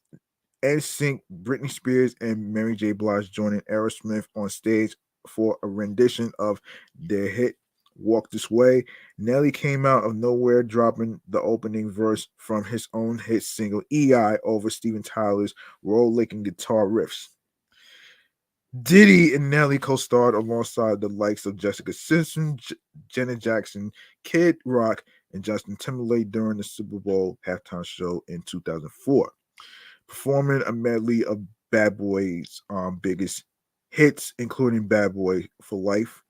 NSYNC, Britney Spears, and Mary J. Blige joining Aerosmith on stage for a rendition of their hit Walk This Way, Nelly came out of nowhere dropping the opening verse from his own hit single EI over Steven Tyler's roll-licking guitar riffs. Diddy and Nelly co-starred alongside the likes of Jessica Simpson, Janet Jackson, Kid Rock, and Justin Timberlake during the Super Bowl halftime show in 2004, performing a medley of Bad Boy's biggest hits, including Bad Boy for Life,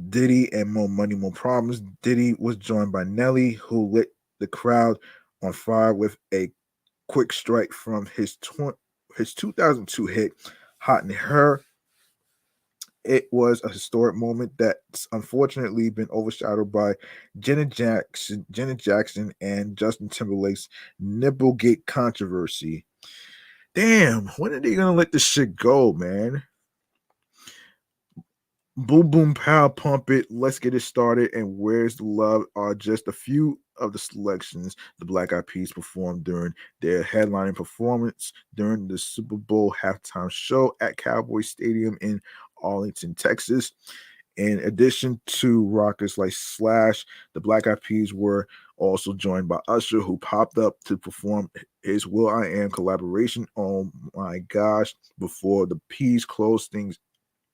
Diddy, and More Money, More Problems. Diddy was joined by Nelly, who lit the crowd on fire with a quick strike from his 2002 hit Hot in Her. It was a historic moment that's unfortunately been overshadowed by Janet Jackson, and Justin Timberlake's Nipplegate controversy. Damn, when are they gonna let this shit go, man? Boom Boom Pow Pump It, Let's Get It Started, and Where's the Love are just a few of the selections the Black Eyed Peas performed during their headlining performance during the Super Bowl halftime show at Cowboy Stadium in Arlington, Texas. In addition to rockers like Slash, the Black Eyed Peas were also joined by Usher, who popped up to perform his Will I Am collaboration, Oh My Gosh, before the Peas closed things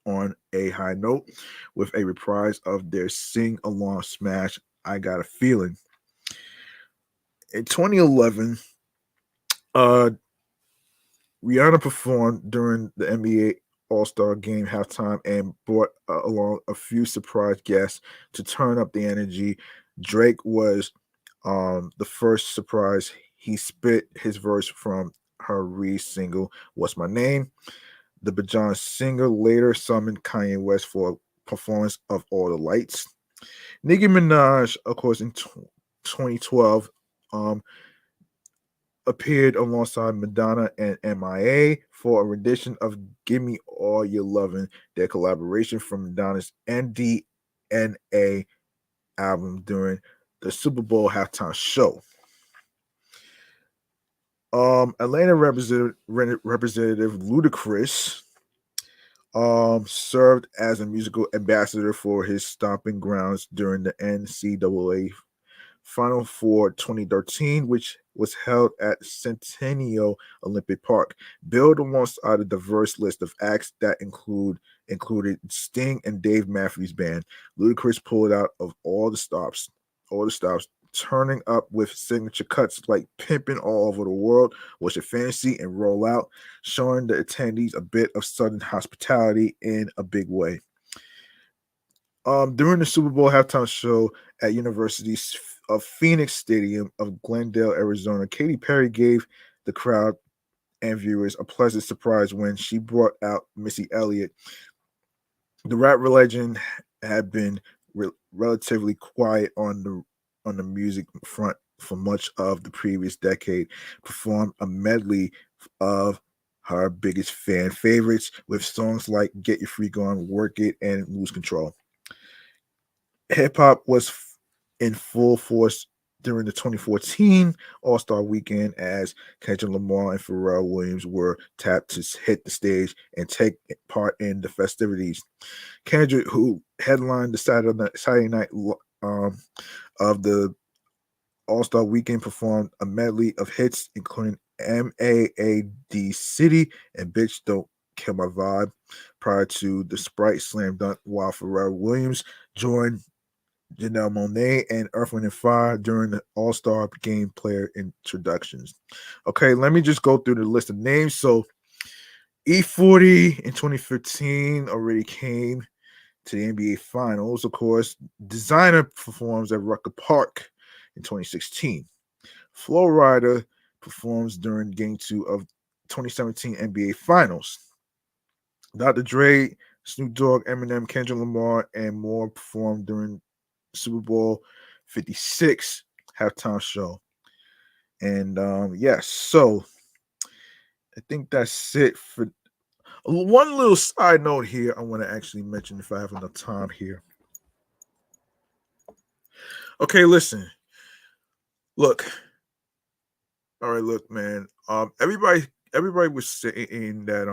on a high note with a reprise of their sing-along smash, I Got a Feeling. In 2011, Rihanna performed during the NBA All-Star Game halftime and brought along a few surprise guests to turn up the energy. Drake was the first surprise. He spit his verse from her single, What's My Name? The Bajan singer later summoned Kanye West for a performance of All the Lights. Nicki Minaj, of course, in 2012, appeared alongside Madonna and MIA for a rendition of Give Me All Your Lovin', their collaboration from Madonna's NDNA album during the Super Bowl halftime show. Atlanta Representative Ludacris served as a musical ambassador for his stomping grounds during the NCAA Final Four 2013, which was held at Centennial Olympic Park. Built alongside a diverse list of acts that include included Sting and Dave Matthews Band. Ludacris pulled out of all the stops, turning up with signature cuts like Pimpin' All Over the World, What's Your Fantasy, and Roll Out, showing the attendees a bit of Southern hospitality in a big way. During the Super Bowl halftime show at University of Phoenix Stadium of Glendale, Arizona, Katy Perry gave the crowd and viewers a pleasant surprise when she brought out Missy Elliott. The rap legend had been relatively quiet on the music front for much of the previous decade. Performed a medley of her biggest fan favorites with songs like "Get Your Freak On," "Work It," and "Lose Control." Hip hop was in full force during the 2014 All Star Weekend as Kendrick Lamar and Pharrell Williams were tapped to hit the stage and take part in the festivities. Kendrick, who headlined the Saturday night um, of the All Star Weekend, performed a medley of hits including "MAAD City" and "Bitch Don't Kill My Vibe" prior to the Sprite Slam Dunk, while Pharrell Williams joined Janelle Monáe and Earth, Wind, and Fire during the All Star Game player introductions. Okay, let me just go through the list of names. So, E40 in 2015 already came to the NBA Finals. Of course, Designer performs at Rucker Park in 2016. Flow Rider performs during Game 2 of 2017 NBA Finals. Dr. Dre, Snoop Dogg, Eminem, Kendrick Lamar, and more performed during Super Bowl 56 halftime show. And yes, so I think that's it for one little side note here. I want to actually mention if I have enough time here. Okay, listen. Look. All right, look, man. Everybody was saying that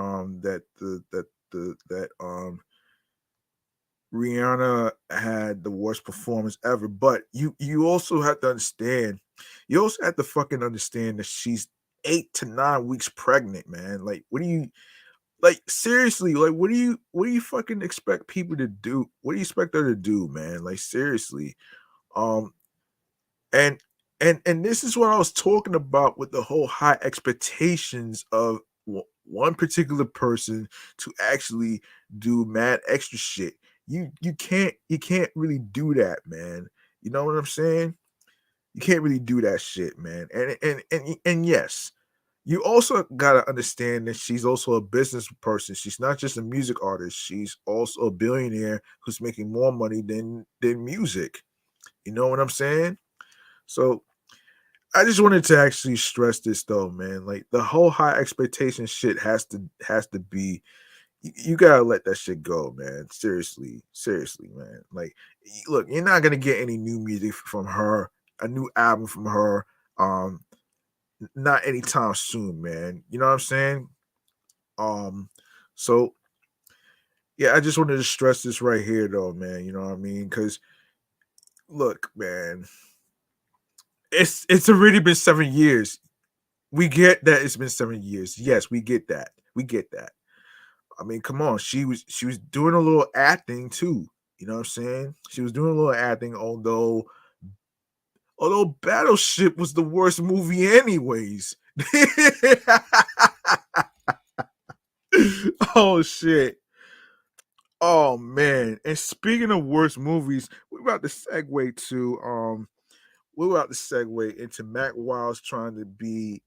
Rihanna had the worst performance ever, but you also have to understand, you also have to fucking understand that she's 8 to 9 weeks pregnant, man. Like, what do you like? Seriously, like, what do you fucking expect people to do? What do you expect her to do, man? Like, seriously, um, and and this is what I was talking about with the whole high expectations of one particular person to actually do mad extra shit. You can't really do that, man. You know what I'm saying? You can't really do that shit, man. And yes, you also gotta understand that she's also a business person. She's not just a music artist. She's also a billionaire who's making more money than music. You know what I'm saying? So I just wanted to actually stress this though, man. Like the whole high expectation shit has to be you gotta let that shit go, man. Seriously, man. Like, look, you're not gonna get any new music from her, a new album from her, um, not anytime soon, man. You know what I'm saying? Um, so yeah, I just wanted to stress this right here, though, man. You know what I mean? Because look, man, it's already been 7 years. We get that it's been 7 years. Yes, we get that. We get that. I mean, come on. She was doing a little acting too. You know what I'm saying? She was doing a little acting, although Battleship was the worst movie anyways. Oh shit. Oh man. And speaking of worst movies, we're about to segue into Mack Wilds trying to be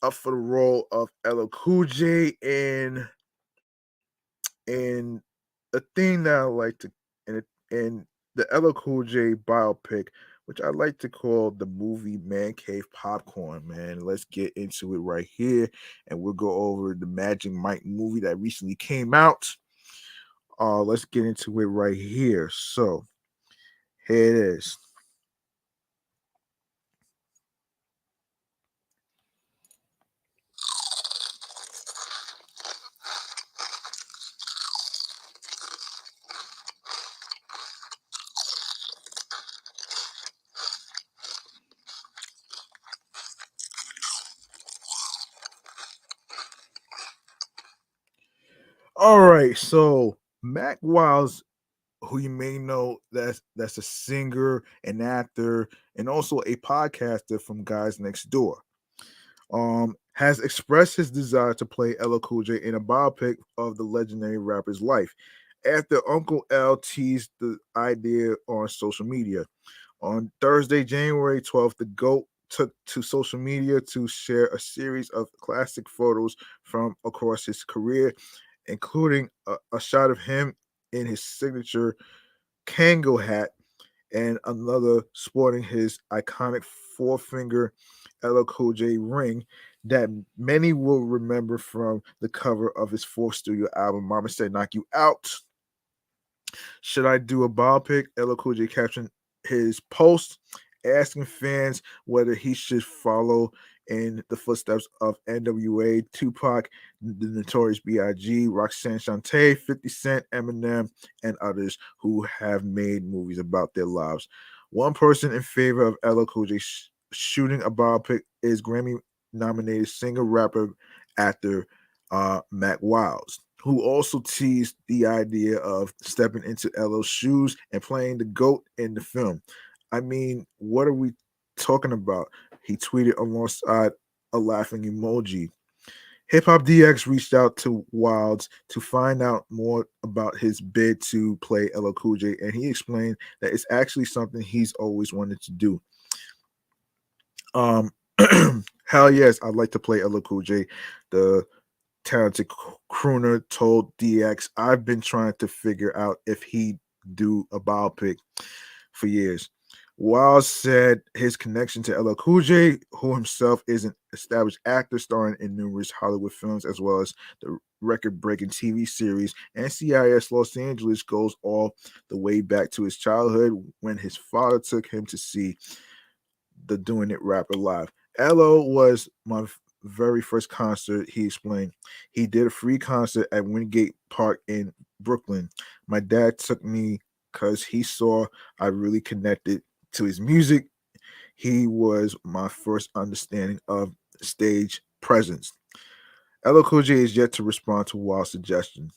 up for the role of LL Cool J in a thing that I like to in the LL Cool J biopic, which I like to call the movie Man Cave Popcorn. Man, let's get into it right here, and we'll go over the Magic Mike movie that recently came out. Let's get into it right here. So here it is. All right, so Mack Wilds, who you may know, that's a singer, an actor, and also a podcaster from Guys Next Door. Has expressed his desire to play LL Cool J in a biopic of the legendary rapper's life after Uncle L teased the idea on social media. On Thursday, January 12th, the GOAT took to social media to share a series of classic photos from across his career, including a shot of him in his signature kangol hat and another sporting his iconic four finger LL Cool J ring that many will remember from the cover of his fourth studio album, Mama Said Knock You Out. Should I do a biopic? LL Cool J captioned his post asking fans whether he should follow in the footsteps of NWA, Tupac, the Notorious B.I.G., Roxanne Shante, 50 Cent, Eminem, and others who have made movies about their lives. One person in favor of LL Cool J shooting a biopic is Grammy-nominated singer, rapper, actor Mack Wilds, who also teased the idea of stepping into LL's shoes and playing the GOAT in the film. I mean, what are we talking about? He tweeted alongside a laughing emoji. Hip Hop DX reached out to Wilds to find out more about his bid to play LL Cool J, and he explained that it's actually something he's always wanted to do. Um, Hell yes, I'd like to play LL Cool J. The talented crooner told DX, I've been trying to figure out if he'd do a biopic for years. Wild said his connection to LL Cool J, who himself is an established actor starring in numerous Hollywood films as well as the record-breaking TV series NCIS Los Angeles, goes all the way back to his childhood when his father took him to see the Doing It rapper live. LL was my very first concert, he explained. He did a free concert at Wingate Park in Brooklyn. My dad took me because he saw I really connected to his music. He was my first understanding of stage presence. LL Cool J is yet to respond to Wild's suggestion.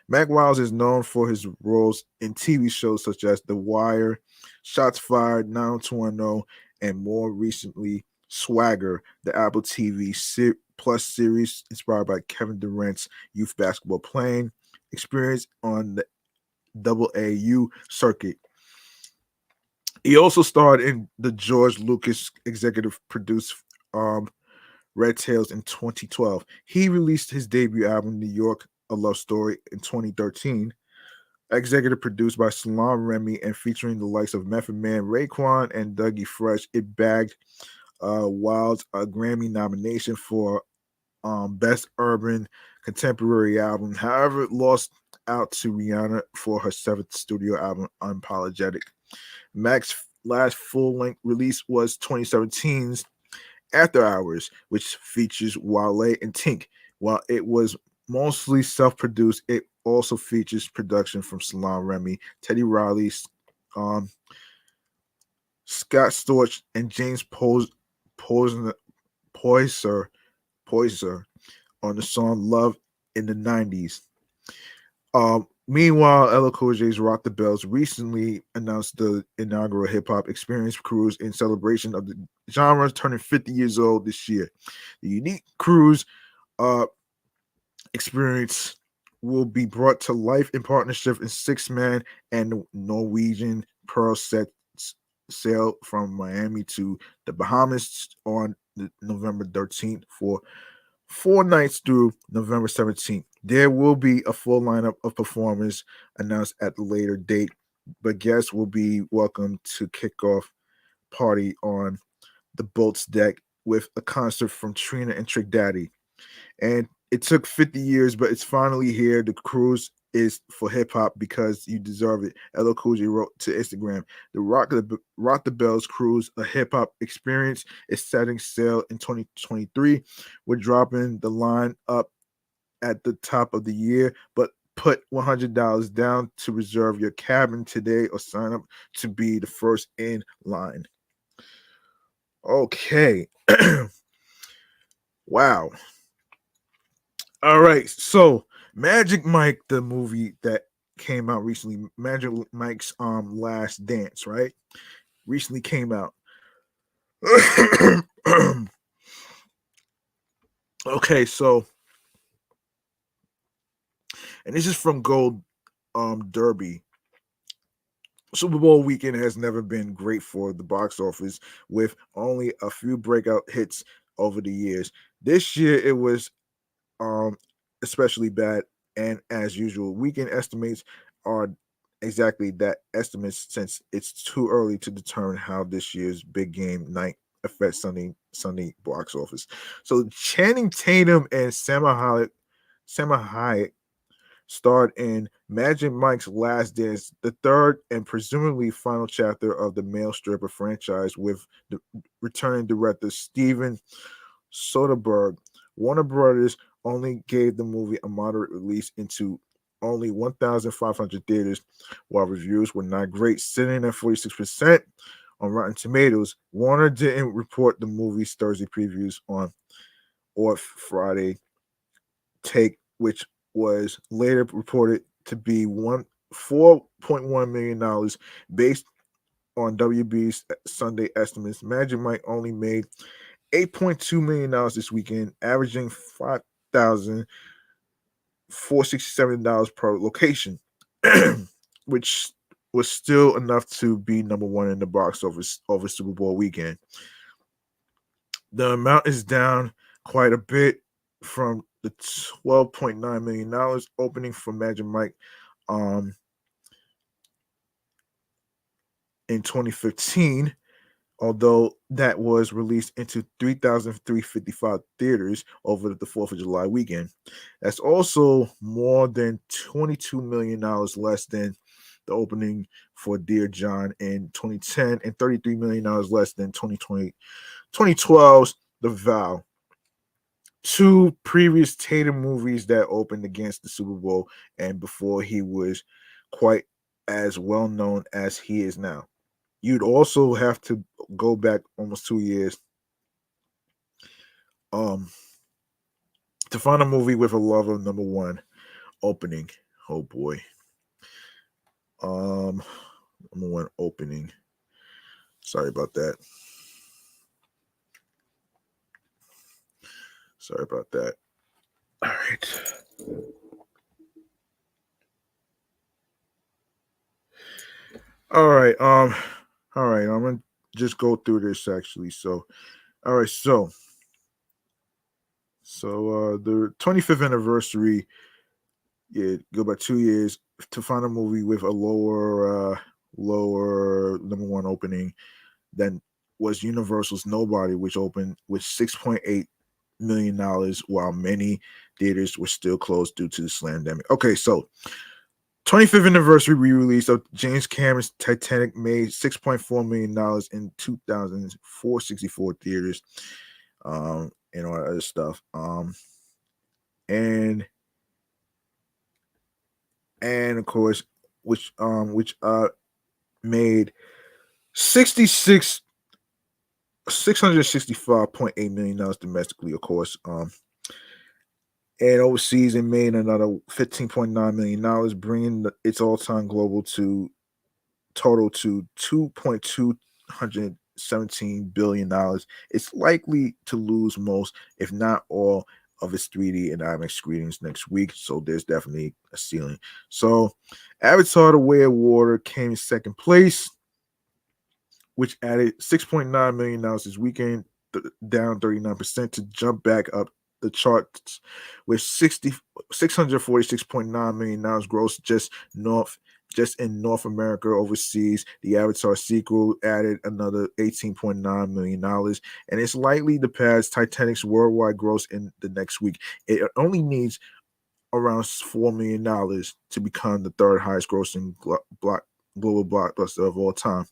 Mack Wilds is known for his roles in TV shows such as The Wire, Shots Fired, 90210, and more recently, Swagger, the Apple TV Plus series inspired by Kevin Durant's youth basketball playing experience on the AAU circuit. He also starred in the George Lucas executive produced Red Tails in 2012. He released his debut album, New York, A Love Story, in 2013. Executive produced by Salaam Remi and featuring the likes of Method Man, Raekwon, and Dougie Fresh. It bagged Wilds a Grammy nomination for Best Urban Contemporary Album. However, it lost out to Rihanna for her seventh studio album, Unapologetic. Mack's last full-length release was 2017's After Hours, which features Wale and Tink. While it was mostly self-produced, it also features production from Salaam Remi, Teddy Riley, um, Scott Storch, and James Poyser on the song Love in the 90s. Meanwhile, LL Cool J's Rock the Bells recently announced the inaugural Hip Hop Experience Cruise in celebration of the genre turning 50 years old this year. The unique cruise experience will be brought to life in partnership in Six-Man and the Norwegian Pearl set sail from Miami to the Bahamas on November 13th for 4 nights through November 17th. There will be a full lineup of performers announced at the later date, but guests will be welcome to kick off party on the boat's deck with a concert from Trina and Trick Daddy. And it took 50 years, but it's finally here. The cruise is for hip hop because you deserve it. LL Cool J wrote to Instagram, the Rock the Bells cruise, a hip hop experience, is setting sail in 2023. We're dropping the line up at the top of the year, but put $100 down to reserve your cabin today or sign up to be the first in line. Okay. Wow. All right. So Magic Mike, the movie that came out recently, Magic Mike's Last Dance, right? Recently came out. Okay, so and this is from Gold Derby. Super Bowl weekend has never been great for the box office, with only a few breakout hits over the years. This year it was um especially bad, and as usual, weekend estimates are exactly that, estimates, since it's too early to determine how this year's big game night affects Sunday box office. So Channing Tatum and Sama Hayek starred in Magic Mike's Last Dance, the third and presumably final chapter of the male stripper franchise, with the returning director Steven Soderbergh. Warner Brothers only gave the movie a moderate release into only 1,500 theaters, while reviews were not great, sitting at 46% on Rotten Tomatoes. Warner didn't report the movie's Thursday previews on or Friday take, which was later reported to be $4.1 million based on WB's Sunday estimates. Magic Mike only made $8.2 million this weekend, averaging $5,467 per location, which was still enough to be number one in the box office over Super Bowl weekend. The amount is down quite a bit from the $12.9 million opening for Magic Mike in 2015, although that was released into 3,355 theaters over the 4th of July weekend. That's also more than $22 million less than the opening for Dear John in 2010 and $33 million less than 2012's The Vow. Two previous Tatum movies that opened against the Super Bowl and before he was quite as well known as he is now. You'd also have to go back almost 2 years to find a movie with a love of number one opening. Oh boy. Number one opening. Sorry about that. Sorry about that. All right. All right. All right. I'm gonna just go through this actually. So, all right. So the 25th anniversary. Yeah, go back 2 years to find a movie with a lower number one opening than was Universal's Nobody, which opened with $6.8 million, while many theaters were still closed due to the slamdemic. Okay, so 25th anniversary re-release of James Cameron's Titanic made $6.4 million in 2,464 theaters, and all that other stuff. And of course, which made 665.8 million dollars domestically, of course. And overseas, it made another $15.9 million, bringing its all-time global total to $2.217 billion. It's likely to lose most, if not all, of its 3D and IMAX screenings next week, so there's definitely a ceiling. So, Avatar: The Way of Water came in second place, which added $6.9 million this weekend, down 39%, to jump back up the charts with $646.9 million gross just in North America. Overseas, the Avatar sequel added another $18.9 million, and it's likely to pass Titanic's worldwide gross in the next week. It only needs around $4 million to become the third highest grossing global blockbuster of all time.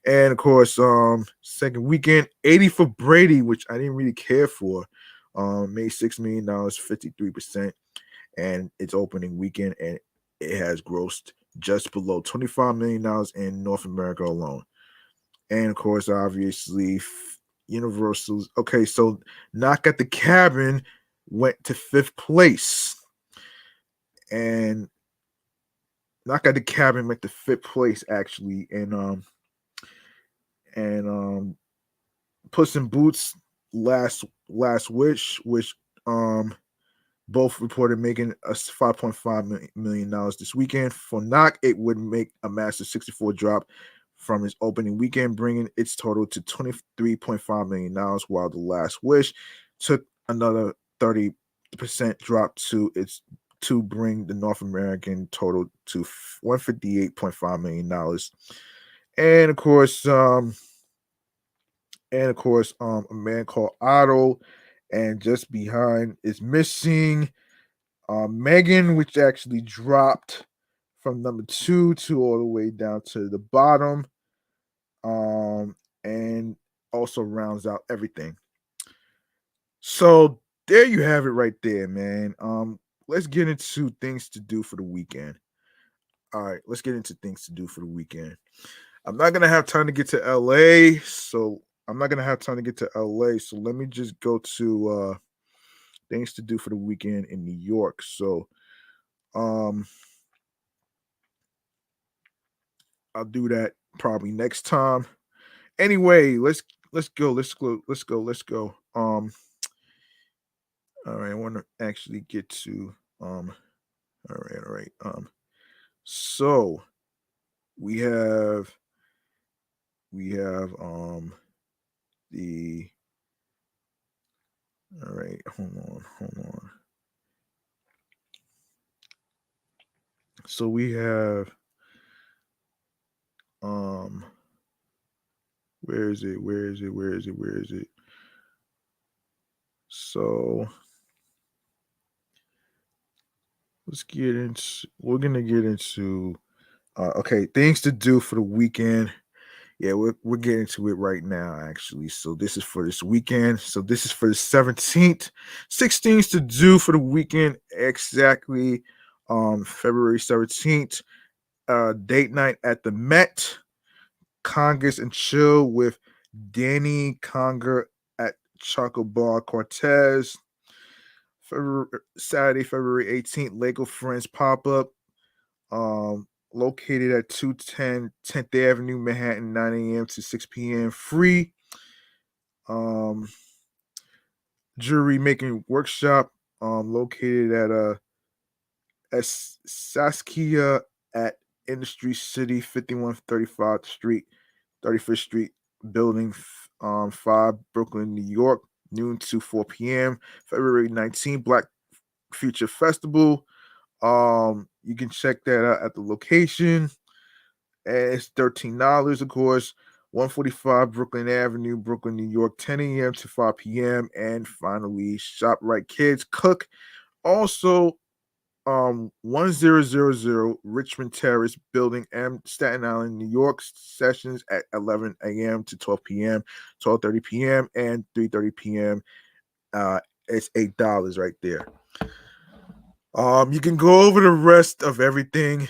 And of course, second weekend, 80 for Brady, which I didn't really care for, made $6 million, 53%, and its opening weekend, and it has grossed just below $25 million in North America alone. And of course, obviously, Universal's. Okay, so Knock at the Cabin went to 5th place. and Knock at the Cabin went to 5th place actually, and Puss in Boots, Last Wish, which both reported making us $5.5 million this weekend. For Knock, it would make a massive 64 drop from its opening weekend, bringing its total to $23.5 million, while The Last Wish took another 30% drop to bring the North American total to $158.5 million. And of course, A Man Called Otto, and just behind is Missing Megan, which actually dropped from number 2 to all the way down to the bottom, and also rounds out everything. So there you have it right there, man. Let's get into things to do for the weekend. All right, let's get into things to do for the weekend. I'm not gonna have time to get to LA, so let me just go to things to do for the weekend in New York. So I'll do that probably next time. Anyway, let's go. All right, I want to actually get to all right. So we have the all right, hold on. So we have where is it? So we're gonna get into okay, things to do for the weekend. Yeah, we're getting to it right now, actually. So this is for this weekend. So this is for the 17th. 6 things to do for the weekend, exactly. February 17th. Date night at the Met. Congress and Chill with Danny Conger at Choco Bar Cortez. Saturday, February 18th, Lego Friends pop-up. Located at 210 10th Avenue, Manhattan, 9 a.m. to 6 p.m. Free. Jewelry making workshop. Located at Saskia at Industry City, 5135th Street, 35th Street, Building 5, Brooklyn, New York, noon to 4 p.m. February 19th, Black Future Festival. You can check that out at the location. It's $13, of course. 145 Brooklyn Avenue, Brooklyn, New York, 10 a.m. to 5 p.m. And finally, Shop Right Kids Cook. Also, 1000 Richmond Terrace, Building M, Staten Island, New York. Sessions at 11 a.m. to 12 p.m., 12:30 p.m., and 3:30 p.m. It's $8 right there. You can go over the rest of everything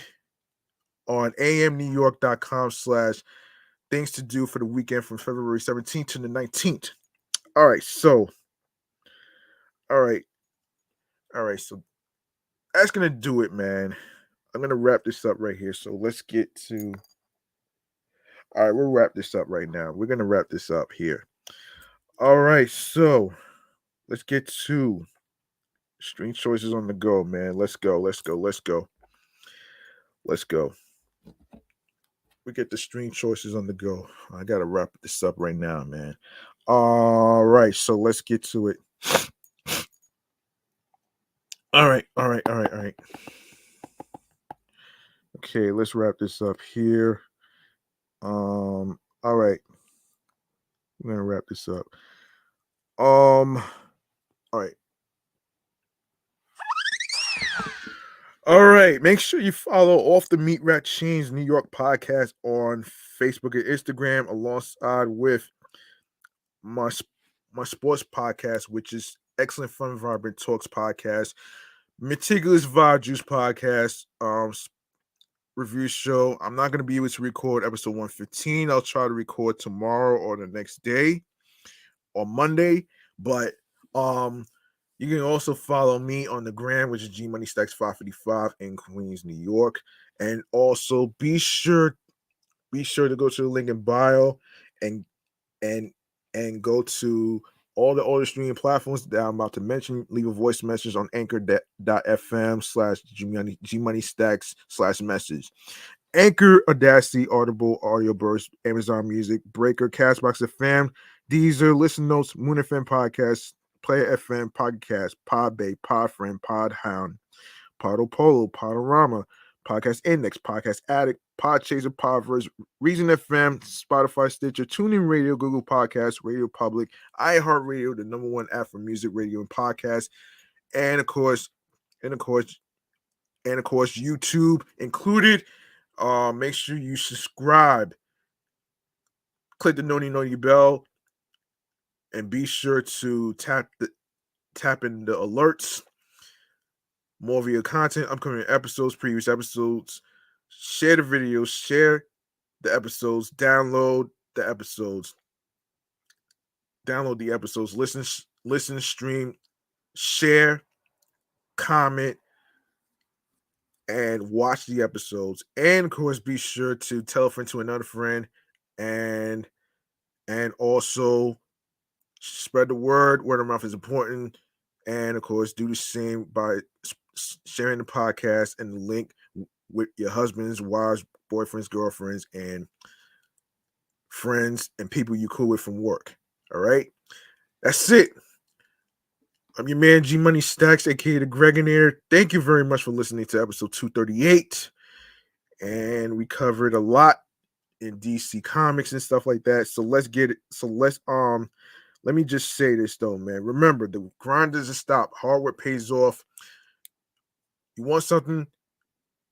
on amnewyork.com/things to do for the weekend from February 17th to the 19th. All right, so that's gonna do it, man. I'm gonna wrap this up right here. So let's get to all right, we'll wrap this up right now. We're gonna wrap this up here. All right, so let's get to stream choices on the go, man. Let's go. We get the stream choices on the go. I gotta wrap this up right now, man. All right, so let's get to it. All right. Okay, let's wrap this up here. All right. We're gonna wrap this up. All right. All right. Make sure you follow Off the Meat Rat Chainz New York podcast on Facebook and Instagram, alongside with my sports podcast, which is Excellent Fun Vibrant Talks podcast, Meticulous Vibe Juice podcast, review show. I'm not going to be able to record episode 115. I'll try to record tomorrow or the next day or Monday, but You can also follow me on the gram, which is GMoneyStacks555 in Queens, New York. And also be sure to go to the link in bio and and and go to all the audio streaming platforms that I'm about to mention. Leave a voice message on anchor.fm/GMoneyStacks/message. Anchor, Audacity, Audible, Audio Burst, Amazon Music, Breaker, Castbox FM, Deezer, Listen Notes, Moon FM Podcast, Player FM Podcast, Podbay, Podfriend, Podhound, Podopolo, Podorama, Podcast Index, Podcast Addict, Podchaser, Podverse, Reason FM, Spotify, Stitcher, TuneIn Radio, Google Podcasts, Radio Public, iHeartRadio, the #1 app for music, radio, and podcasts, and of course, YouTube included. Make sure you subscribe, click the noti bell, and be sure to tap in the alerts. More video content, upcoming episodes, previous episodes. Share the videos, share the episodes, download the episodes, listen, stream, share, comment, and watch the episodes. And of course, be sure to tell a friend to another friend, and also spread the word. Word of mouth is important. And of course, do the same by sharing the podcast and the link with your husbands, wives, boyfriends, girlfriends, and friends and people you cool with from work. All right, that's it. I'm your man G Money Stacks, aka the Gregonaire. Thank you very much for listening to episode 238, and we covered a lot in DC Comics and stuff like that. So let's get it. Let me just say this though, man. Remember, the grind doesn't stop. Hard work pays off. You want something,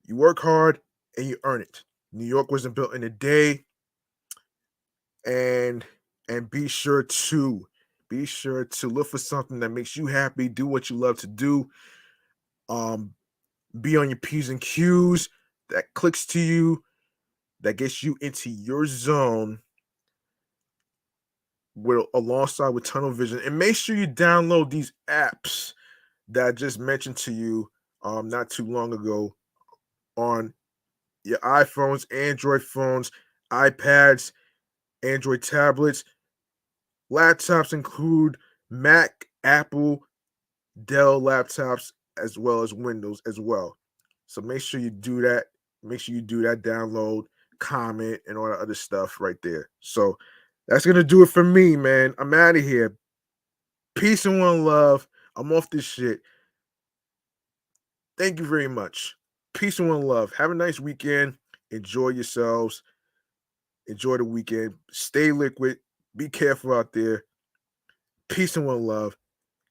you work hard, and you earn it. New York wasn't built in a day. And be sure to look for something that makes you happy. Do what you love to do. Be on your P's and Q's. That clicks to you, that gets you into your zone alongside with tunnel vision. And make sure you download these apps that I just mentioned to you not too long ago on your iPhones, Android phones, iPads, Android tablets. Laptops include Mac, Apple, Dell laptops, as well as Windows as well. So make sure you do that. Download, comment, and all that other stuff right there. So that's going to do it for me, man. I'm out of here. Peace and one love. I'm off this shit. Thank you very much. Peace and one love. Have a nice weekend. Enjoy yourselves. Enjoy the weekend. Stay liquid. Be careful out there. Peace and one love.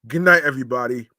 Good night, everybody.